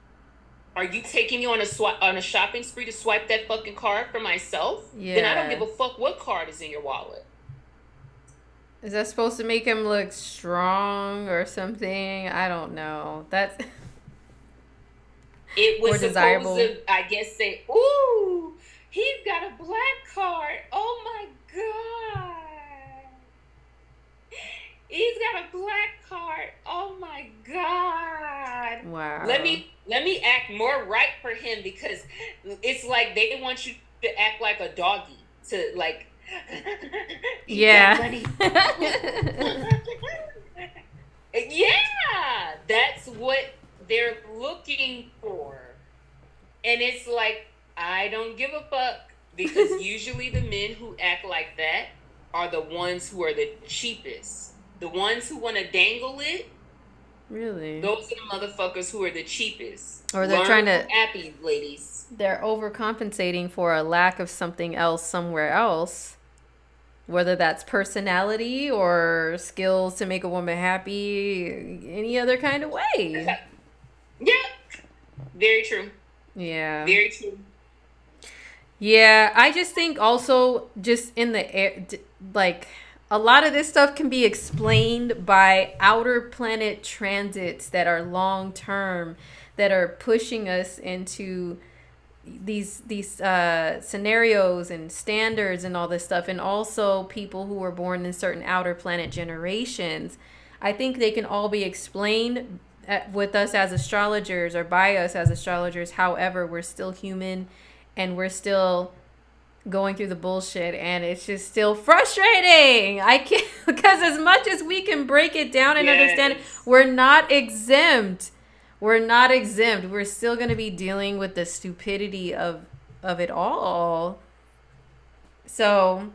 Are you taking me on a shopping spree to swipe that fucking card for myself? Yeah. Then I don't give a fuck what card is in your wallet. Is that supposed to make him look strong or something? I don't know. That's It more was supposed desirable. to, I guess, say, "Ooh, he's got a black card. Oh my god, he's got a black card. Oh my god." Wow. Let me act more right for him, because it's like they want you to act like a doggy, to like, you got Yeah. money. Yeah, that's what they're looking for. And it's like, I don't give a fuck, because usually the men who act like that are the ones who are the cheapest. The ones who want to dangle it, Really? those are the motherfuckers who are the cheapest. Or they're Learn trying from to, Appy, ladies. they're overcompensating for a lack of something else somewhere else. Whether that's personality or skills to make a woman happy, any other kind of way. Yeah, very true. Yeah. Very true. Yeah, I just think also just in the air, like a lot of this stuff can be explained by outer planet transits that are long term, that are pushing us into these scenarios and standards and all this stuff, and also people who were born in certain outer planet generations. I think they can all be explained with us as astrologers, or by us as astrologers. However, we're still human, and we're still going through the bullshit, and it's just still frustrating. I can't, because as much as we can break it down and understand it, we're not exempt. We're not exempt. We're still going to be dealing with the stupidity of it all. So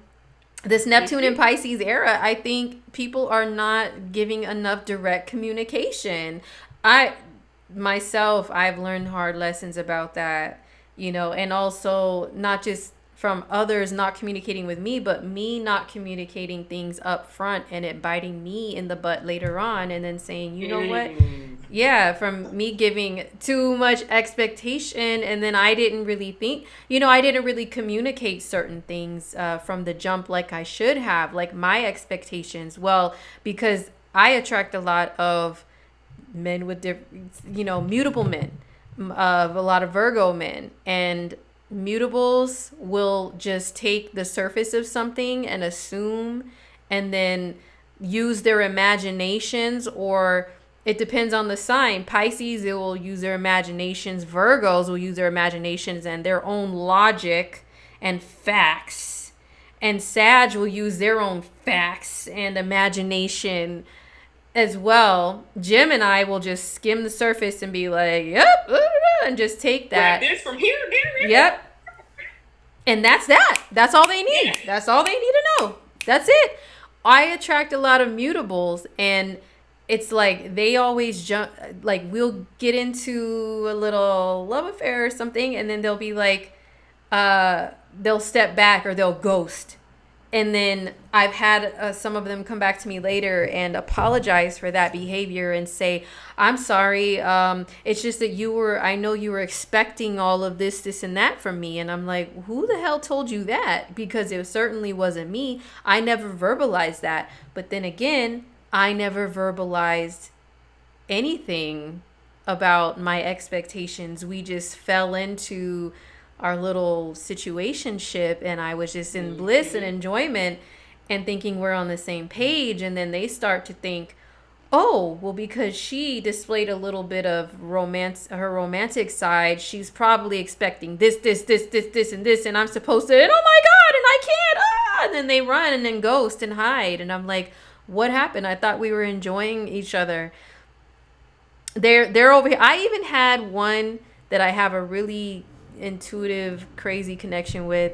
this Neptune and Pisces era, I think people are not giving enough direct communication. I myself, I've learned hard lessons about that, and also not just from others not communicating with me, but me not communicating things up front and it biting me in the butt later on, and then saying, you know what? Yeah, from me giving too much expectation, and then I didn't really think, I didn't really communicate certain things from the jump like I should have, like my expectations. Well, because I attract a lot of men with mutable men, of a lot of Virgo men, and mutables will just take the surface of something and assume, and then use their imaginations, or it depends on the sign. Pisces, it will use their imaginations. Virgos will use their imaginations and their own logic and facts. And Sag will use their own facts and imagination as well. Gemini will just skim the surface and be like, yep, and just take that. Grab this from here, there. Yep. And that's that. That's all they need. Yeah. That's all they need to know. That's it. I attract a lot of mutables, and it's like they always jump, like we'll get into a little love affair or something, and then they'll be like, they'll step back or they'll ghost. And then I've had some of them come back to me later and apologize for that behavior and say, I'm sorry. It's just that I know you were expecting all of this, and that from me. And I'm like, who the hell told you that? Because it certainly wasn't me. I never verbalized that. But then again, I never verbalized anything about my expectations. We just fell into our little situationship, and I was just in bliss and enjoyment and thinking we're on the same page. And then they start to think, oh, well, because she displayed a little bit of romance, her romantic side, she's probably expecting this, and this, and I'm supposed to, and oh my God, and I can't, and then they run and then ghost and hide. And I'm like, what happened? I thought we were enjoying each other. They're over here. I even had one that I have a really intuitive, crazy connection with,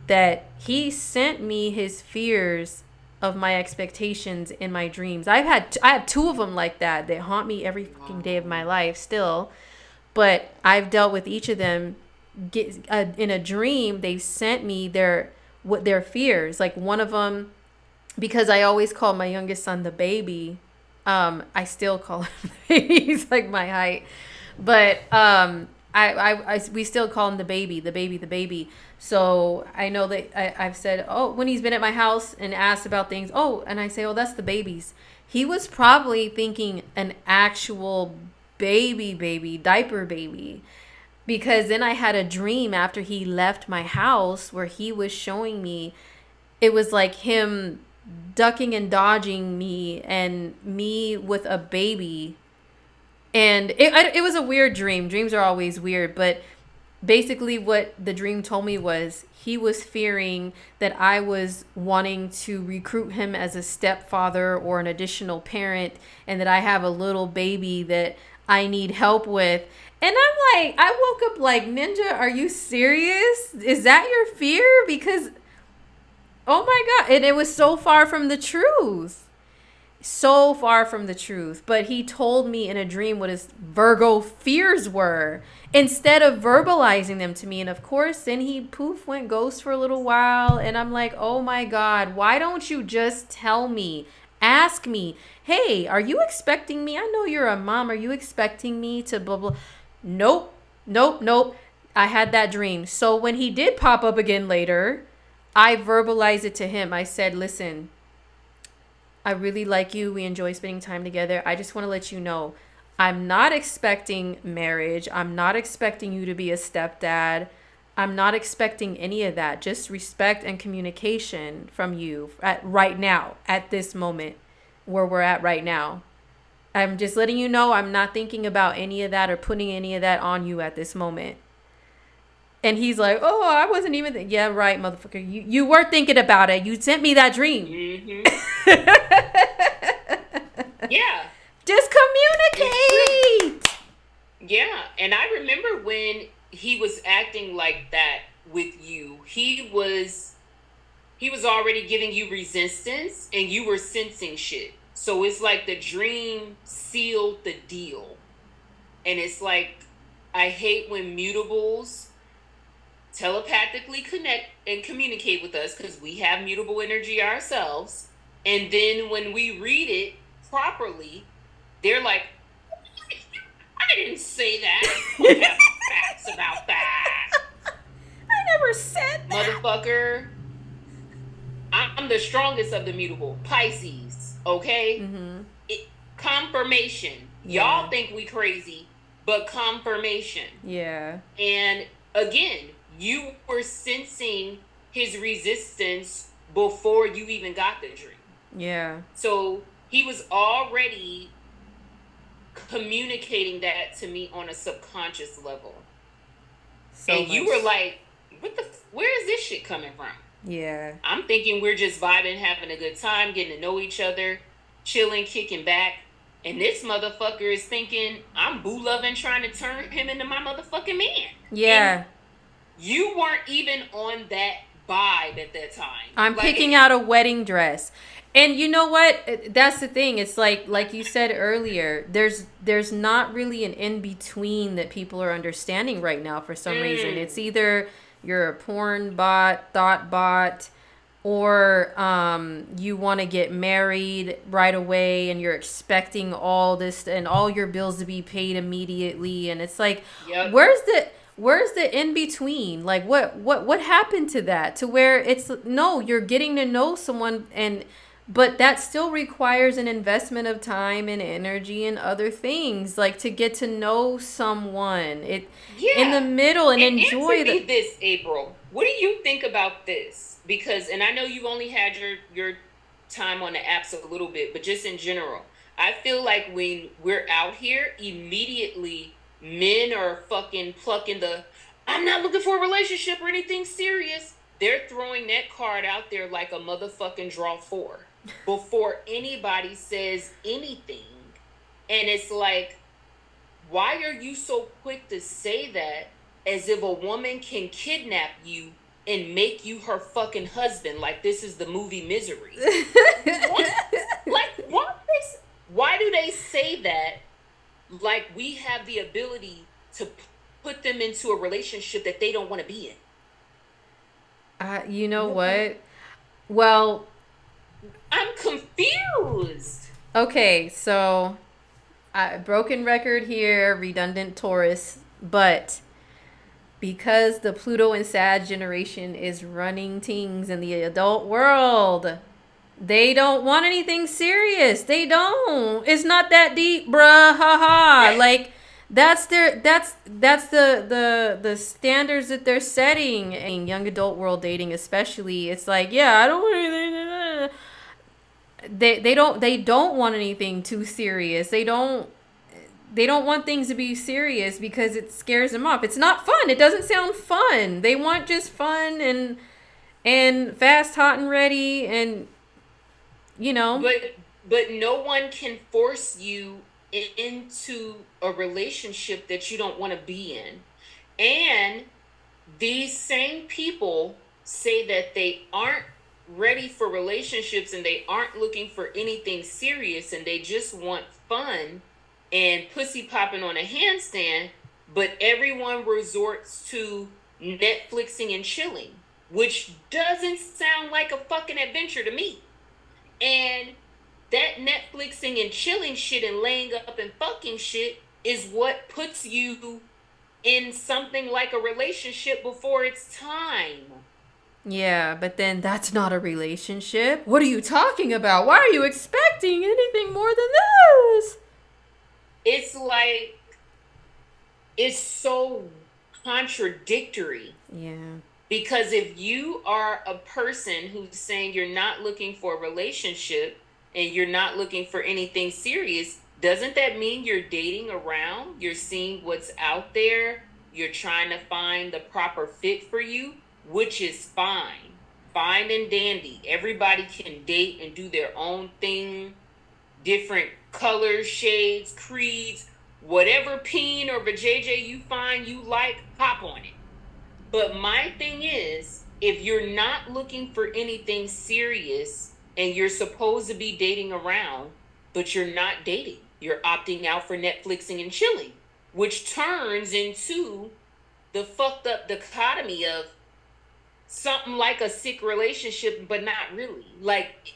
that he sent me his fears of my expectations in my dreams. I have two of them like that haunt me every fucking day of my life still, but I've dealt with each of them. In a dream, they sent me their fears. Like one of them, because I always call my youngest son the baby. I still call him the baby. He's like my height, but we still call him the baby. So I know that I've said, oh, when he's been at my house and asked about things, oh, and I say, oh, that's the babies. He was probably thinking an actual baby, diaper baby. Because then I had a dream after he left my house where he was showing me, it was like him ducking and dodging me and me with a baby. And it was a weird dream. Dreams are always weird, but basically what the dream told me was he was fearing that I was wanting to recruit him as a stepfather or an additional parent, and that I have a little baby that I need help with. And I'm like, I woke up like, Ninja, are you serious? Is that your fear? Because, oh my God. And it was so far from the truth. So far from the truth. But he told me in a dream what his Virgo fears were instead of verbalizing them to me. And of course, then he went ghost for a little while. And I'm like, oh my God, why don't you just tell me? Ask me, hey, are you expecting me? I know you're a mom. Are you expecting me to blah, blah? Nope. I had that dream. So when he did pop up again later, I verbalized it to him. I said, listen, I really like you. We enjoy spending time together. I just want to let you know, I'm not expecting marriage. I'm not expecting you to be a stepdad. I'm not expecting any of that. Just respect and communication from you right now, at this moment where we're at right now. I'm just letting you know I'm not thinking about any of that or putting any of that on you at this moment. And he's like, oh, I wasn't even... Yeah, right, motherfucker. You were thinking about it. You sent me that dream. Mm-hmm. Yeah. Just communicate. Yeah. And I remember when he was acting like that with you, he was already giving you resistance and you were sensing shit. So it's like the dream sealed the deal. And it's like, I hate when mutables telepathically connect and communicate with us because we have mutable energy ourselves. And then when we read it properly, they're like, I didn't say that. We have facts about that. I never said that. Motherfucker. I'm the strongest of the mutable. Pisces. Okay? Mm-hmm. Confirmation. Y'all think we crazy, but confirmation. Yeah. And again, you were sensing his resistance before you even got the dream. Yeah. So he was already communicating that to me on a subconscious level. So and you were like, where is this shit coming from? Yeah. I'm thinking we're just vibing, having a good time, getting to know each other, chilling, kicking back. And this motherfucker is thinking I'm boo loving, trying to turn him into my motherfucking man. Yeah. And you weren't even on that vibe at that time. I'm picking out a wedding dress. And you know what? That's the thing. It's like you said earlier, there's not really an in-between that people are understanding right now for some reason. It's either you're a porn bot, thought bot, or you want to get married right away and you're expecting all this and all your bills to be paid immediately. And it's like, where's the in between? Like what happened to that? To where it's no, you're getting to know someone but that still requires an investment of time and energy and other things, like to get to know someone in the middle and enjoy answer me this, April. What do you think about this? Because, and I know you've only had your time on the apps a little bit, but just in general, I feel like when we're out here, immediately men are fucking plucking I'm not looking for a relationship or anything serious. They're throwing that card out there like a motherfucking draw 4 before anybody says anything. And it's like, why are you so quick to say that as if a woman can kidnap you and make you her fucking husband? Like this is the movie Misery. What? Like, what? Why do they say that? Like we have the ability to put them into a relationship that they don't want to be in. You know what? Well, I'm confused. Okay, so broken record here, redundant Taurus, but because the Pluto and Sag generation is running things in the adult world, They don't want anything serious. They don't. It's not that deep, bruh. Haha. Like that's the standards that they're setting. Young adult world dating especially. It's like, yeah, I don't want anything. They don't want anything too serious. They don't want things to be serious because it scares them off. It's not fun. It doesn't sound fun. They want just fun and fast, hot, and ready, and you know. But no one can force you into a relationship that you don't want to be in. And these same people say that they aren't ready for relationships and they aren't looking for anything serious and they just want fun and pussy popping on a handstand, but everyone resorts to Netflixing and chilling, which doesn't sound like a fucking adventure to me. And that Netflixing and chilling shit and laying up and fucking shit is what puts you in something like a relationship before it's time. Yeah, but then that's not a relationship. What are you talking about? Why are you expecting anything more than this? It's like, it's so contradictory. Yeah. Because if you are a person who's saying you're not looking for a relationship and you're not looking for anything serious, doesn't that mean you're dating around? You're seeing what's out there. You're trying to find the proper fit for you, which is fine. Fine and dandy. Everybody can date and do their own thing. Different colors, shades, creeds, whatever peen or vajayjay you find you like, hop on it. But my thing is, if you're not looking for anything serious and you're supposed to be dating around, but you're not dating, you're opting out for Netflixing and chilling, which turns into the fucked up dichotomy of something like a sick relationship, but not really. Like,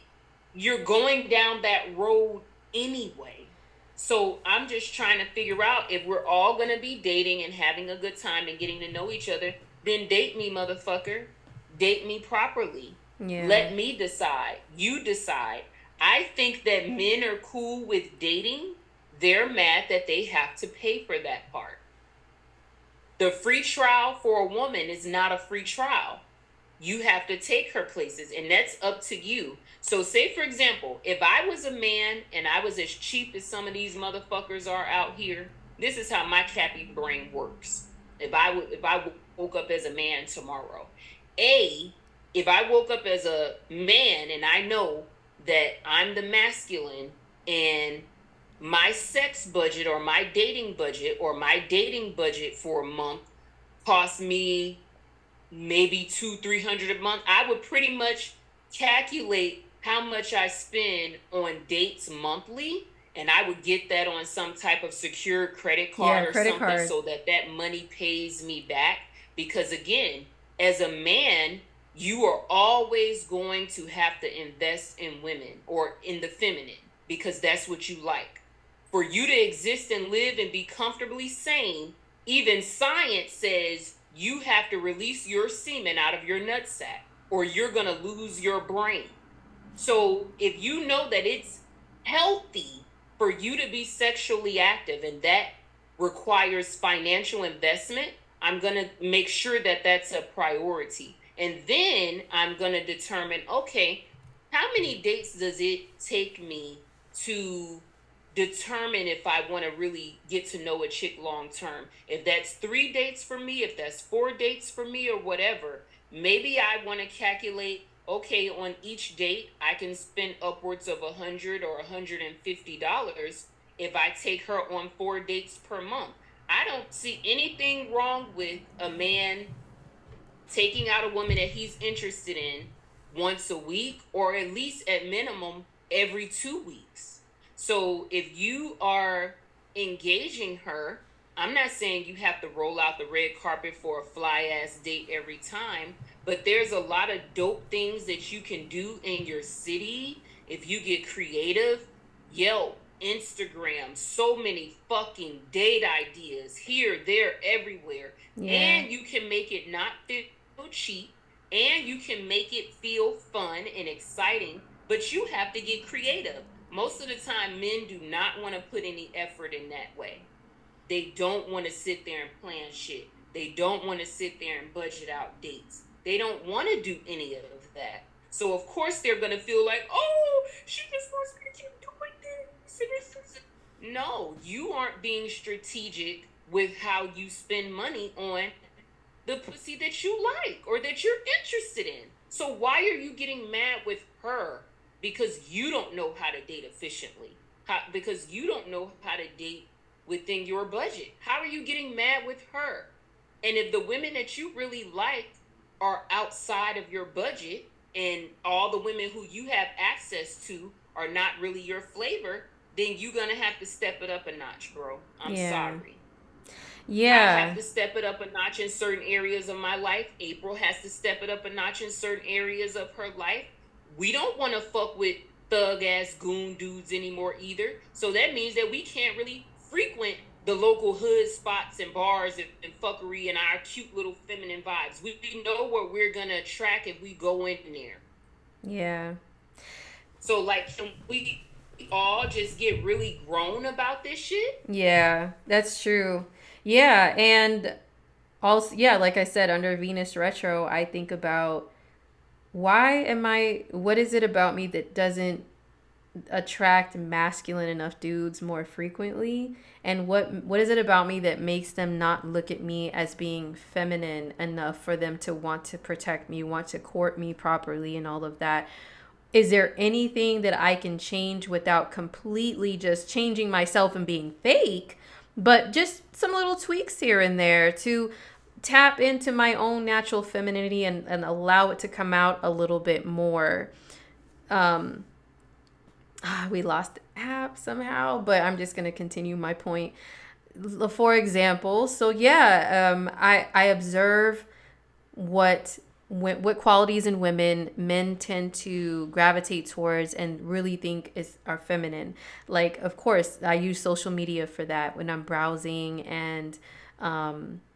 you're going down that road anyway. So I'm just trying to figure out, if we're all going to be dating and having a good time and getting to know each other, then date me, motherfucker. Date me properly. Yeah. Let me decide. You decide. I think that men are cool with dating. They're mad that they have to pay for that part. The free trial for a woman is not a free trial. You have to take her places, and that's up to you. So say, for example, if I was a man and I was as cheap as some of these motherfuckers are out here, this is how my cappy brain works. If I woke up as a man tomorrow, if I woke up as a man and I know that I'm the masculine and my sex budget or my dating budget for a month cost me maybe $200-300 a month, I would pretty much calculate how much I spend on dates monthly, and I would get that on some type of secure credit card or something, so that money pays me back. Because again, as a man, you are always going to have to invest in women or in the feminine, because that's what you like. For you to exist and live and be comfortably sane, even science says you have to release your semen out of your nutsack or you're going to lose your brain. So if you know that it's healthy for you to be sexually active and that requires financial investment, I'm going to make sure that that's a priority. And then I'm going to determine, okay, how many dates does it take me to determine if I want to really get to know a chick long term? If that's 3 dates for me, if that's 4 dates for me, or whatever, maybe I want to calculate, okay, on each date I can spend upwards of $100 or $150 if I take her on 4 dates per month. I don't see anything wrong with a man taking out a woman that he's interested in once a week, or at least at minimum every 2 weeks. So if you are engaging her, I'm not saying you have to roll out the red carpet for a fly ass date every time, but there's a lot of dope things that you can do in your city if you get creative. Yelp, Instagram, so many fucking date ideas here, there, everywhere. Yeah. And you can make it not feel cheap, and you can make it feel fun and exciting. but you have to get creative. Most of the time, men do not want to put any effort in that way. They don't want to sit there and plan shit. They don't want to sit there and budget out dates. They don't want to do any of that. So of course they're gonna feel like, oh, she just wants me to keep doing this. No, you aren't being strategic with how you spend money on the pussy that you like or that you're interested in. So why are you getting mad with her because you don't know how to date efficiently? Because you don't know how to date within your budget. How are you getting mad with her? And if the women that you really like are outside of your budget and all the women who you have access to are not really your flavor, then you're going to have to step it up a notch, bro. I'm sorry. I have to step it up a notch in certain areas of my life. April has to step it up a notch in certain areas of her life. We don't want to fuck with thug ass goon dudes anymore either. So that means that we can't really frequent the local hood spots and bars and fuckery and our cute little feminine vibes. We know what we're gonna attract if we go in there. Yeah. So like, can we all just get really grown about this shit? Yeah, that's true. Yeah, and also, yeah, like I said, under Venus retro, I think about what is it about me that doesn't attract masculine enough dudes more frequently, and what is it about me that makes them not look at me as being feminine enough for them to want to protect me, want to court me properly, and all of that. Is there anything that I can change without completely just changing myself and being fake, but just some little tweaks here and there to tap into my own natural femininity and allow it to come out a little bit more? We lost the app somehow, but I'm just going to continue my point. For example, so yeah, I observe what qualities in women men tend to gravitate towards and really think are feminine. Like, of course, I use social media for that when I'm browsing and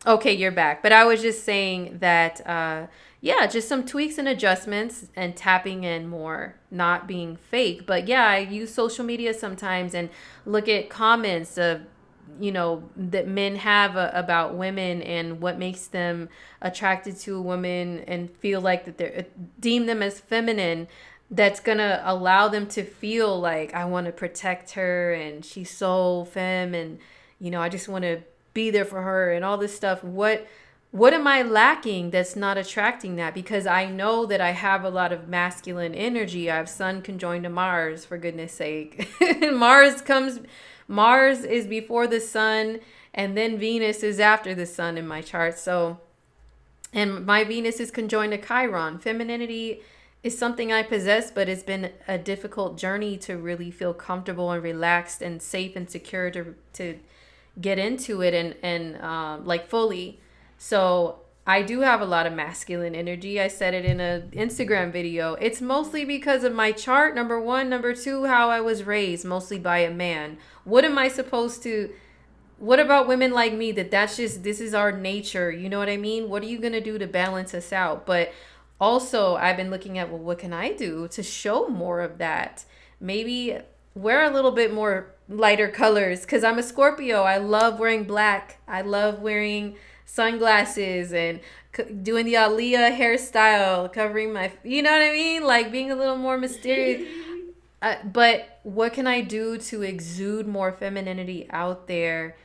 okay, you're back. But I was just saying that yeah, just some tweaks and adjustments and tapping in more, not being fake. But yeah, I use social media sometimes and look at comments of that men have about women and what makes them attracted to a woman and feel like that they're deem them as feminine, that's gonna allow them to feel like I want to protect her and she's so femme, and I just want to be there for her and all this stuff. What am I lacking that's not attracting that? Because I know that I have a lot of masculine energy. I have Sun conjoined to Mars, for goodness sake. Mars is before the Sun, and then Venus is after the Sun in my chart. So, and my Venus is conjoined to Chiron. Femininity is something I possess, but it's been a difficult journey to really feel comfortable and relaxed and safe and secure to get into it and like fully. So I do have a lot of masculine energy. I said it in a Instagram video. It's mostly because of my chart, number one. Number two, how I was raised, mostly by a man. What am I supposed to... What about women like me this is our nature? You know what I mean? What are you going to do to balance us out? But also, I've been looking at, well, what can I do to show more of that? Maybe wear a little bit more lighter colors, because I'm a Scorpio. I love wearing black. I love wearing sunglasses and doing the Aaliyah hairstyle, covering my, you know what I mean? Like being a little more mysterious. But what can I do to exude more femininity out there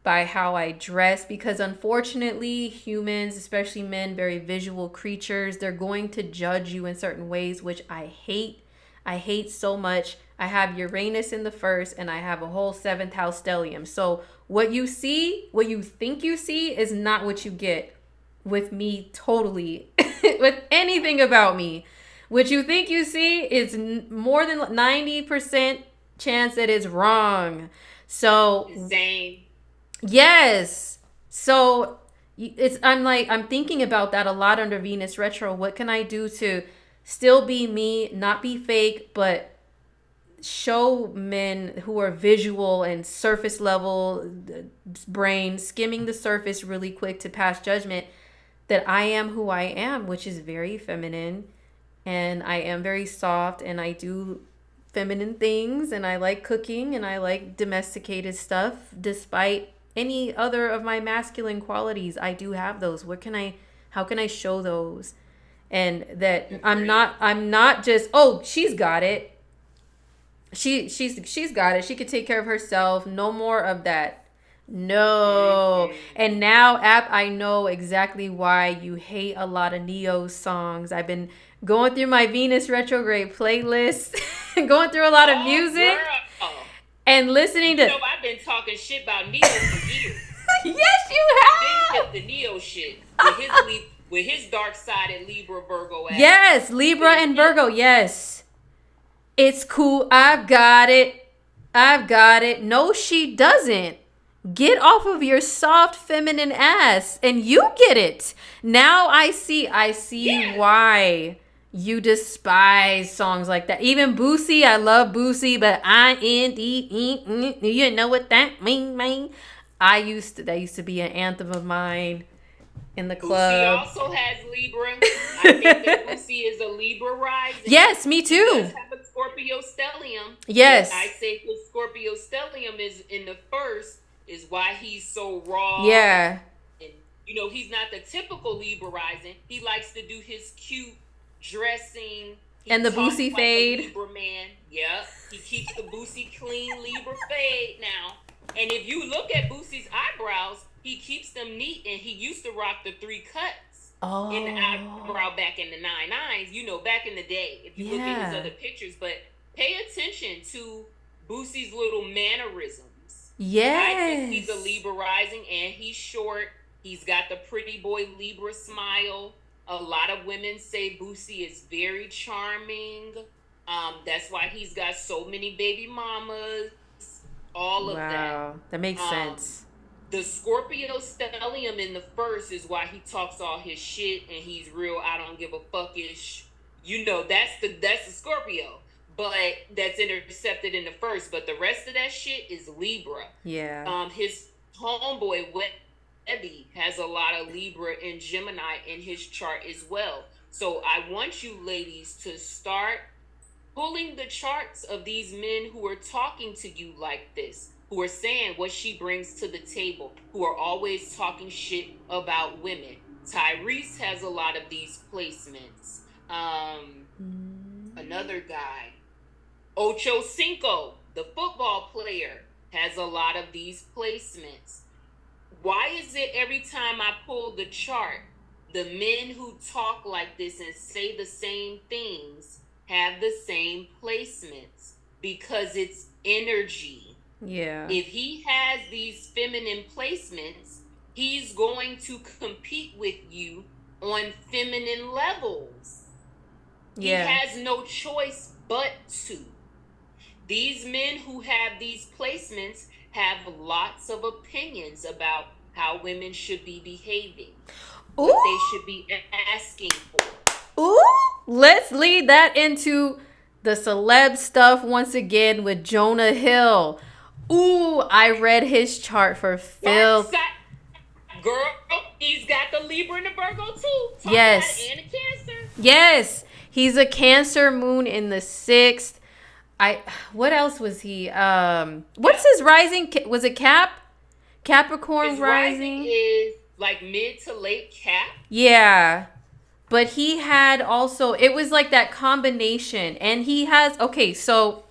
by how I dress? Because unfortunately, humans, especially men, very visual creatures, they're going to judge you in certain ways, which I hate. I hate so much. I have Uranus in the first, and I have a whole 7th house stellium. So what you see, what you think you see, is not what you get with me totally. With anything about me. What you think you see is more than 90% chance that it's wrong. So same. Yes. So I'm thinking about that a lot under Venus retro. What can I do to still be me, not be fake, but show men who are visual and surface level brain, skimming the surface really quick to pass judgment, that I am who I am, which is very feminine, and I am very soft, and I do feminine things, and I like cooking, and I like domesticated stuff. Despite any other of my masculine qualities, I do have those. How can I show those? And that I'm not just, oh, she's got it. She's got it. She could take care of herself. No more of that. No. And now, App, I know exactly why you hate a lot of Neo songs. I've been going through my Venus retrograde playlist, going through a lot of music, and listening to. I've been talking shit about Neo for years. Yes, you have. I've been with the Neo shit with his dark sided Libra Virgo ass. Yes, Libra and Virgo. Yes, it's cool. I've got it. No, she doesn't. Get off of your soft feminine ass and you get it. Now I see why you despise songs like that. Even Boosie, I love Boosie, but you know what that mean, man? That used to be an anthem of mine in the club. Boosie also has Libra. I think that Boosie is a Libra rising. Yes, me too. He does have a Scorpio stellium. Yes. I say the Scorpio stellium is in the first, is why he's so raw. Yeah. And, he's not the typical Libra rising. He likes to do his cute dressing. And the Boosie fade. Libra man. Yeah. He keeps the Boosie clean Libra fade now. And if you look at Boosie's eyebrows, he keeps them neat, and he used to rock the 3 cuts in the eyebrow back in the 9/9s. Back in the day, if you look at his other pictures. But pay attention to Boosie's little mannerisms. Yes. I think he's a Libra rising, and he's short. He's got the pretty boy Libra smile. A lot of women say Boosie is very charming. That's why he's got so many baby mamas. All of that. Wow, that makes sense. The Scorpio stellium in the first is why he talks all his shit, and he's real I don't give a fuckish. That's the Scorpio. But that's intercepted in the first. But the rest of that shit is Libra. Yeah. His homeboy Webby has a lot of Libra and Gemini in his chart as well. So I want you ladies to start pulling the charts of these men who are talking to you like this, who are saying what she brings to the table, who are always talking shit about women. Tyrese has a lot of these placements. Another guy, Ocho Cinco, the football player, has a lot of these placements. Why is it every time I pull the chart, the men who talk like this and say the same things have the same placements? Because it's energy. Yeah. If he has these feminine placements, he's going to compete with you on feminine levels. Yeah. He has no choice but to. These men who have these placements have lots of opinions about how women should be behaving, what they should be asking for. Ooh, let's lead that into the celeb stuff once again with Jonah Hill. Ooh, I read his chart for Phil. Girl, he's got the Libra and the Virgo too. Yes. And a Cancer. Yes. He's a Cancer moon in the 6th. What else was he? What's his rising? Was it Capricorn his rising? Is like mid to late Cap. Yeah. But he had also, it was like that combination. And he has, okay, so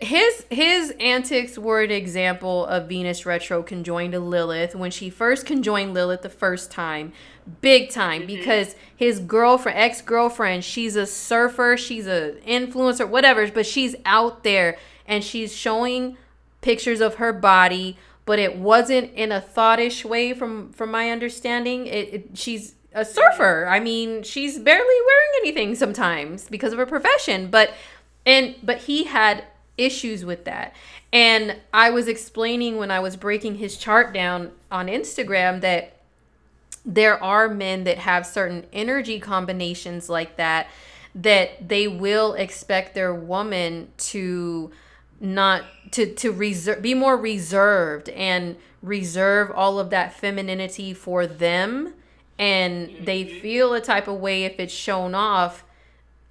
his antics were an example of Venus retro conjoined to Lilith. When she first conjoined Lilith the first time, big time, because his ex-girlfriend, she's a surfer, she's a influencer, whatever, but she's out there and she's showing pictures of her body, but it wasn't in a thoughtish way from my understanding. She's a surfer. I mean, she's barely wearing anything sometimes because of her profession, but he had issues with that. And I was explaining when I was breaking his chart down on Instagram that there are men that have certain energy combinations like that they will expect their woman to not to reserve, be more reserved and reserve all of that femininity for them. And they feel a type of way if it's shown off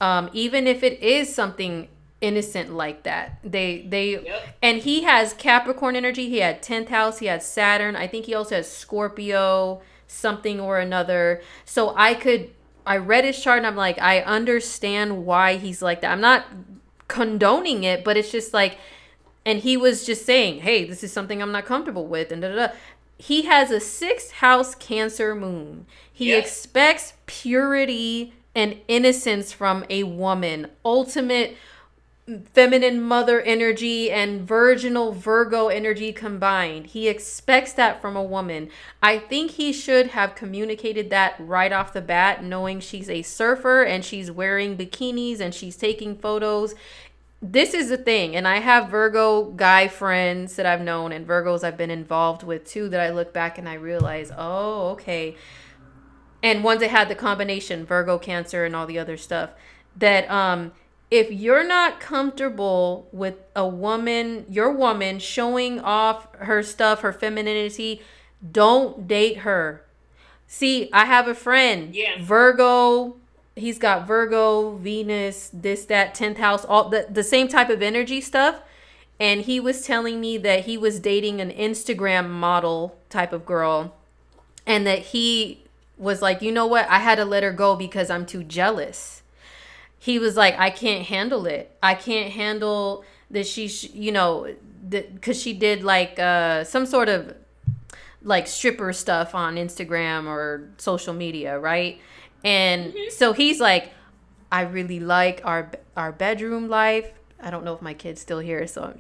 Even if it is something innocent like that. Yep. And he has Capricorn energy. He had 10th house. He has Saturn. I think he also has Scorpio, something or another. So I read his chart and I'm like, I understand why he's like that. I'm not condoning it, but it's just like, and he was just saying, hey, this is something I'm not comfortable with, and da da da. He has a 6th house Cancer moon. He Yep. expects purity and innocence from a woman. Ultimate feminine mother energy and virginal Virgo energy combined. He expects that from a woman. I think he should have communicated that right off the bat, knowing she's a surfer and she's wearing bikinis and she's taking photos. This is the thing, and I have Virgo guy friends that I've known and Virgos I've been involved with too, that I look back and I realize, oh, okay. And ones that had the combination Virgo, Cancer, and all the other stuff, that if you're not comfortable with a woman, your woman showing off her stuff, her femininity, don't date her. See, I have a friend, Yeah. Virgo. He's got Virgo, Venus, this, that, 10th house, all the same type of energy stuff. And he was telling me that he was dating an Instagram model type of girl. And that he was like, you know what? I had to let her go because I'm too jealous. He was like, I can't handle it. I can't handle that because she did like some sort of like stripper stuff on Instagram or social media, right? And so he's like, I really like our bedroom life. I don't know if my kid's still here, so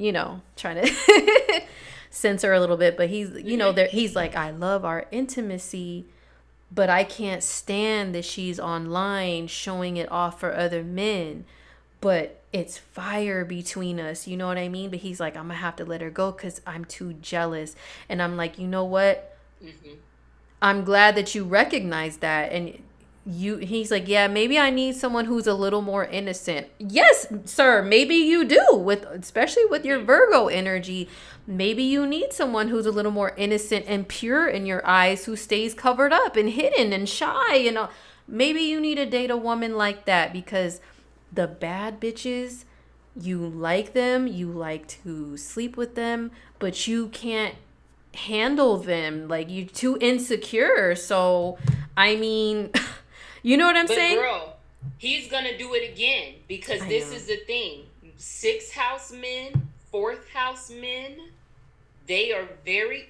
trying to censor a little bit, but he's like, I love our intimacy, but I can't stand that she's online showing it off for other men. But it's fire between us, you know what I mean? But he's like, I'm gonna have to let her go because I'm too jealous. And I'm like, you know what? I'm glad that you recognize that. And he's like, yeah, maybe I need someone who's a little more innocent. Yes, sir, maybe you do, especially with your Virgo energy. Maybe you need someone who's a little more innocent and pure in your eyes, who stays covered up and hidden and shy, maybe you need to date a woman like that, because the bad bitches, you like them, you like to sleep with them, but you can't handle them. Like, you're too insecure. So I mean, you know what I'm saying? Girl, he's gonna do it again, because this is the thing. 6th house men, 4th house men, they are very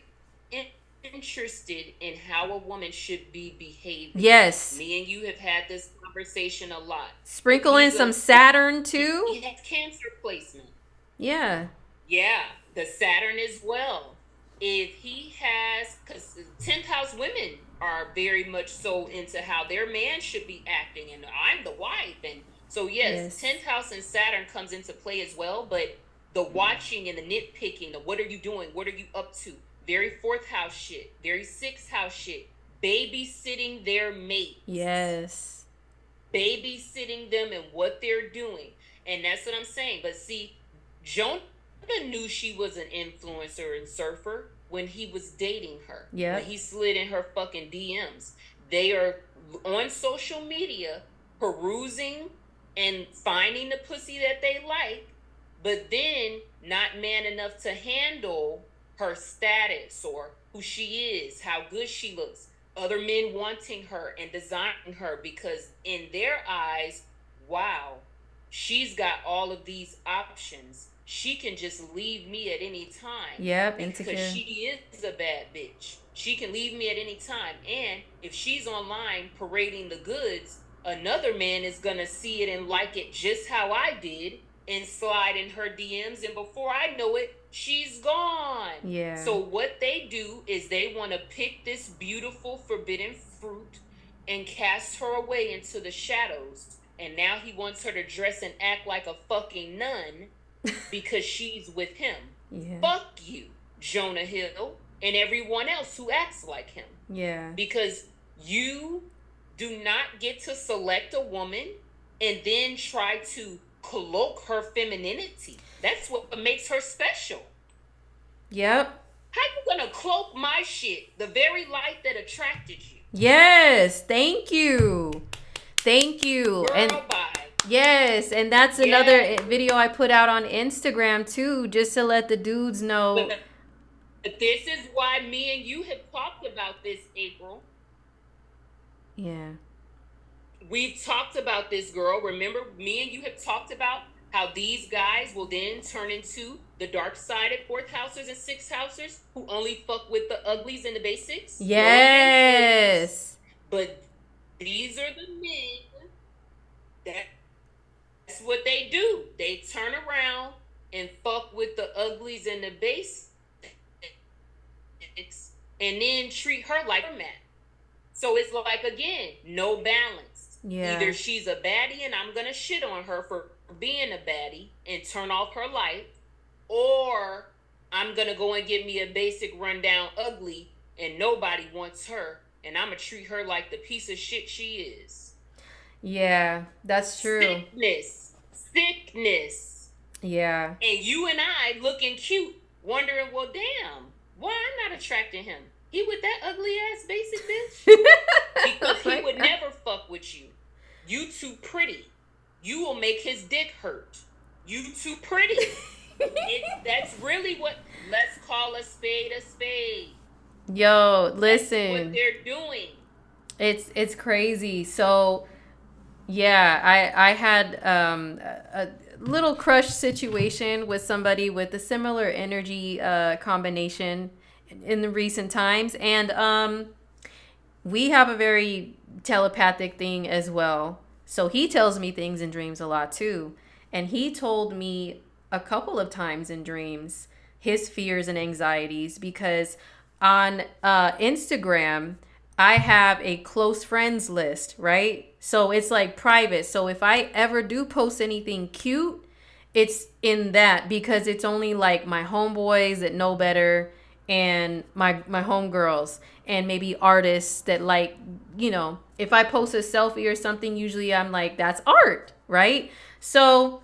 interested in how a woman should be behaving. Yes. Me and you have had this conversation a lot. Sprinkle in some Saturn too. He has Cancer placement. Yeah. Yeah, the Saturn as well. If he has, because 10th house women are very much so into how their man should be acting, and I'm the wife, and so yes. 10th house and Saturn comes into play as well. But the watching and the nitpicking, the what are you doing, what are you up to, very 4th house shit, very 6th house shit, babysitting their mate. Yes. Babysitting them and what they're doing. And that's what I'm saying. But see, Jonah knew she was an influencer and surfer when he was dating her. Yeah. He slid in her fucking DMs. They are on social media perusing and finding the pussy that they like, but then not man enough to handle her status or who she is, how good she looks. Other men wanting her and designing her because in their eyes, wow, she's got all of these options. She can just leave me at any time. Yep, because she is a bad bitch. She can leave me at any time. And if she's online parading the goods, another man is going to see it and like it just how I did and slide in her DMs. And before I know it, she's gone. Yeah. So what they do is they want to pick this beautiful forbidden fruit and cast her away into the shadows. And now he wants her to dress and act like a fucking nun because she's with him. Yeah. Fuck you, Jonah Hill, and everyone else who acts like him. Yeah. Because you do not get to select a woman and then try to cloak her femininity. That's what makes her special. Yep. How you gonna cloak my shit? The very light that attracted you. Yes. Thank you. Thank you. Girl, And bye. Yes, and that's another Yes. video I put out on Instagram too, just to let the dudes know. But this is why me and you have talked about this, April. Yeah. We've talked about this, girl. Remember, me and you have talked about how these guys will then turn into the dark sided fourth housers and sixth housers who only fuck with the uglies and the basics. No offense, ladies. Yes. But these are the men that's what they do. They turn around and fuck with the uglies and the basics and then treat her like a man. So it's like, again, no balance. Yeah. Either she's a baddie and I'm going to shit on her for being a baddie and turn off her light, or I'm going to go and get me a basic rundown ugly and nobody wants her and I'm going to treat her like the piece of shit she is. Yeah, that's true. Sickness. Yeah. And you and I looking cute, wondering, well, damn, why I'm not attracting him? He with that ugly ass basic bitch? Because he would never fuck with you. You too pretty. You will make his dick hurt. You too pretty. That's really what, let's call a spade a spade. Yo, listen. That's what they're doing. It's crazy. So yeah, I had a little crush situation with somebody with a similar energy combination in the recent times, and we have a very telepathic thing as well. So he tells me things in dreams a lot too, and he told me a couple of times in dreams his fears and anxieties because on Instagram I have a close friends list, right? So it's like private. So if I ever do post anything cute, it's in that because it's only like my homeboys that know better and my homegirls and maybe artists that like, you know, if I post a selfie or something, usually I'm like, that's art, right? So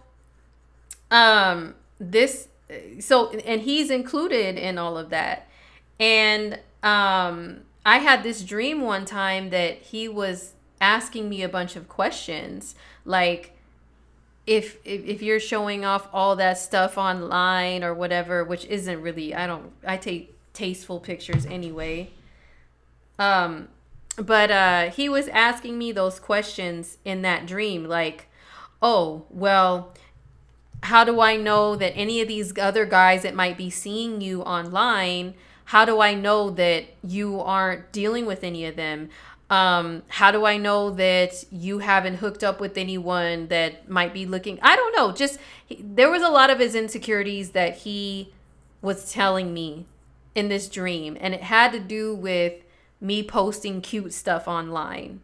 this so and he's included in all of that. And I had this dream one time that he was asking me a bunch of questions like if you're showing off all that stuff online or whatever, which isn't really, I take tasteful pictures anyway. But he was asking me those questions in that dream like, oh, well, how do I know that any of these other guys that might be seeing you online, how do I know that you aren't dealing with any of them? How do I know that you haven't hooked up with anyone that might be looking? I don't know. Just there was a lot of his insecurities that he was telling me in this dream, and it had to do with me posting cute stuff online.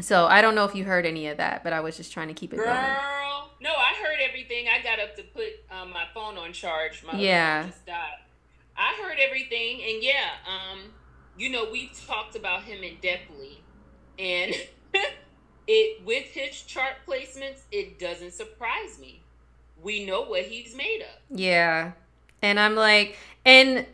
So I don't know if you heard any of that, but I was just trying to keep it going. Girl, no, I heard everything. I got up to put my phone on charge. My Yeah. phone just died. I heard everything, and yeah, you know, we've talked about him in depthly, and it with his chart placements, it doesn't surprise me. We know what he's made of. Yeah. And I'm like, and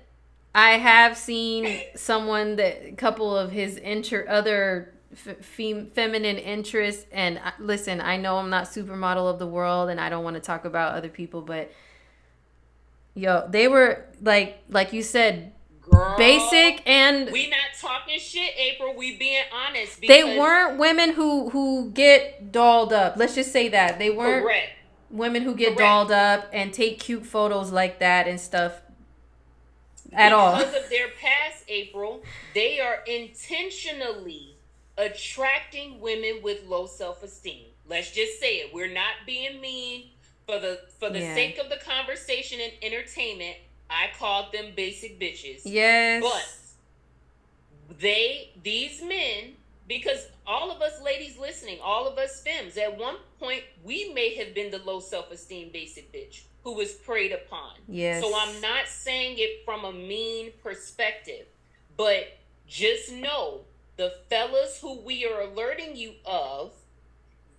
I have seen someone that a couple of his other feminine interests. And listen, I know I'm not supermodel of the world, and I don't want to talk about other people, but yo, they were like you said, Girl, basic, and we not talking shit, April. We being honest. They weren't women who get dolled up. Let's just say that they weren't correct. Women who get dolled up and take cute photos like that and stuff at all. Because of their past, April, they are intentionally attracting women with low self-esteem. Let's just say it. We're not being mean. For the sake of the conversation and entertainment, I called them basic bitches. Yes. But these men, because all of us ladies listening, all of us femmes, at one point, we may have been the low self-esteem basic bitch who was preyed upon. Yes. So I'm not saying it from a mean perspective, but just know the fellas who we are alerting you of,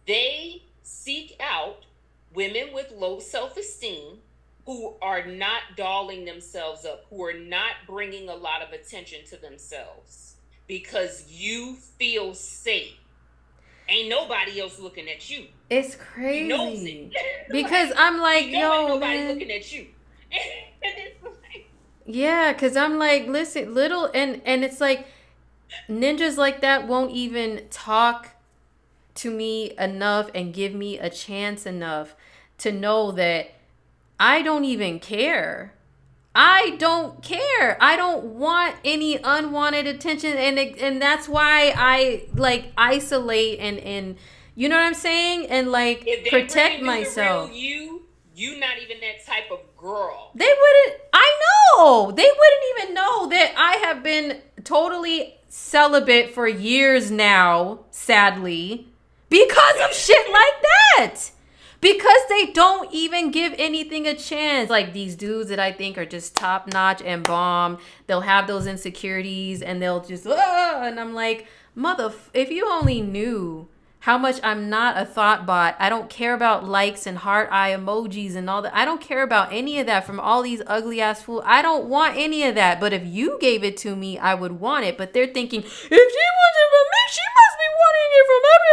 they seek out women with low self-esteem who are not dolling themselves up, who are not bringing a lot of attention to themselves because you feel safe. Ain't nobody else looking at you. It's He knows it. crazy. Because I'm like, he know ain't yo, nobody man. looking at you. And it's like, Yeah, because I'm like, listen, little, and it's like, ninjas like that won't even talk to me enough and give me a chance enough to know that I don't even care. I don't care. I don't want any unwanted attention, and that's why I like isolate and you know what I'm saying, and like if they protect bringing you the real myself. you not even that type of girl. They wouldn't. I know they wouldn't even know that I have been totally celibate for years now. Sadly, because of shit like that. Because they don't even give anything a chance. Like these dudes that I think are just top notch and bomb, they'll have those insecurities and they'll just, and I'm like, if you only knew how much I'm not a thought bot. I don't care about likes and heart eye emojis and all that. I don't care about any of that from all these ugly ass fools. I don't want any of that. But if you gave it to me, I would want it. But they're thinking, if she wants it from me, she must be wanting it from everybody.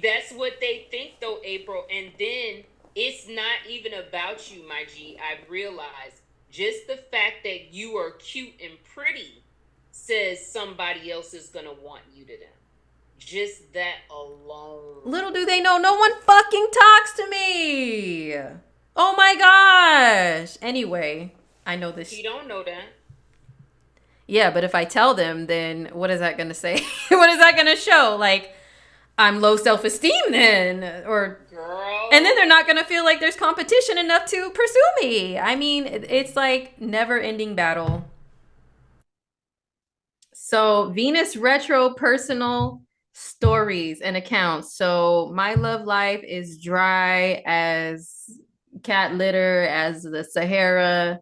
That's what they think though, April. And then it's not even about you, my G. I realize just the fact that you are cute and pretty says somebody else is gonna want you to them. Just that alone. Little do they know, no one fucking talks to me. Oh my gosh. Anyway, I know this. You don't know that. Yeah, but if I tell them, then what is that going to say? What is that going to show? Like, I'm low self-esteem then? Or, girl. And then they're not going to feel like there's competition enough to pursue me. I mean, it's like never-ending battle. So, Venus retro personal stories and accounts. So, my love life is dry as cat litter, as the Sahara,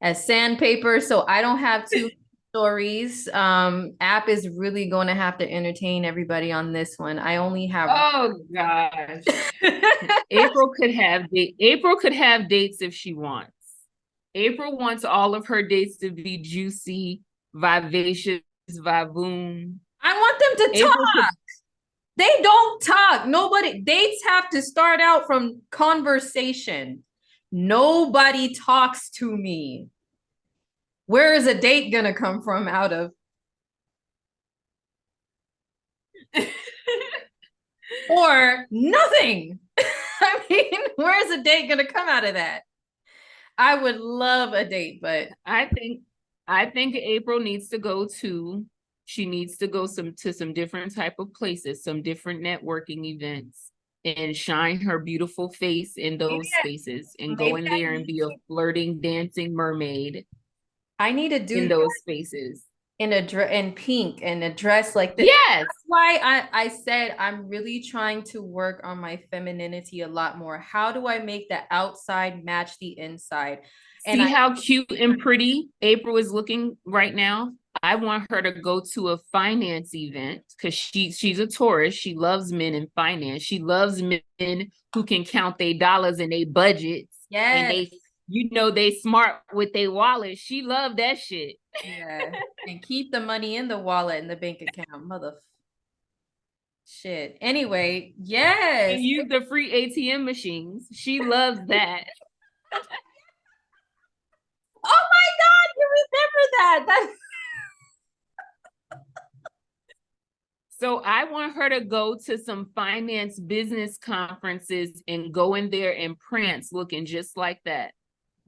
as sandpaper. So, I don't have too stories. App is really going to have to entertain everybody on this one. I only have. Oh gosh. April could have dates if she wants. April wants all of her dates to be juicy, vivacious, vavoom. I want them to talk. They don't talk. Nobody. Dates have to start out from conversation. Nobody talks to me. Where is a date gonna come from out of? Or nothing. I mean, where's a date gonna come out of that? I would love a date, but I think April needs to go to some different type of places, some different networking events, and shine her beautiful face in those spaces and go in there and be a flirting, dancing mermaid. I need to do in those spaces. In pink and a dress like this. Yes. That's why I said I'm really trying to work on my femininity a lot more. How do I make the outside match the inside? See how cute and pretty April is looking right now? I want her to go to a finance event because she's a Taurus. She loves men in finance. She loves men who can count their dollars and their budgets. Yes. And they smart with their wallet. She loved that shit. Yeah. And keep the money in the wallet and the bank account. Shit. Anyway, yes. And use the free ATM machines. She loves that. Oh my God, you remember that. So I want her to go to some finance business conferences and go in there and prance looking just like that.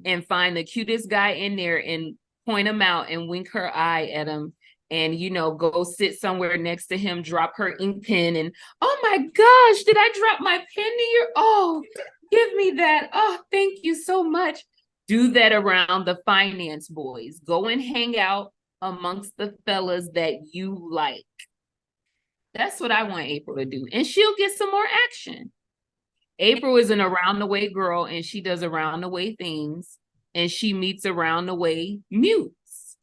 And find the cutest guy in there and point him out and wink her eye at him and, go sit somewhere next to him, drop her ink pen and, oh my gosh, did I drop my pen here? Oh, give me that. Oh, thank you so much. Do that around the finance boys. Go and hang out amongst the fellas that you like. That's what I want April to do. And she'll get some more action. April is an around the way girl and she does around the way things and she meets around the way mutes.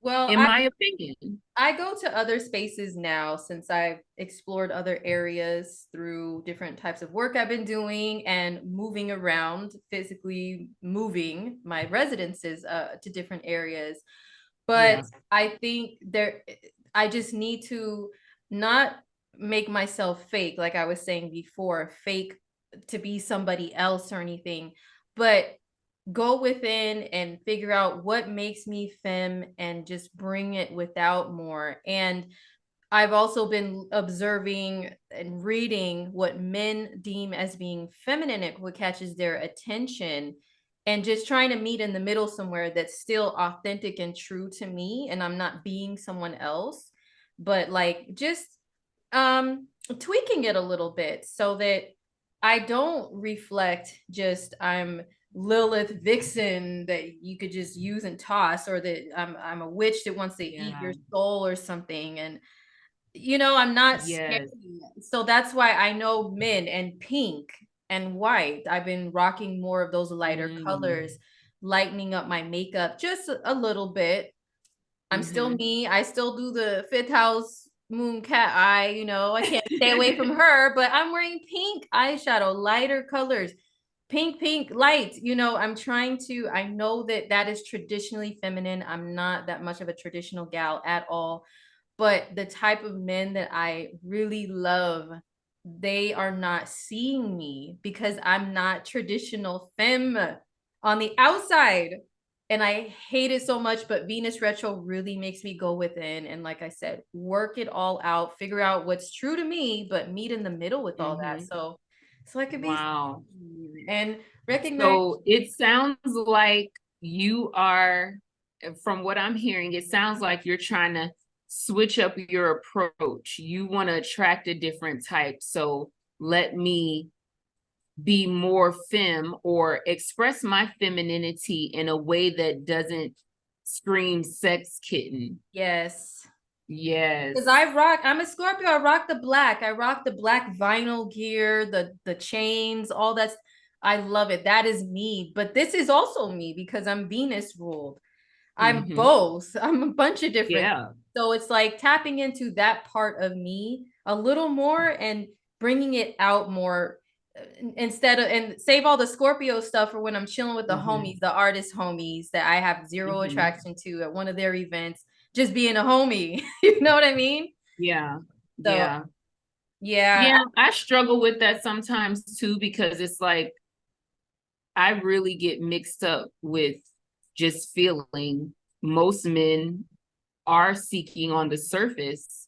Well, in my opinion, I go to other spaces now since I've explored other areas through different types of work I've been doing and moving around, physically moving my residences to different areas. But Yeah. I think I just need to not make myself fake, like I was saying before, fake to be somebody else or anything, but go within and figure out what makes me femme and just bring it without more. And I've also been observing and reading what men deem as being feminine, what catches their attention, and just trying to meet in the middle somewhere that's still authentic and true to me. And I'm not being someone else, but like just tweaking it a little bit so that I don't reflect just I'm Lilith Vixen that you could just use and toss, or that I'm a witch that wants to eat Yeah. your soul or something. And I'm not scary. Yes. So that's why I know men and pink and white. I've been rocking more of those lighter colors, lightening up my makeup just a little bit. I'm still me. I still do the fifth house moon cat eye. I can't stay away from her, but I'm wearing pink eyeshadow, lighter colors, pink light. I'm trying to, I know that that is traditionally feminine. I'm not that much of a traditional gal at all. But the type of men that I really love, they are not seeing me because I'm not traditional femme on the outside. And I hate it so much, but Venus retro really makes me go within and, like I said, work it all out, figure out what's true to me, but meet in the middle with all that. So I could be Wow. and recognize. So it sounds like you are, from what I'm hearing, it sounds like you're trying to switch up your approach. You want to attract a different type. So let me be more femme or express my femininity in a way that doesn't scream sex kitten. Yes. Yes. Because I'm a Scorpio. I rock the black. I rock the black vinyl gear, the chains, all that. I love it. That is me. But this is also me because I'm Venus ruled. I'm both. I'm a bunch of different. Yeah. So it's like tapping into that part of me a little more and bringing it out more, instead of, and save all the Scorpio stuff for when I'm chilling with the homies, the artist homies that I have zero attraction to at one of their events, just being a homie. You know what I mean? Yeah. So Yeah. yeah. Yeah, I struggle with that sometimes too, because it's like I really get mixed up with just feeling most men are seeking on the surface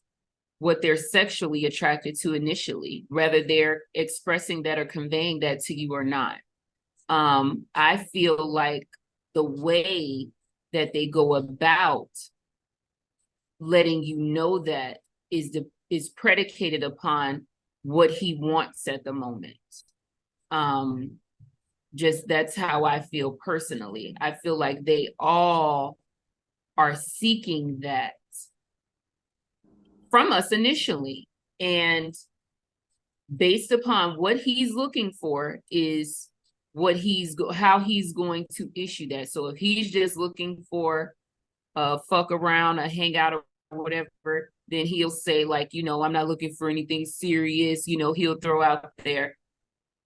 what they're sexually attracted to initially, whether they're expressing that or conveying that to you or not. I feel like the way that they go about letting you know that is predicated upon what he wants at the moment. Just that's how I feel personally. I feel like they all are seeking that from us initially. And based upon what he's looking for is what how he's going to issue that. So if he's just looking for a fuck around, a hangout or whatever, then he'll say like, I'm not looking for anything serious. He'll throw out there,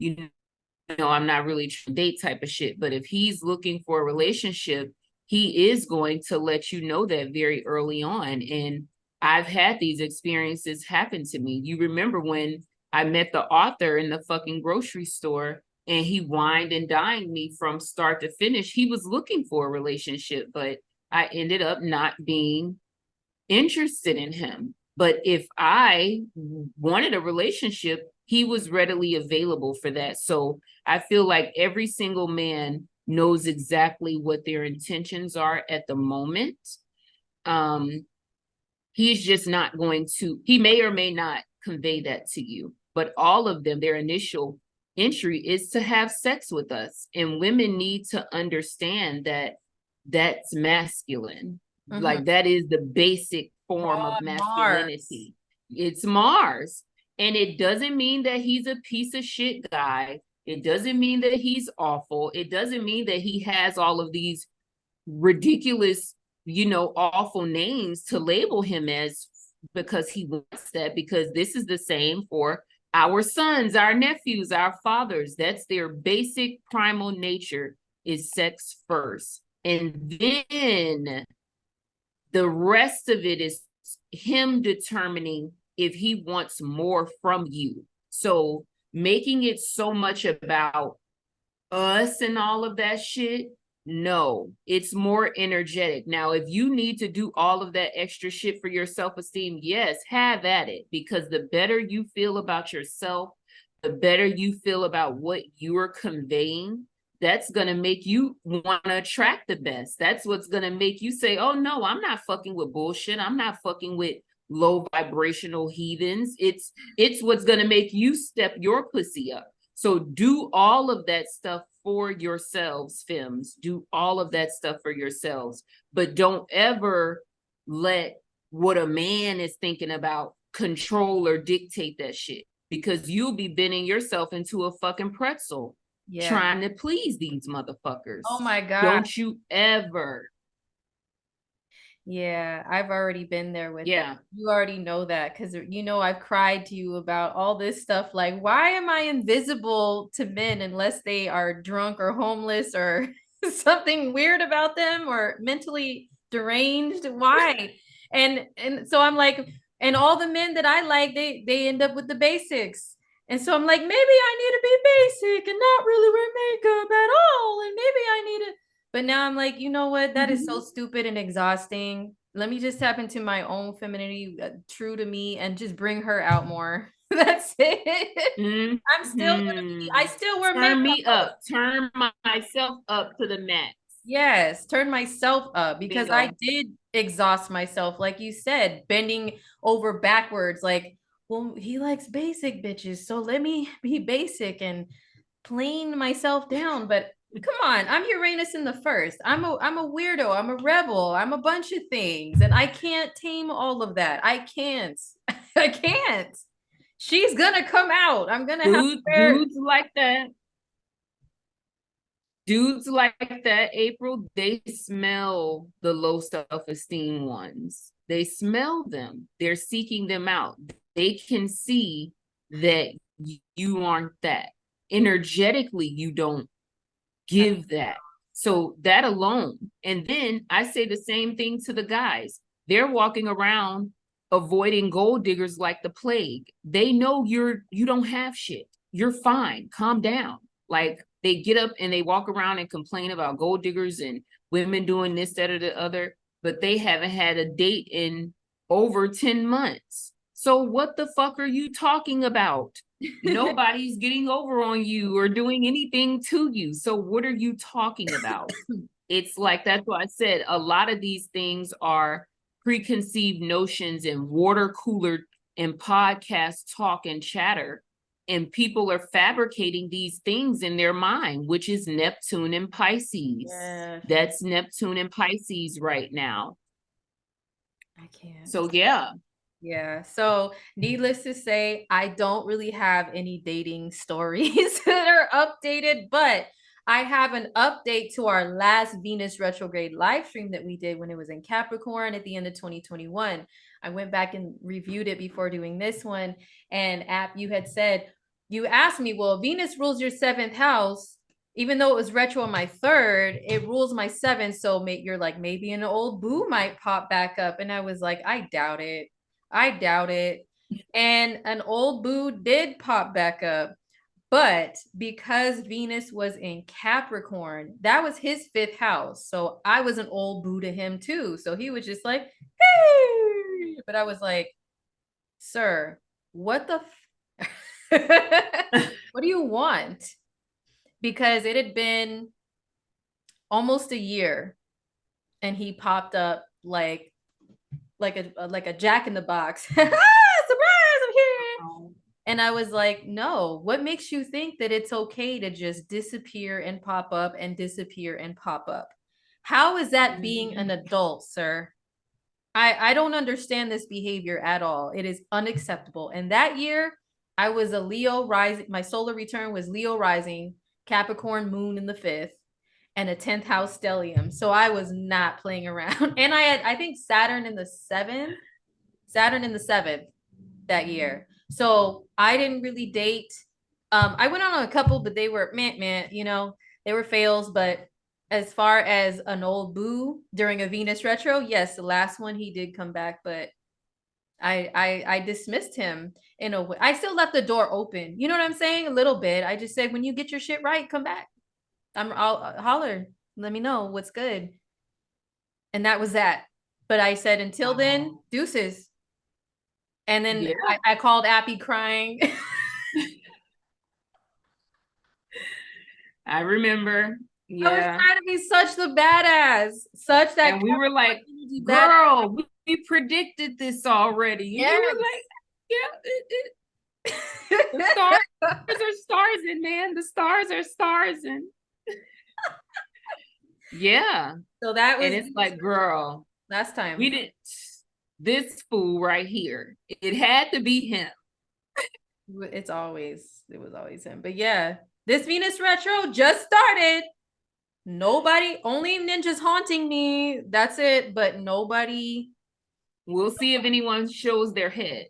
I'm not really trying to date type of shit. But if he's looking for a relationship, he is going to let you know that very early on. And I've had these experiences happen to me. You remember when I met the author in the fucking grocery store and he wined and dined me from start to finish. He was looking for a relationship, but I ended up not being interested in him. But if I wanted a relationship, he was readily available for that. So I feel like every single man knows exactly what their intentions are at the moment. He's just not going to, he may or may not convey that to you, but all of them, their initial entry is to have sex with us. And women need to understand that that's masculine. Like that is the basic form of masculinity. It's Mars. And it doesn't mean that he's a piece of shit guy. It doesn't mean that he's awful. It doesn't mean that he has all of these ridiculous, awful names to label him as because he wants that, because this is the same for our sons, our nephews, our fathers. That's their basic primal nature, is sex first. And then The rest of it is him determining if he wants more from you. So making it so much about us and all of that shit, no, it's more energetic. Now, if you need to do all of that extra shit for your self-esteem, yes, have at it, because the better you feel about yourself, the better you feel about what you're conveying, that's going to make you want to attract the best. That's what's going to make you say, oh no, I'm not fucking with bullshit. I'm not fucking with low vibrational heathens. It's what's going to make you step your pussy up. So do all of that stuff for yourselves, femmes. Do all of that stuff for yourselves. But don't ever let what a man is thinking about control or dictate that shit, because you'll be bending yourself into a fucking pretzel trying to please these motherfuckers. Oh my God. Don't you ever. Yeah, I've already been there with that. You already know that, because you know I've cried to you about all this stuff. Like, why am I invisible to men unless they are drunk or homeless or something weird about them or mentally deranged? Why? And so I'm like, and all the men that I like, they end up with the basics. And so I'm like, maybe I need to be basic and not really wear makeup at all. And maybe I need to. But now I'm like, you know what? That is so stupid and exhausting. Let me just tap into my own femininity, true to me, and just bring her out more. That's it. I'm still I still wear makeup. Turn me up. Turn myself up to the max. Yes, turn myself up, because I did exhaust myself, like you said, bending over backwards. Like, well, he likes basic bitches, so let me be basic and plane myself down. But come on, I'm Uranus in the first. I'm a weirdo. I'm a rebel. I'm a bunch of things, and I can't tame all of that. I can't. I can't. She's gonna come out. I'm gonna have to wear... dudes like that. Dudes like that, April, they smell the low self-esteem ones. They smell them. They're seeking them out. They can see that you aren't that. Energetically, you don't give that. So that alone. And then I say the same thing to the guys. They're walking around avoiding gold diggers like the plague. They know you don't have shit. You're fine. Calm down. Like, they get up and they walk around and complain about gold diggers and women doing this, that, or the other, but they haven't had a date in over 10 months. So what the fuck are you talking about? Nobody's getting over on you or doing anything to you. So what are you talking about? It's like, that's why I said a lot of these things are preconceived notions and water cooler and podcast talk and chatter. And people are fabricating these things in their mind, which is Neptune and Pisces. Yes. That's Neptune and Pisces right now. I can't. So, yeah. Yeah. So needless to say, I don't really have any dating stories that are updated, but I have an update to our last Venus retrograde live stream that we did when it was in Capricorn at the end of 2021. I went back and reviewed it before doing this one. And you had said, you asked me, well, Venus rules your 7th house. Even though it was retro on my 3rd, it rules my 7th. So you're like, maybe an old boo might pop back up. And I was like, I doubt it. I doubt it. And an old boo did pop back up. But because Venus was in Capricorn, that was his 5th house. So I was an old boo to him too. So he was just like, hey. But I was like, sir, what the what do you want? Because it had been almost a year and he popped up like a jack in the box. Surprise, I'm here. And I was like, no, what makes you think that it's okay to just disappear and pop up and disappear and pop up? How is that being an adult, sir? I don't understand this behavior at all. It is unacceptable. And that year, I was a Leo rising. My solar return was Leo rising, Capricorn moon in the 5th, and a 10th house stellium. So I was not playing around. And I had, I think, Saturn in the 7th that year. So I didn't really date. I went on a couple, but they were man, you know, they were fails. But as far as an old boo during a Venus retro, yes, the last one he did come back, but I dismissed him in a way. I still left the door open. You know what I'm saying? A little bit. I just said, when you get your shit right, come back. I'll holler. Let me know what's good. And that was that. But I said, until then, deuces. And then Yeah. I called Appy crying. I remember. I was Yeah. trying to be such the badass, such that. And we were like, badass. girl, we predicted this already. And you Yes. were like, yeah, the stars are stars and man, the stars are stars and yeah. So that was, and it's like, girl, last time. we didn't, this fool right here, it had to be him. It was always him. But yeah, this Venus retro just started. Nobody, only ninjas haunting me. That's it. But nobody. We'll see if anyone shows their head.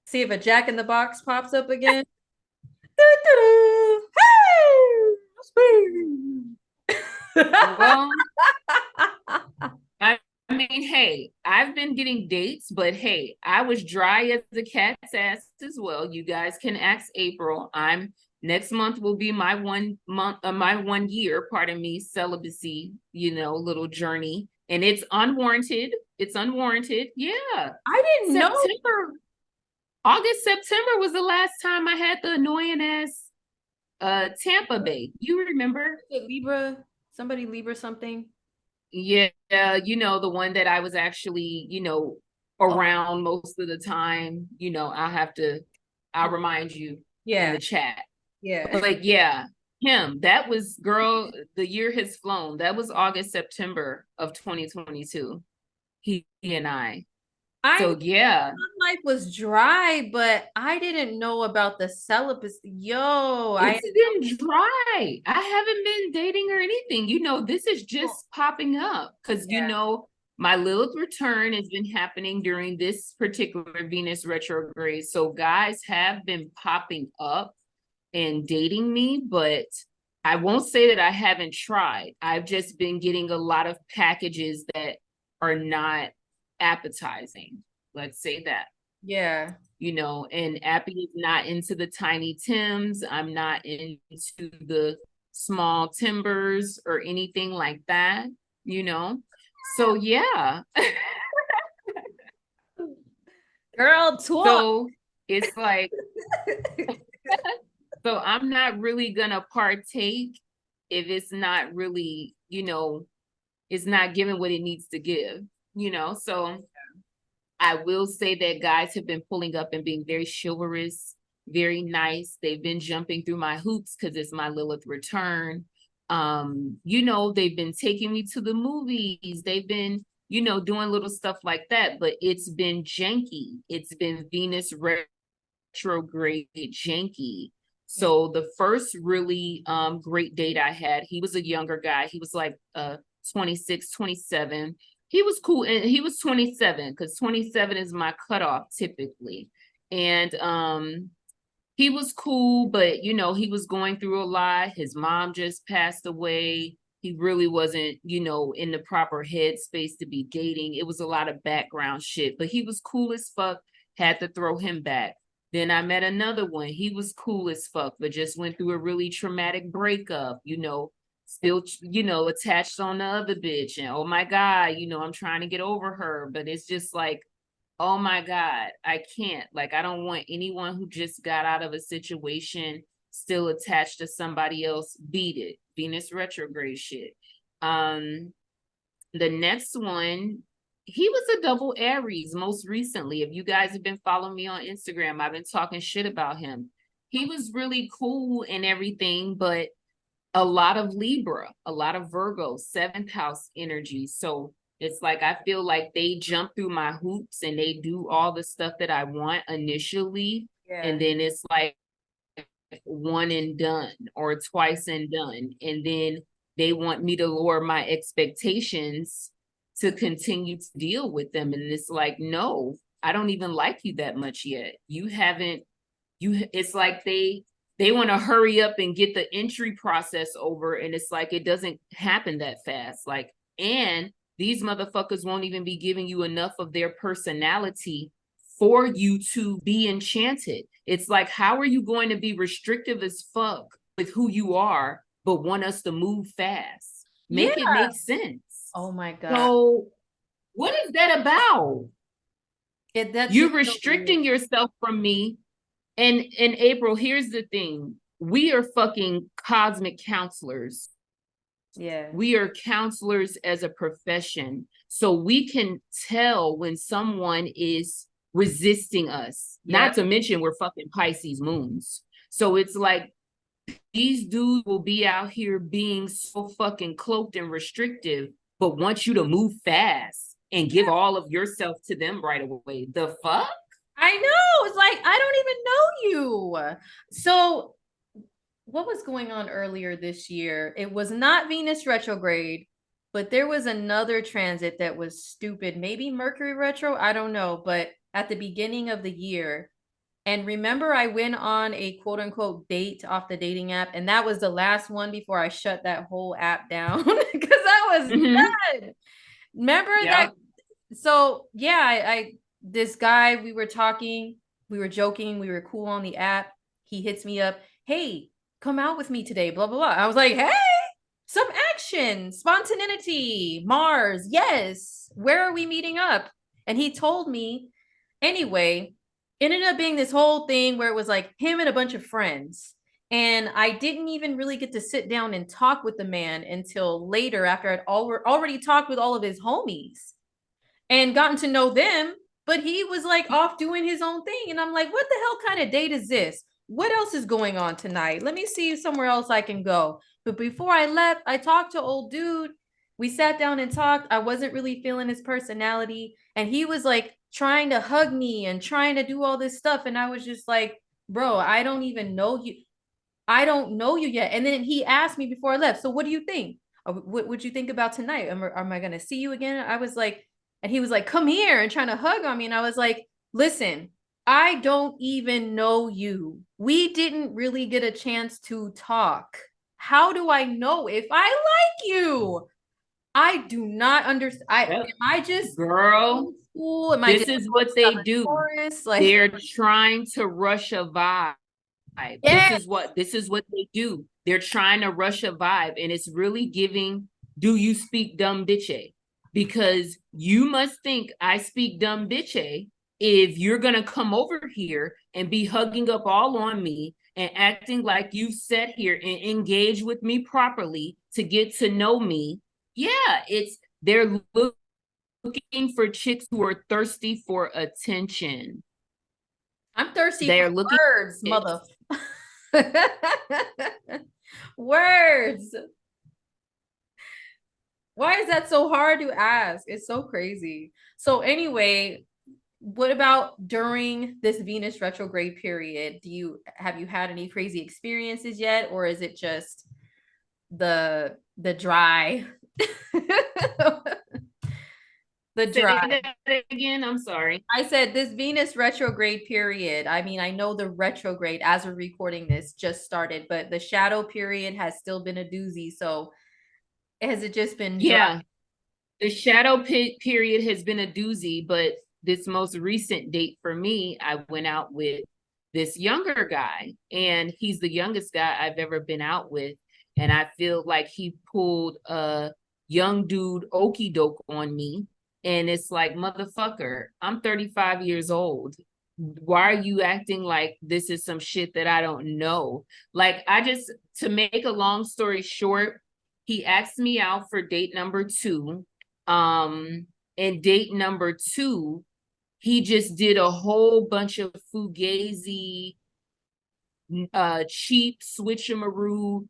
See if a Jack in the Box pops up again. Well, I mean, hey, I've been getting dates, but hey, I was dry as a cat's ass as well. You guys can ask April. Next month will be my 1 month, my 1 year, pardon me, celibacy, little journey. And it's unwarranted. It's unwarranted. Yeah. I didn't know. August, September was the last time I had the annoying ass Tampa Bay. You remember? Libra, somebody Libra something. Yeah, the one that I was actually, around most of the time. I'll remind you in the chat. Yeah. But yeah, him, that was, girl, the year has flown. That was August, September of 2022. He and I. So yeah. Life was dry, but I didn't know about the celibacy. It's been dry. I haven't been dating or anything. This is just popping up because my Lilith return has been happening during this particular Venus retrograde. So guys have been popping up and dating me, but I won't say that I haven't tried. I've just been getting a lot of packages that are not appetizing. Let's say that. Yeah. And Appy is not into the tiny Tims. I'm not into the small timbers or anything like that, So yeah. Girl, talk. So it's like, so I'm not really gonna partake if it's not really, it's not giving what it needs to give, so I will say that guys have been pulling up and being very chivalrous, very nice. They've been jumping through my hoops because it's my Lilith return. They've been taking me to the movies. They've been, doing little stuff like that, but it's been janky. It's been Venus retrograde janky. So the first really great date I had, he was a younger guy. He was like 26, 27. He was cool, and he was 27 because 27 is my cutoff typically. And he was cool, but he was going through a lot. His mom just passed away. He really wasn't, in the proper headspace to be dating. It was a lot of background shit, but he was cool as fuck. Had to throw him back. Then I met another one. He was cool as fuck, but just went through a really traumatic breakup, still, attached on the other bitch. And oh my God, I'm trying to get over her. But it's just like, oh my God, I can't. Like, I don't want anyone who just got out of a situation still attached to somebody else. Beat it. Venus retrograde shit. The next one, he was a double Aries most recently. If you guys have been following me on Instagram, I've been talking shit about him. He was really cool and everything, but a lot of Libra, a lot of Virgo, 7th house energy. So it's like, I feel like they jump through my hoops and they do all the stuff that I want initially. Yeah. And then it's like one and done or twice and done. And then they want me to lower my expectations to continue to deal with them. And it's like, no, I don't even like you that much yet. It's like they they want to hurry up and get the entry process over. And it's like, it doesn't happen that fast. Like, and these motherfuckers won't even be giving you enough of their personality for you to be enchanted. It's like, how are you going to be restrictive as fuck with who you are, but want us to move fast? Make it make sense. Oh my God. So what is that about? You're restricting yourself from me. And in April, here's the thing. We are fucking cosmic counselors. Yeah. We are counselors as a profession. So we can tell when someone is resisting us. Not to mention we're fucking Pisces moons. So it's like these dudes will be out here being so fucking cloaked and restrictive, but want you to move fast and give all of yourself to them right away. The fuck? I know. It's like, I don't even know you. So what was going on earlier this year? It was not Venus retrograde, but there was another transit that was stupid. Maybe Mercury retro. I don't know. But at the beginning of the year, and remember, I went on a quote unquote date off the dating app, and that was the last one before I shut that whole app down because I was done. Remember that? So yeah, I this guy, we were talking, we were joking, we were cool on the app. He hits me up, hey, come out with me today, blah blah blah. I was like, hey, some action, spontaneity, Mars, yes. Where are we meeting up? And he told me, anyway. Ended up being this whole thing where it was like him and a bunch of friends. And I didn't even really get to sit down and talk with the man until later, after I'd already talked with all of his homies and gotten to know them. But he was like off doing his own thing. And I'm like, what the hell kind of date is this? What else is going on tonight? Let me see somewhere else I can go. But before I left, I talked to old dude. We sat down and talked. I wasn't really feeling his personality. And he was like trying to hug me and trying to do all this stuff. And I was just like, bro, I don't even know you. I don't know you yet. And then he asked me before I left, so what do you think? What would you think about tonight? Am I going to see you again? I was like, and he was like, come here, and trying to hug on me. And I was like, listen, I don't even know you. We didn't really get a chance to talk. How do I know if I like you? I do not understand. Am I just girl? This is what they do. Like, they're trying to rush a vibe. Yes. This is what they do. They're trying to rush a vibe, and it's really giving, do you speak dumb bitchy? Because you must think I speak dumb bitchy if you're gonna come over here and be hugging up all on me and acting like you sat here and engage with me properly to get to know me. Yeah, they're looking for chicks who are thirsty for attention. I'm thirsty for words, mother. Words. Why is that so hard to ask? It's so crazy. So anyway, what about during this Venus retrograde period? Have you had any crazy experiences yet, or is it just the dry? The dry. Say that again. I'm sorry. I said this Venus retrograde period. I mean, I know the retrograde as we're recording this just started, but the shadow period has still been a doozy. So has it just been dry? Yeah, the shadow period has been a doozy, but this most recent date for me, I went out with this younger guy, and he's the youngest guy I've ever been out with. And I feel like he pulled a young dude okie doke on me. And it's like, motherfucker, I'm 35 years old. Why are you acting like this is some shit that I don't know? Like, to make a long story short, he asked me out for date number 2. And date number 2, he just did a whole bunch of fugazi, cheap switcheroo,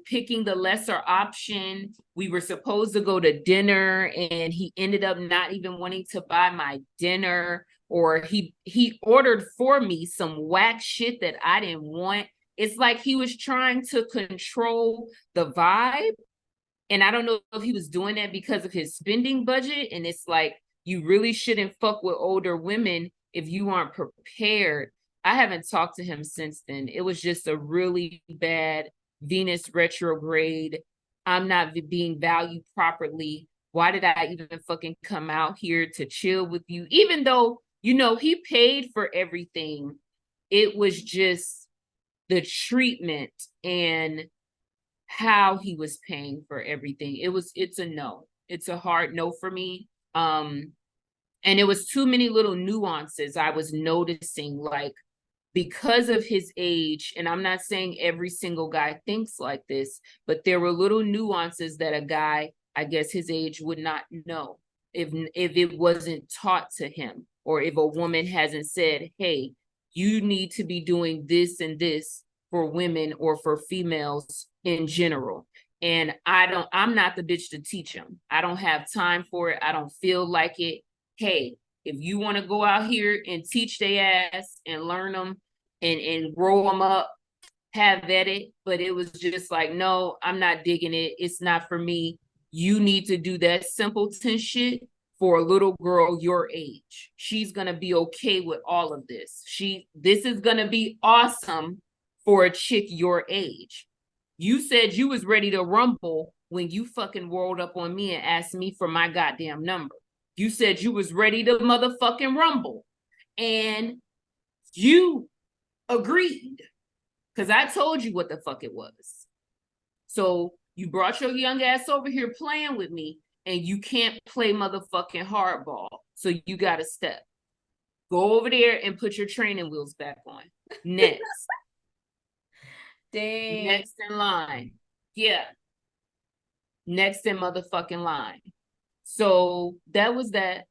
picking the lesser option. We were supposed to go to dinner, and he ended up not even wanting to buy my dinner, or he ordered for me some whack shit that I didn't want. It's like he was trying to control the vibe. And I don't know if he was doing that because of his spending budget. And it's like, you really shouldn't fuck with older women if you aren't prepared. I haven't talked to him since then. It was just a really bad Venus retrograde. I'm not being valued properly. Why did I even fucking come out here to chill with you? Even though, you know, he paid for everything. It was just the treatment and how he was paying for everything. It's a no. It's a hard no for me. And it was too many little nuances I was noticing, like, because of his age, and I'm not saying every single guy thinks like this, but there were little nuances that a guy, I guess his age, would not know if it wasn't taught to him, or if a woman hasn't said, hey, you need to be doing this and this for women or for females in general. And I'm not the bitch to teach him. I don't have time for it. I don't feel like it. Hey, if you want to go out here and teach their ass and learn them and grow them up, have at it. But it was just like, no, I'm not digging it. It's not for me. You need to do that simpleton shit for a little girl your age. She's gonna be okay with all of this. This is gonna be awesome for a chick your age. You said you was ready to rumble when you fucking rolled up on me and asked me for my goddamn number. You said you was ready to motherfucking rumble. And you agreed. Because I told you what the fuck it was. So you brought your young ass over here playing with me, and you can't play motherfucking hardball. So you gotta step. Go over there and put your training wheels back on. Next. Dang. Next in line. Yeah. Next in motherfucking line. So that was that.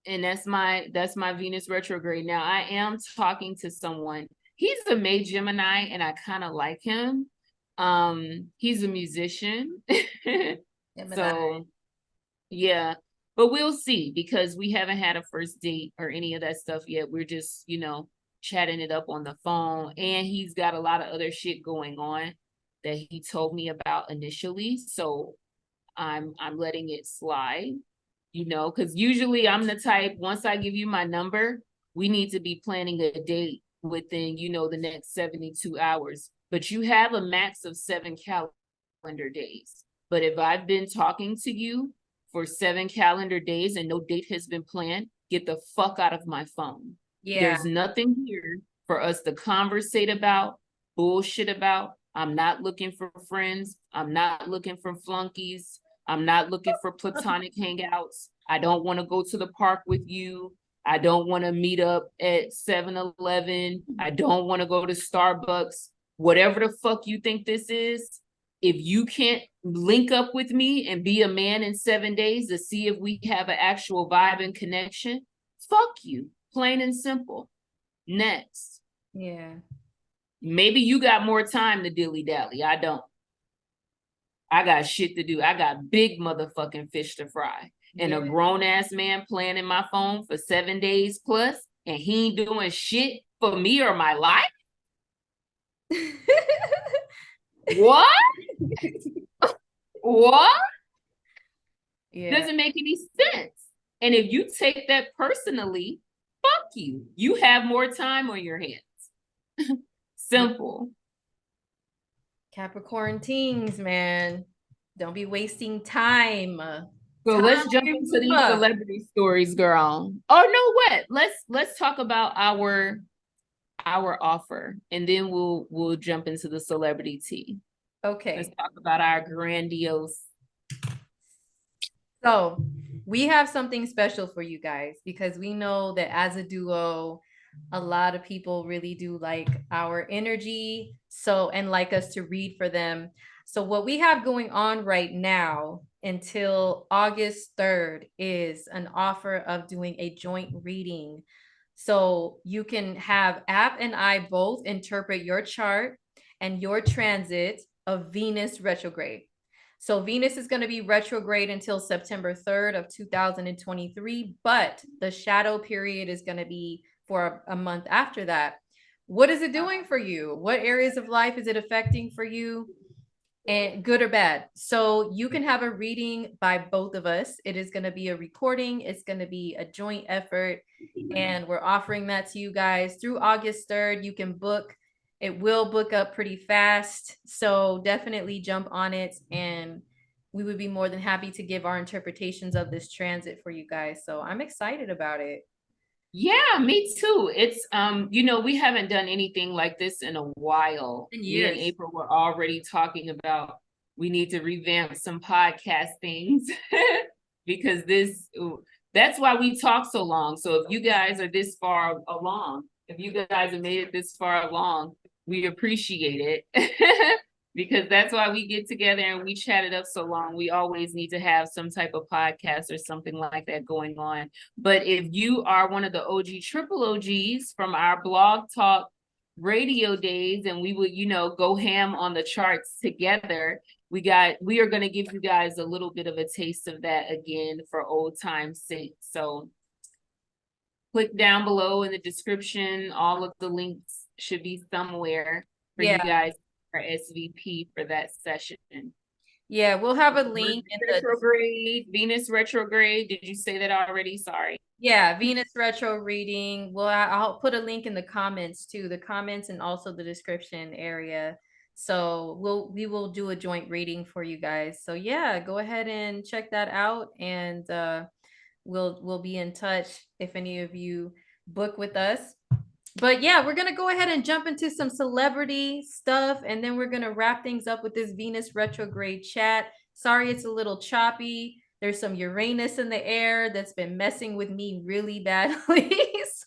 And that's my Venus retrograde. Now I am talking to someone. He's a May Gemini, and I kind of like him. He's a musician. So yeah, but we'll see, because we haven't had a first date or any of that stuff yet. We're just, you know, chatting it up on the phone, and he's got a lot of other shit going on that he told me about initially. So I'm letting it slide, you know, because usually I'm the type, once I give you my number, we need to be planning a date within, you know, the next 72 hours. But you have a max of 7 calendar days. But if I've been talking to you for 7 calendar days and no date has been planned, get the fuck out of my phone. Yeah. There's nothing here for us to conversate about, bullshit about. I'm not looking for friends. I'm not looking for flunkies. I'm not looking for platonic hangouts. I don't want to go to the park with you. I don't want to meet up at 7-Eleven. I don't want to go to Starbucks. Whatever the fuck you think this is, if you can't link up with me and be a man in 7 days to see if we have an actual vibe and connection, fuck you. Plain and simple. Next. Yeah. Maybe you got more time to dilly-dally. I don't. I got shit to do. I got big motherfucking fish to fry. And a grown-ass man playing in my phone for 7 days plus, and he ain't doing shit for me or my life? What? What? Yeah. Doesn't make any sense. And if you take that personally, fuck you. You have more time on your hands. Simple. Capricorn teens, man. Don't be wasting time. So let's jump into these celebrity stories, girl. Oh no, what? Let's talk about our offer, and then we'll jump into the celebrity tea. Okay. Let's talk about our grandiose. So we have something special for you guys, because we know that as a duo, a lot of people really do like our energy, and like us to read for them. So what we have going on right now until August 3rd is an offer of doing a joint reading. So you can have App and I both interpret your chart and your transit of Venus retrograde. So Venus is going to be retrograde until September 3rd of 2023, but the shadow period is going to be for a month after that. What is it doing for you? What areas of life is it affecting for you? and good or bad. So you can have a reading by both of us. It is going to be a recording, it's going to be a joint effort, and we're offering that to you guys through August 3rd. You can book. It will book up pretty fast. So definitely jump on it, and we would be more than happy to give our interpretations of this transit for you guys. So I'm excited about it. Yeah, me too. It's we haven't done anything like this in a while. In Me and years. April were already talking about we need to revamp some podcast things because that's why we talk so long. So if you guys are this far along, if you guys have made it this far along, we appreciate it. Because that's why we get together and we chat it up so long. We always need to have some type of podcast or something like that going on. But if you are one of the OG triple OGs from our blog talk radio days, and we would, go ham on the charts together, we are going to give you guys a little bit of a taste of that again for old time's sake. So click down below in the description. All of the links should be somewhere for you guys, our SVP for that session. Yeah, we'll have a link in the retrograde, Venus retrograde. Did you say that already? Sorry. Yeah, Venus retro reading. Well, I'll put a link in the comments too, the comments and also the description area. So we will do a joint reading for you guys. So yeah, go ahead and check that out, and we'll be in touch if any of you book with us. But yeah, we're gonna go ahead and jump into some celebrity stuff, and then we're gonna wrap things up with this Venus retrograde chat. Sorry, it's a little choppy. There's some Uranus in the air that's been messing with me really badly.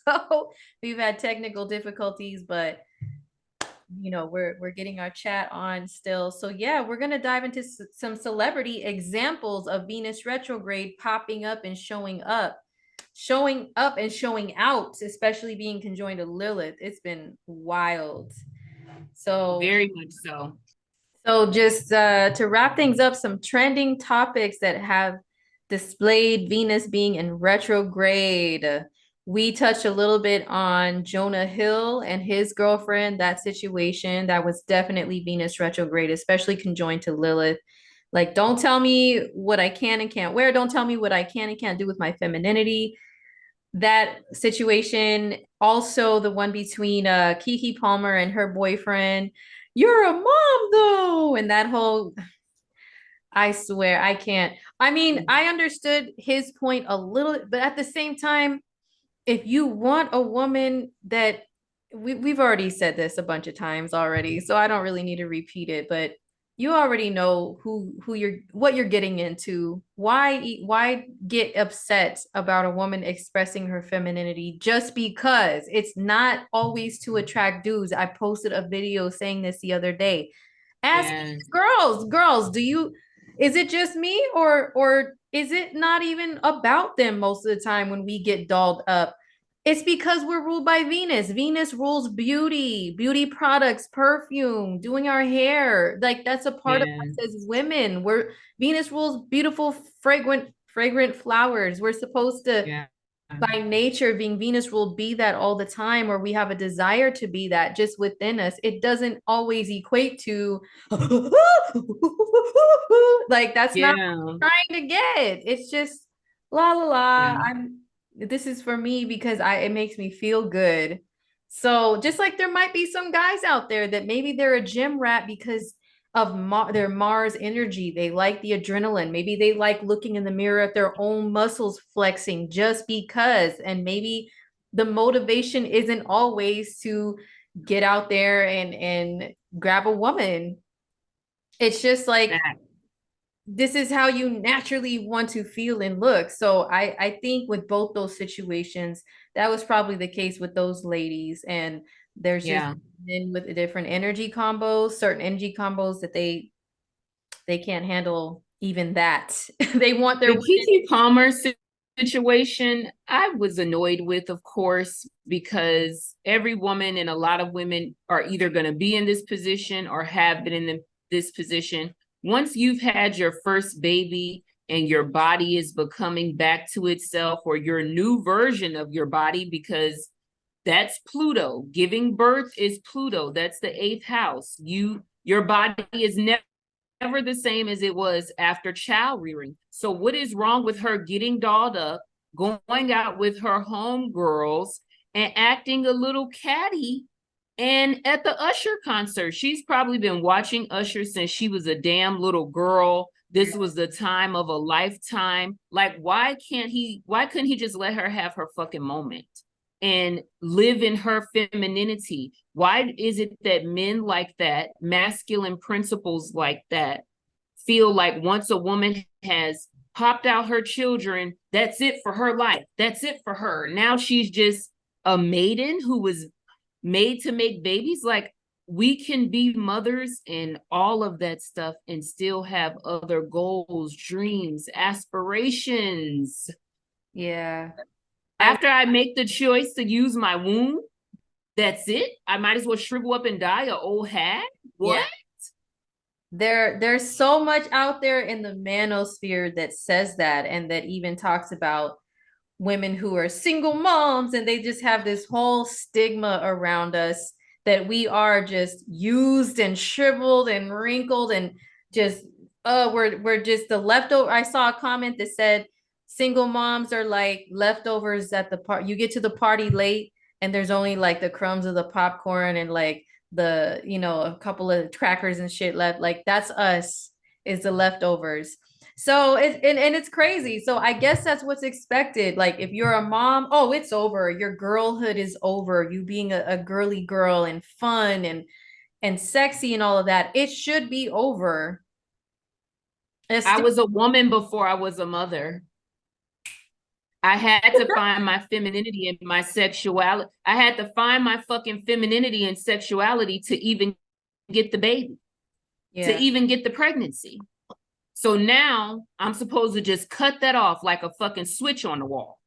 So we've had technical difficulties, but we're getting our chat on still. So yeah, we're gonna dive into some celebrity examples of Venus retrograde popping up and showing up and showing out, especially being conjoined to Lilith. It's been wild. So very much so. So just to wrap things up, some trending topics that have displayed Venus being in retrograde. We touched a little bit on Jonah Hill and his girlfriend, that situation. That was definitely Venus retrograde, especially conjoined to Lilith. Like, don't tell me what I can and can't wear. Don't tell me what I can and can't do with my femininity. That situation. Also, the one between Keke Palmer and her boyfriend. You're a mom, though. And that whole, I swear, I can't. I mean, I understood his point a little, but at the same time, if you want a woman that we've already said this a bunch of times already, so I don't really need to repeat it, but you already know what you're getting into. Why get upset about a woman expressing her femininity just because? It's not always to attract dudes. I posted a video saying this the other day. Ask girls, is it just me, or is it not even about them most of the time when we get dolled up? It's because we're ruled by Venus. Venus rules beauty products, perfume, doing our hair. Like, that's a part of us as women. Venus rules beautiful, fragrant flowers. We're supposed to, by nature, being Venus ruled, be that all the time, or we have a desire to be that just within us. It doesn't always equate to like, that's not what I'm trying to get. It's just la la la. This is for me because it makes me feel good. So just like there might be some guys out there that maybe they're a gym rat because of their Mars energy. They like the adrenaline. Maybe they like looking in the mirror at their own muscles flexing just because. And maybe the motivation isn't always to get out there and grab a woman. It's just like, this is how you naturally want to feel and look. So I think with both those situations, that was probably the case with those ladies. And there's just men with different energy combos, certain energy combos that they can't handle even that. They want their Keke Palmer situation. I was annoyed with, of course, because every woman and a lot of women are either going to be in this position or have been in this position. Once you've had your first baby and your body is becoming back to itself, or your new version of your body, because that's Pluto. Giving birth is Pluto. That's the 8th house. Your body is never the same as it was after child rearing. So what is wrong with her getting dolled up, going out with her homegirls, and acting a little catty? And at the Usher concert, she's probably been watching Usher since she was a damn little girl. This was the time of a lifetime. Like, why couldn't he just let her have her fucking moment and live in her femininity? Why is it that men like that, masculine principles like that, feel like once a woman has popped out her children, that's it for her life. That's it for her. Now she's just a maiden who was made to make babies. Like, we can be mothers and all of that stuff and still have other goals, dreams, aspirations. Yeah. After I make the choice to use my womb, that's it. I might as well shrivel up and die, a old hag. What? There's so much out there in the manosphere that says that, and that even talks about women who are single moms, and they just have this whole stigma around us that we are just used and shriveled and wrinkled and just we're just the leftover. I saw a comment that said single moms are like leftovers at the part. You get to the party late and there's only like the crumbs of the popcorn and like the, you know, a couple of crackers and shit left. Like that's us, is the leftovers. So and it's crazy. So I guess that's what's expected. Like if you're a mom, oh, it's over. Your girlhood is over. You being a girly girl and fun and sexy and all of that. It should be over. I was a woman before I was a mother. I had to find my femininity and my sexuality. I had to find my fucking femininity and sexuality to even get the baby, to even get the pregnancy. So now I'm supposed to just cut that off like a fucking switch on the wall.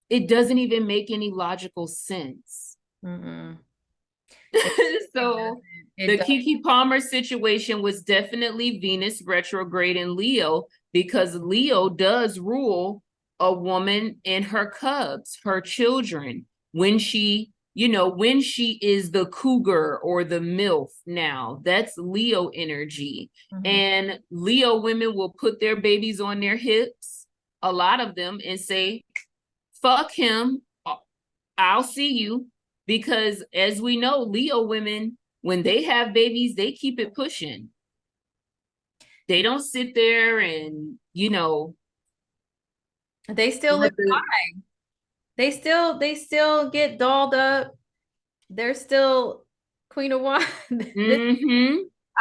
It doesn't even make any logical sense. So the Keke Palmer situation was definitely Venus retrograde in Leo, because Leo does rule a woman and her cubs, her children, when she, you know, when she is the cougar or the MILF. Now that's Leo energy. And Leo women will put their babies on their hips, a lot of them, and say, fuck him, I'll see you. Because as we know, Leo women, when they have babies, they keep it pushing. They don't sit there and, you know, they still live high. They still get dolled up. They're still Queen of Wands.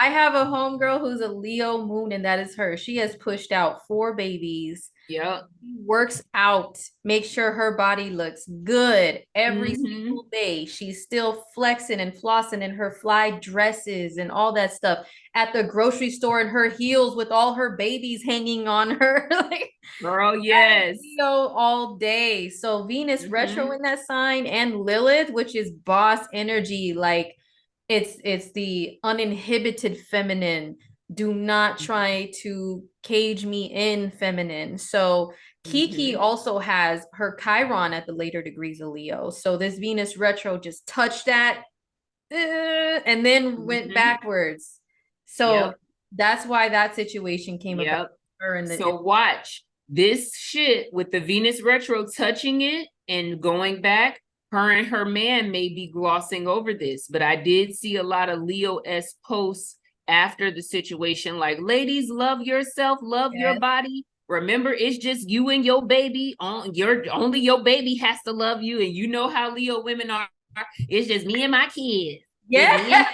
I have a homegirl who's a Leo moon, and that is her. She has pushed out 4 babies. Yeah. She works out, makes sure her body looks good every single day. She's still flexing and flossing in her fly dresses and all that stuff at the grocery store in her heels with all her babies hanging on her. Like, girl, yes. Leo all day. So Venus retro in that sign, and Lilith, which is boss energy, like it's the uninhibited feminine. Do not try to cage me in feminine. So Keke also has her Chiron at the later degrees of Leo. So this Venus retro just touched that and then went backwards. So that's why that situation came about. So watch this shit with the Venus retro touching it and going back. Her and her man may be glossing over this, but I did see a lot of Leo-esque posts after the situation, like, ladies, love yourself, love your body. Remember, it's just you and your baby. Only your baby has to love you, and you know how Leo women are. It's just me and my kids. Yeah.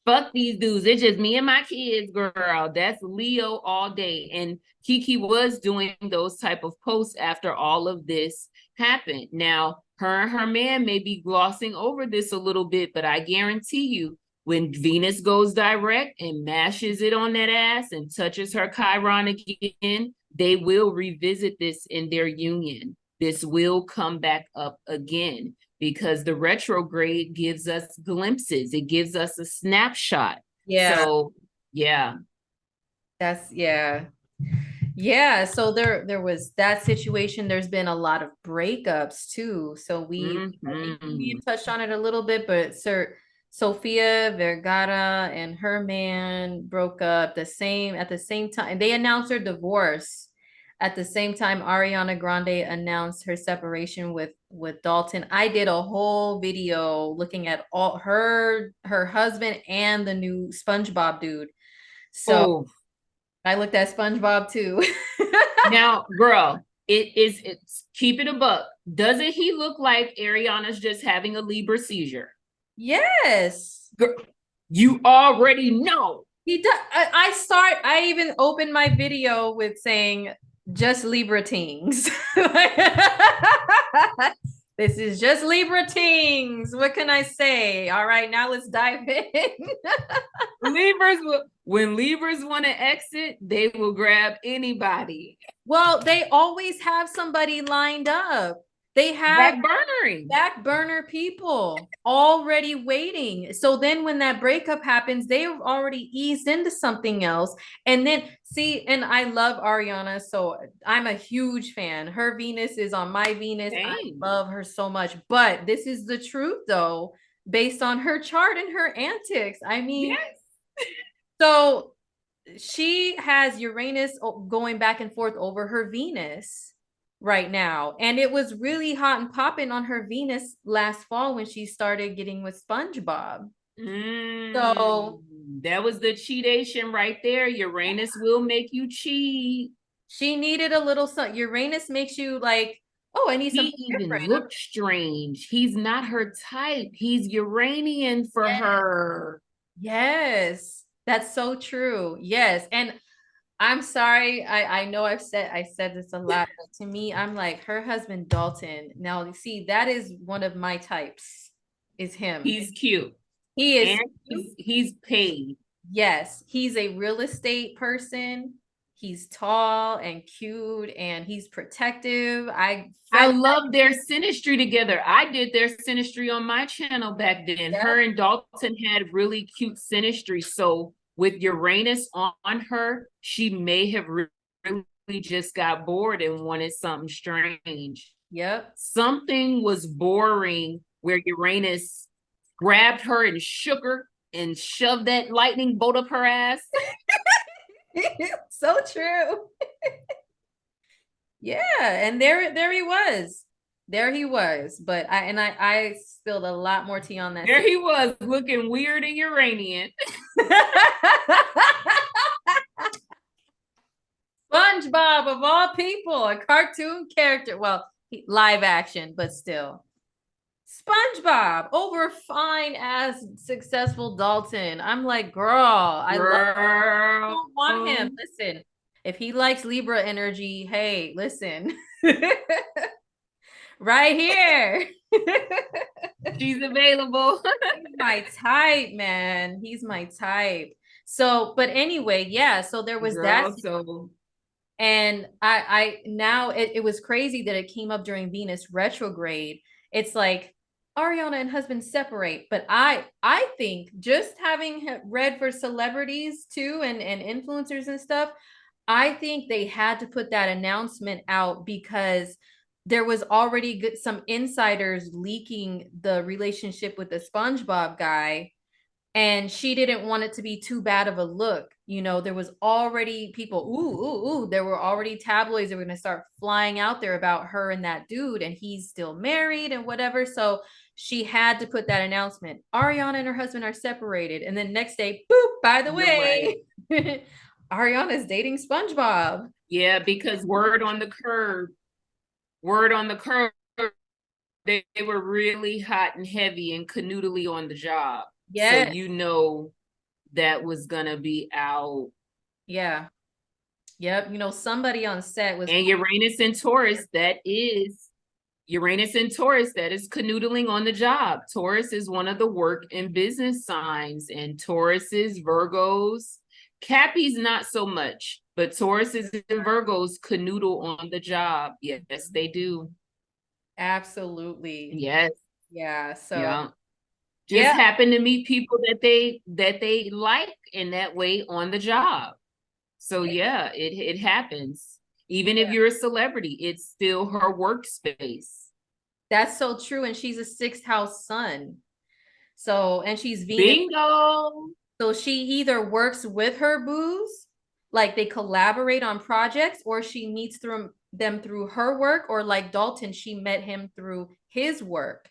Fuck these dudes. It's just me and my kids, girl. That's Leo all day. And Keke was doing those type of posts after all of this happened. Now, her and her man may be glossing over this a little bit, but I guarantee you, when Venus goes direct and mashes it on that ass and touches her Chiron again, they will revisit this in their union. This will come back up again, because the retrograde gives us glimpses. It gives us a snapshot. So, That's, so there was that situation. There's been a lot of breakups too. So we touched on it a little bit, but Sofia Vergara and her man broke up at the same time. They announced their divorce. At the same time, Ariana Grande announced her separation with Dalton. I did a whole video looking at all her husband and the new SpongeBob dude. So Oh, I looked at SpongeBob too. now, girl, it's keep it a buck. Doesn't he look like Ariana's just having a Libra seizure? Yes. Girl, you already know. He does. I even opened my video with saying just Libra tings. This is just Libra tings. What can I say? All right, now let's dive in. When Libras want to exit, they will grab anybody. Well, they always have somebody lined up. They have back burner people already waiting. So then when that breakup happens, they've already eased into something else. And then see, and I love Ariana, so I'm a huge fan. Her Venus is on my Venus. Dang. I love her so much. But this is the truth though, based on her chart and her antics. I mean, yes. So she has Uranus going back and forth over her Venus right now. And it was really hot and popping on her Venus last fall when she started getting with SpongeBob. So that was the cheatation right there. Uranus will make you cheat. She needed a little something. Uranus makes you like, oh, I need something different. He even looks strange. He's not her type. He's Uranian for her. Yes, that's so true. Yes. And I'm sorry. I know I said this a lot, but to me, I'm like her husband Dalton. Now, you see, that is one of my types. Is him. He's cute. He is. And he's paid. Yes, he's a real estate person. He's tall and cute, and he's protective. I love their synastry together. I did their synastry on my channel back then. Yep. Her and Dalton had really cute synastry. So with Uranus on her, she may have really just got bored and wanted something strange. Yep. Something was boring where Uranus grabbed her and shook her and shoved that lightning bolt up her ass. So true. Yeah, and there he was. There he was. But I spilled a lot more tea on that. There he was, looking weird and Uranian. SpongeBob, of all people, a cartoon character. Well, live action, but still. SpongeBob over fine ass successful Dalton. I'm like, girl, I don't want him. Listen, if he likes Libra energy, hey, listen. Right here. She's available. He's my type, man. He's my type. So, but anyway, yeah. So there was that. So, and I now it was crazy that it came up during Venus retrograde. It's like Ariana and husband separate, but I think just having read for celebrities too and influencers and stuff, I think they had to put that announcement out because there was already some insiders leaking the relationship with the SpongeBob guy, and she didn't want it to be too bad of a look. You know, there was already people, there were already tabloids that were going to start flying out there about her and that dude, and he's still married and whatever. So she had to put that announcement. Ariana and her husband are separated. And then next day, boop, by the way, right. Ariana's dating SpongeBob. Yeah, because word on the curb, they were really hot and heavy and canoodly on the job. Yeah. So you know that was gonna be out. Yeah. Yep. You know, somebody on set was. And Uranus and Taurus, that is canoodling on the job. Taurus is one of the work and business signs, and Tauruses, Virgos, Cappy's not so much, but Tauruses and Virgos canoodle on the job. Yes, they do. Absolutely. Yes. Yeah. So just happen to meet people that they like in that way on the job. So yeah, it happens. Even if you're a celebrity, it's still her workspace. That's so true. And she's a 6th house sun. So, and she's Venus. Bingo. So she either works with her booze, like they collaborate on projects, or she meets them through her work, or like Dalton, she met him through his work.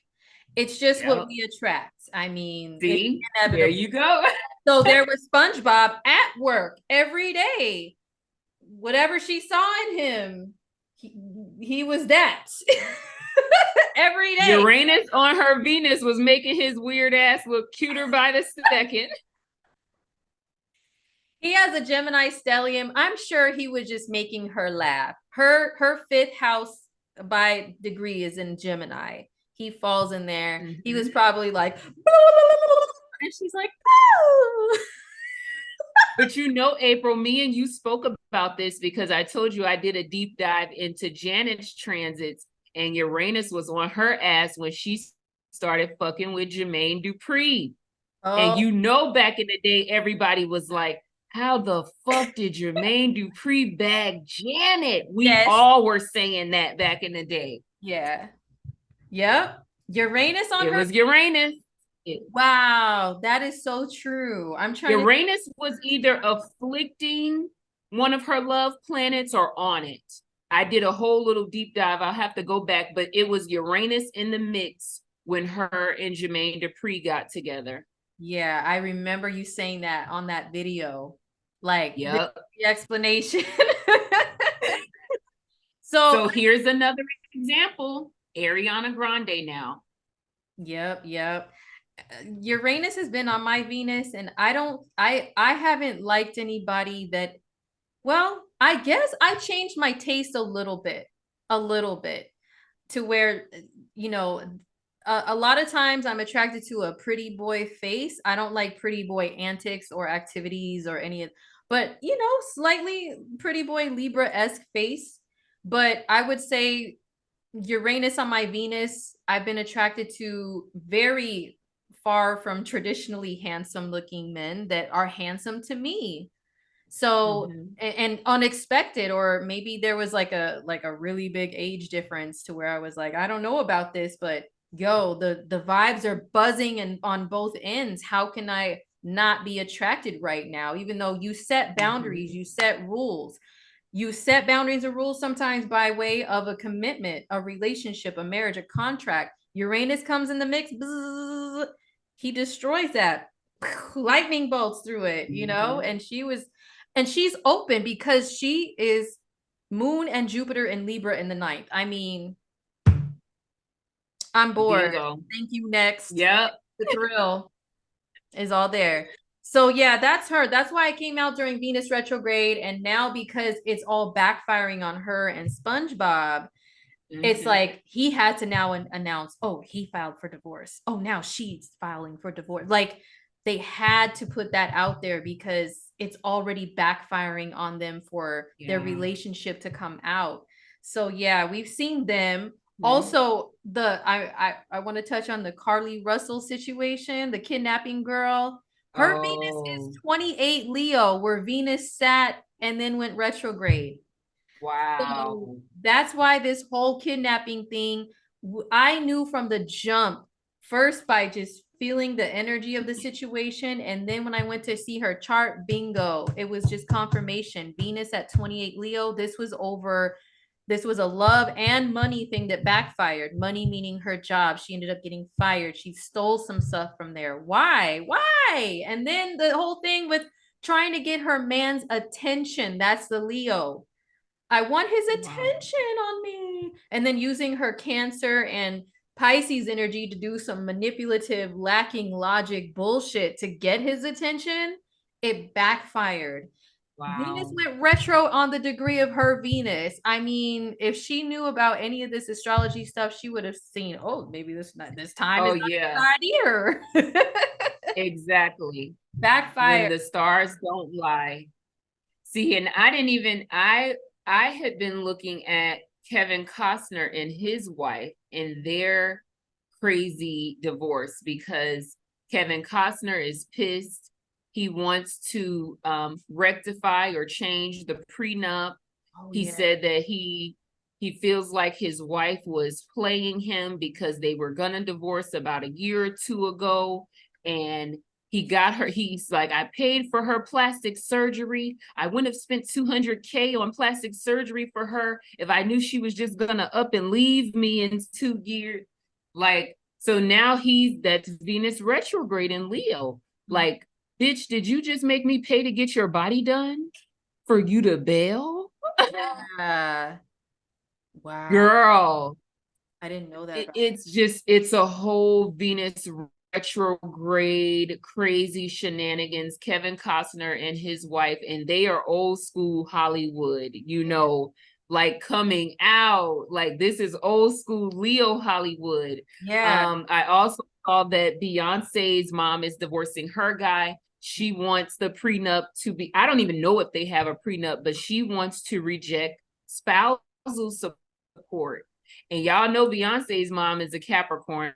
It's just what Yep. we attract. I mean, it's See, there inevitable. you go. So there was SpongeBob at work every day. Whatever she saw in him, he was that every day. Uranus on her Venus was making his weird ass look cuter by the second. He has a Gemini stellium. I'm sure he was just making her laugh. Her fifth house by degree is in Gemini. He falls in there. Mm-hmm. He was probably like, and she's like, oh. But you know, April, me and you spoke about this because I told you I did a deep dive into Janet's transits, and Uranus was on her ass when she started fucking with Jermaine Dupri. Oh. And you know, back in the day, everybody was like, how the fuck did Jermaine Dupri bag Janet? We all were saying that back in the day. Yeah. Yep. Uranus on her. It was Uranus. Wow, that is so true. I'm trying. Uranus was either afflicting one of her love planets or on it. I did a whole little deep dive. I'll have to go back, but it was Uranus in the mix when her and Jermaine Dupri got together. Yeah, I remember you saying that on that video. Like, yep. The explanation. So here's another example. Ariana Grande now. Yep. Uranus has been on my Venus, and I haven't liked anybody that, well, I guess I changed my taste a little bit to where, you know, a lot of times I'm attracted to a pretty boy face. I don't like pretty boy antics or activities or any of, but you know, slightly pretty boy Libra-esque face. But I would say Uranus on my Venus, I've been attracted to very far from traditionally handsome looking men that are handsome to me. So and unexpected, or maybe there was like a really big age difference to where I was like, I don't know about this, but yo, the vibes are buzzing and on both ends. How can I not be attracted right now? Even though you set boundaries, you set rules. You set boundaries and rules sometimes by way of a commitment, a relationship, a marriage, a contract. Uranus comes in the mix. Bzz, he destroys that. Lightning bolts through it, you know? And she's open because she is Moon and Jupiter and Libra in the ninth. I mean, I'm bored. Bingo. Thank you. Next. Yep. The thrill is all there. So yeah, that's her. That's why I came out during Venus retrograde. And now because it's all backfiring on her and SpongeBob, it's like he had to now announce, oh, he filed for divorce. Oh, now she's filing for divorce. Like they had to put that out there because it's already backfiring on them for their relationship to come out. So yeah, we've seen them. Also, I want to touch on the Carly Russell situation, the kidnapping girl. Her Venus is 28 Leo, where Venus sat and then went retrograde. Wow. So that's why this whole kidnapping thing, I knew from the jump, first by just feeling the energy of the situation. And then when I went to see her chart, bingo, it was just confirmation. Venus at 28 Leo, this was a love and money thing that backfired. Money meaning her job. She ended up getting fired. She stole some stuff from there. Why? And then the whole thing with trying to get her man's attention. That's the Leo. I want his attention on me. And then using her Cancer and Pisces energy to do some manipulative, lacking logic bullshit to get his attention. It backfired. Wow. Venus went retro on the degree of her Venus. I mean, if she knew about any of this astrology stuff, she would have seen, oh, maybe this time is not here. Exactly. Backfire. When the stars don't lie. See, and I had been looking at Kevin Costner and his wife and their crazy divorce because Kevin Costner is pissed. He wants to rectify or change the prenup. He said that he He feels like his wife was playing him because they were gonna divorce about a year or two ago. And he's like, I paid for her plastic surgery. I wouldn't have spent 200K on plastic surgery for her if I knew she was just gonna up and leave me in 2 years. Like, so now that's Venus retrograde in Leo. Like, bitch, did you just make me pay to get your body done for you to bail? Yeah. Wow. Girl, I didn't know that. it's a whole Venus retrograde crazy shenanigans. Kevin Costner and his wife, and they are old school Hollywood, like coming out. Like, this is old school Leo Hollywood. Yeah. I also saw that Beyonce's mom is divorcing her guy. She wants the prenup to be, I don't even know if they have a prenup, but she wants to reject spousal support. And y'all know Beyonce's mom is a Capricorn,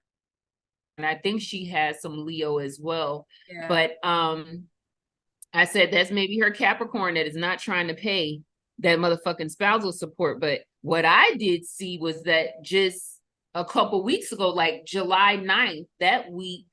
and I think she has some Leo as well. Yeah. But I said that's maybe her Capricorn that is not trying to pay that motherfucking spousal support. But what I did see was that just a couple weeks ago, like July 9th, that week,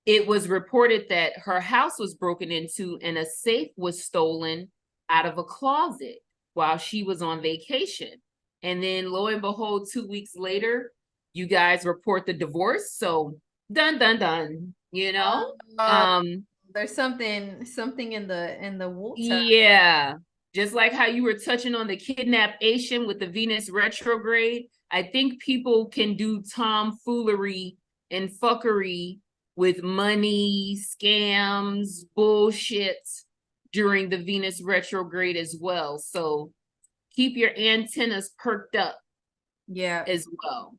it was reported that her house was broken into and a safe was stolen out of a closet while she was on vacation. And then lo and behold, 2 weeks later, you guys report the divorce. So dun dun dun, there's something in the water. Yeah. Just like how you were touching on the kidnappation with the Venus retrograde, I think people can do tomfoolery and fuckery with money, scams, bullshit during the Venus retrograde as well. So keep your antennas perked up. Yeah. As well,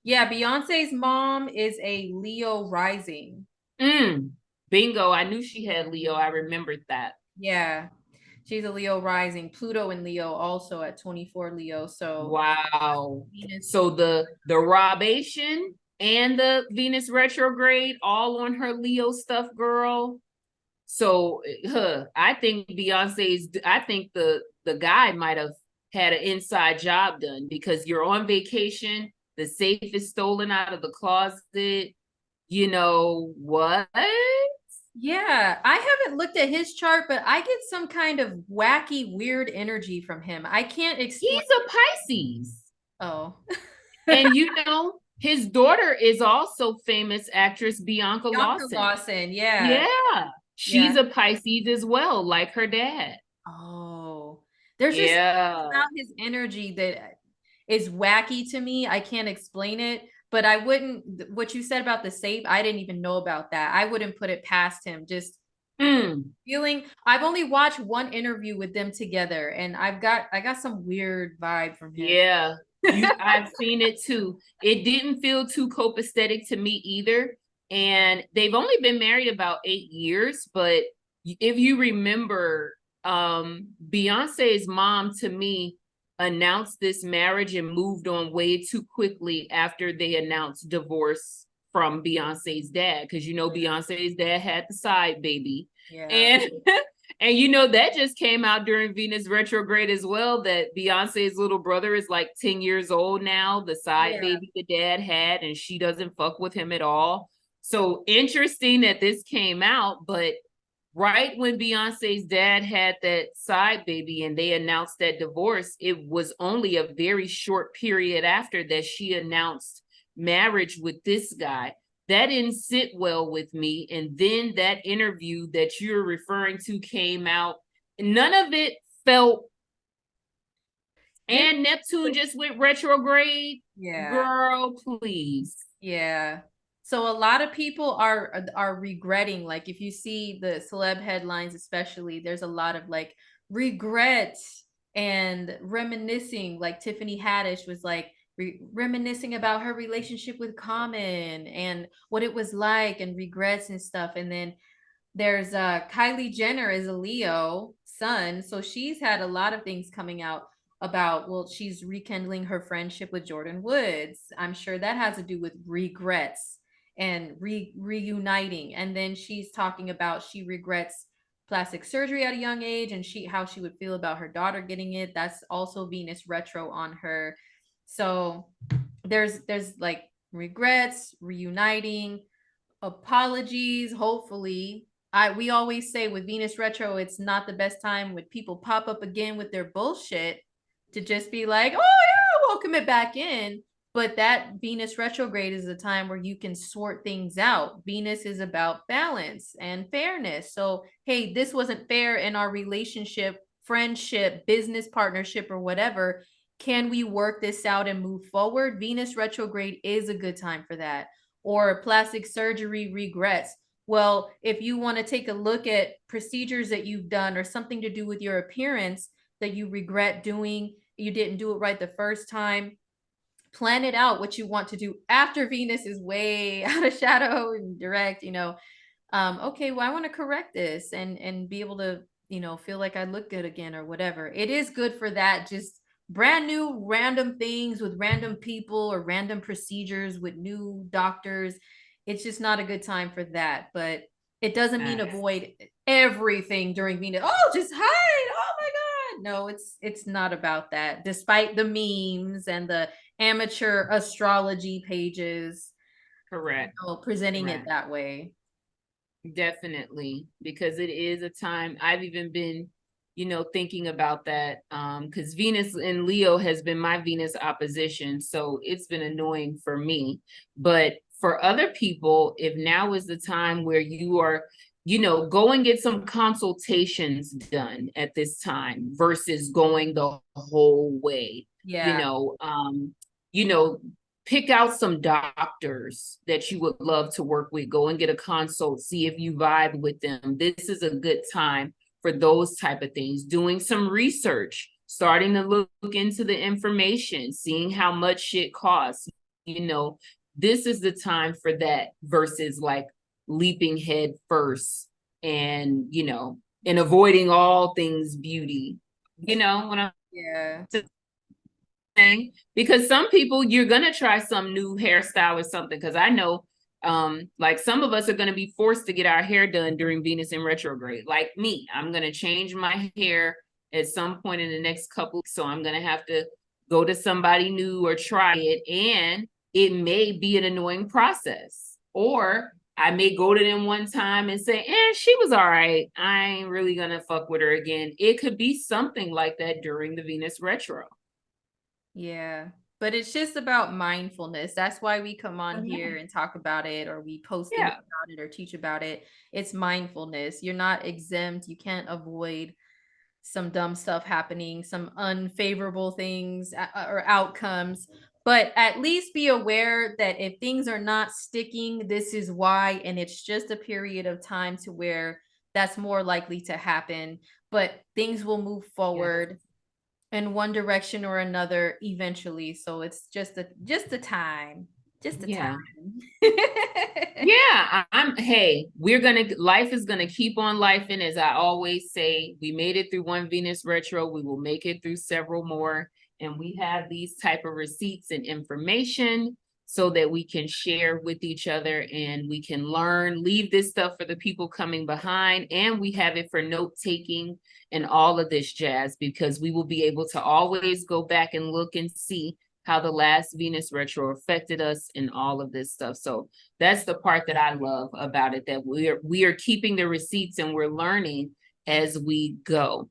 Yeah, Beyonce's mom is a Leo rising. Bingo. I knew she had Leo. I remembered that. Yeah. She's a Leo rising. Pluto in Leo also at 24 Leo. So wow. So the robation and the Venus retrograde all on her Leo stuff, girl. So I think the guy might have had an inside job done, because you're on vacation, the safe is stolen out of the closet. You know what? Yeah, I haven't looked at his chart, but I get some kind of wacky, weird energy from him. I can't explain. He's a Pisces. Oh. And his daughter is also famous actress Bianca Lawson. Yeah. Yeah. She's a Pisces as well, like her dad. Oh. There's just about his energy that is wacky to me. I can't explain it. But I wouldn't, what you said about the safe, I didn't even know about that. I wouldn't put it past him. Just feeling, I've only watched one interview with them together, and I got some weird vibe from him. Yeah, I've seen it too. It didn't feel too copacetic to me either. And they've only been married about 8 years. But if you remember, Beyonce's mom, to me, announced this marriage and moved on way too quickly after they announced divorce from Beyonce's dad, because Beyonce's dad had the side baby. And that just came out during Venus retrograde as well, that Beyonce's little brother is like 10 years old now, the side baby the dad had, and she doesn't fuck with him at all. So interesting that this came out, but right when Beyonce's dad had that side baby and they announced that divorce, it was only a very short period after that she announced marriage with this guy. That didn't sit well with me. And then that interview that you're referring to came out. None of it felt. And Neptune just went retrograde. Yeah. Girl, please. Yeah. So a lot of people are regretting, like if you see the celeb headlines, especially, there's a lot of like regrets and reminiscing. Like Tiffany Haddish was like reminiscing about her relationship with Common and what it was like, and regrets and stuff. And then there's Kylie Jenner is a Leo sun, so she's had a lot of things coming out about, well, she's rekindling her friendship with Jordan Woods. I'm sure that has to do with regrets and reuniting. And then she's talking about she regrets plastic surgery at a young age and how she would feel about her daughter getting it. That's also Venus retro on her. So there's like regrets, reuniting, apologies, hopefully. We always say with Venus retro, it's not the best time when people pop up again with their bullshit to just be like, oh yeah, welcome it back in. But that Venus retrograde is a time where you can sort things out. Venus is about balance and fairness. So, hey, this wasn't fair in our relationship, friendship, business partnership, or whatever. Can we work this out and move forward? Venus retrograde is a good time for that. Or plastic surgery regrets. Well, if you want to take a look at procedures that you've done or something to do with your appearance that you regret doing, you didn't do it right the first time, plan it out what you want to do after Venus is way out of shadow and direct, okay, well, I want to correct this and be able to, feel like I look good again or whatever. It is good for that. Just brand new random things with random people or random procedures with new doctors. It's just not a good time for that. But it doesn't mean avoid everything during Venus. Oh, just hide. Oh my God. No, it's not about that. Despite the memes and the amateur astrology pages, Correct. presenting it that way. Definitely, because it is a time. I've even been, thinking about that, because Venus in Leo has been my Venus opposition, so it's been annoying for me. But for other people, if now is the time where you are, go and get some consultations done at this time versus going the whole way. Yeah. Pick out some doctors that you would love to work with. Go and get a consult, see if you vibe with them. This is a good time for those type of things. Doing some research, starting to look into the information, seeing how much shit costs. This is the time for that versus like leaping head first and, and avoiding all things beauty. When I'm saying, because some people, you're gonna try some new hairstyle or something, because I know like some of us are going to be forced to get our hair done during Venus in retrograde. Like me, I'm going to change my hair at some point in the next couple, so I'm going to have to go to somebody new or try it, and it may be an annoying process. Or I may go to them one time and say, she was all right, I ain't really gonna fuck with her again. It could be something like that during the Venus retro. Yeah. But it's just about mindfulness. That's why we come on here and talk about it, or we post things about it or teach about it. It's mindfulness. You're not exempt. You can't avoid some dumb stuff happening, some unfavorable things or outcomes. But at least be aware that if things are not sticking, this is why. And it's just a period of time to where that's more likely to happen. But things will move forward in one direction or another eventually. So it's just a time. Just a time. Life is gonna keep on lifing. As I always say, we made it through one Venus retro, we will make it through several more, and we have these type of receipts and information so that we can share with each other and we can learn, leave this stuff for the people coming behind, and we have it for note taking and all of this jazz, because we will be able to always go back and look and see how the last Venus retro affected us and all of this stuff. So that's the part that I love about it, that we are keeping the receipts and we're learning as we go.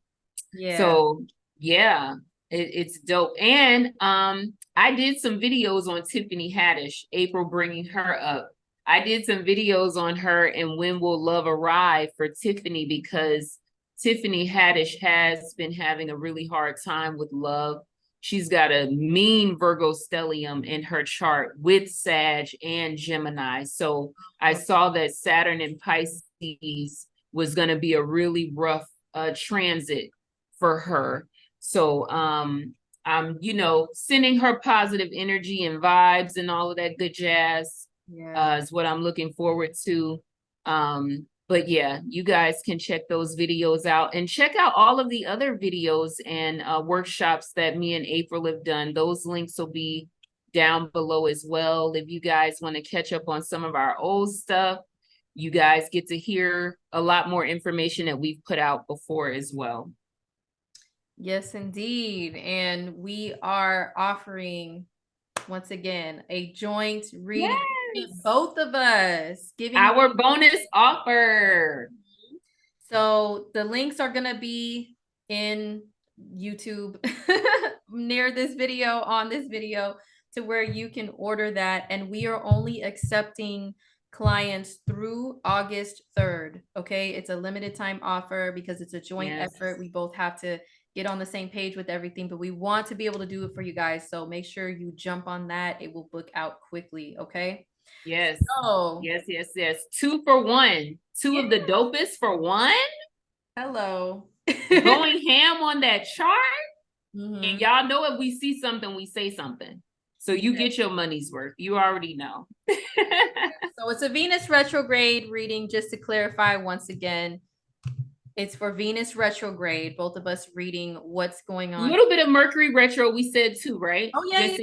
Yeah. So yeah, it's dope. And I did some videos on Tiffany Haddish, April bringing her up. I did some videos on her and When Will Love Arrive for Tiffany, because Tiffany Haddish has been having a really hard time with love. She's got a mean Virgo stellium in her chart with Sag and Gemini. So I saw that Saturn in Pisces was going to be a really rough transit for her. So I'm, sending her positive energy and vibes and all of that good jazz is what I'm looking forward to. But yeah, you guys can check those videos out and check out all of the other videos and workshops that me and April have done. Those links will be down below as well. If you guys want to catch up on some of our old stuff, you guys get to hear a lot more information that we've put out before as well. Yes, indeed. And we are offering, once again, a joint reading. Yes. Both of us giving our bonus offer. So the links are going to be in YouTube near this video, on this video, to where you can order that. And we are only accepting clients through August 3rd. Okay. It's a limited time offer because it's a joint effort. We both have to get on the same page with everything, but we want to be able to do it for you guys. So make sure you jump on that. It will book out quickly. Okay. Yes. So, yes. 2 for 1. Two of the dopest for one. Hello. Going ham on that chart. And y'all know if we see something, we say something. So you get your money's worth. You already know. So it's a Venus retrograde reading, just to clarify once again. It's for Venus retrograde, both of us reading what's going on. A little bit of Mercury retro, we said too, right? Oh, yeah,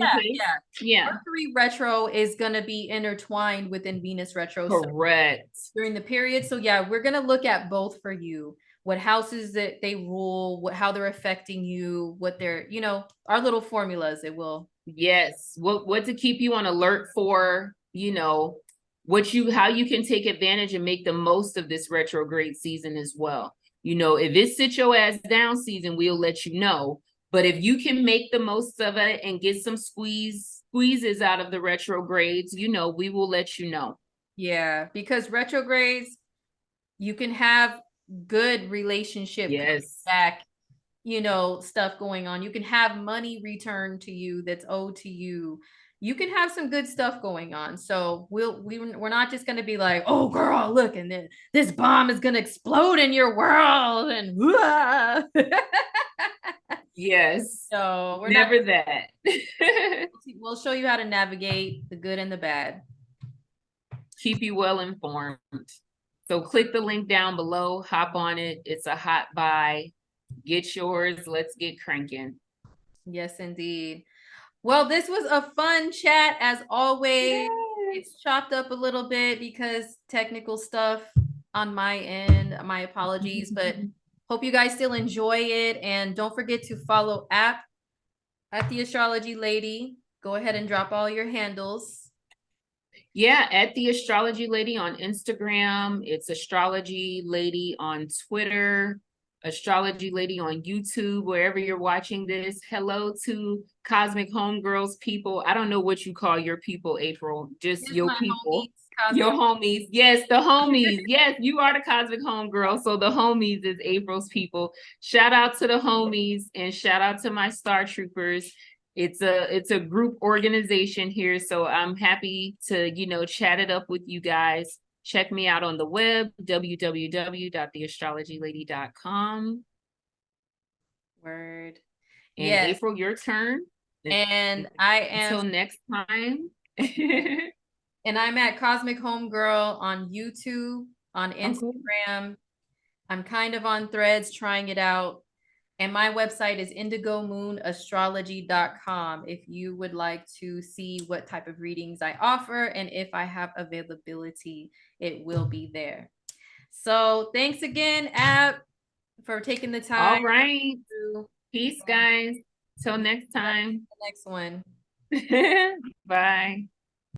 yeah. Mercury retro is going to be intertwined within Venus retro. Correct. So during the period. So yeah, we're going to look at both for you. What houses that they rule, how they're affecting you, what they're, our little formulas, it will. Yes. What to keep you on alert for, how you can take advantage and make the most of this retrograde season as well. If it's sit your ass down season, we'll let you know. But if you can make the most of it and get some squeezes out of the retrogrades, we will let you know. Yeah, because retrogrades, you can have good relationship back, stuff going on. You can have money returned to you that's owed to you. You can have some good stuff going on. So we're not just going to be like, oh girl, look, and then this bomb is going to explode in your world and yes. So we're never that. We'll show you how to navigate the good and the bad. Keep you well informed. So click the link down below, hop on it. It's a hot buy. Get yours. Let's get cranking. Yes, indeed. Well, this was a fun chat as always. Yes. It's chopped up a little bit because technical stuff on my end. My apologies, but hope you guys still enjoy it. And don't forget to follow at the Astrology Lady. Go ahead and drop all your handles. Yeah, at the Astrology Lady on Instagram. It's Astrology Lady on Twitter. Astrology Lady on YouTube, wherever you're watching this. Hello to Cosmic Homegirls people. I don't know what you call your people, April. Just your people. Your homies. Yes, the homies. Yes, you are the Cosmic Homegirl. So the homies is April's people. Shout out to the homies and shout out to my Star Troopers. It's a group organization here. So I'm happy to, chat it up with you guys. Check me out on the web, www.theastrologylady.com. Word. And yes. April, your turn. And I am... Until next time. And I'm at Cosmic Homegirl on YouTube, on Instagram. Okay. I'm kind of on Threads, trying it out. And my website is indigomoon.astrology.com if you would like to see what type of readings I offer and if I have availability, it will be there. So thanks again, App, for taking the time. All right. Peace, guys. Till next time. The next one. Bye.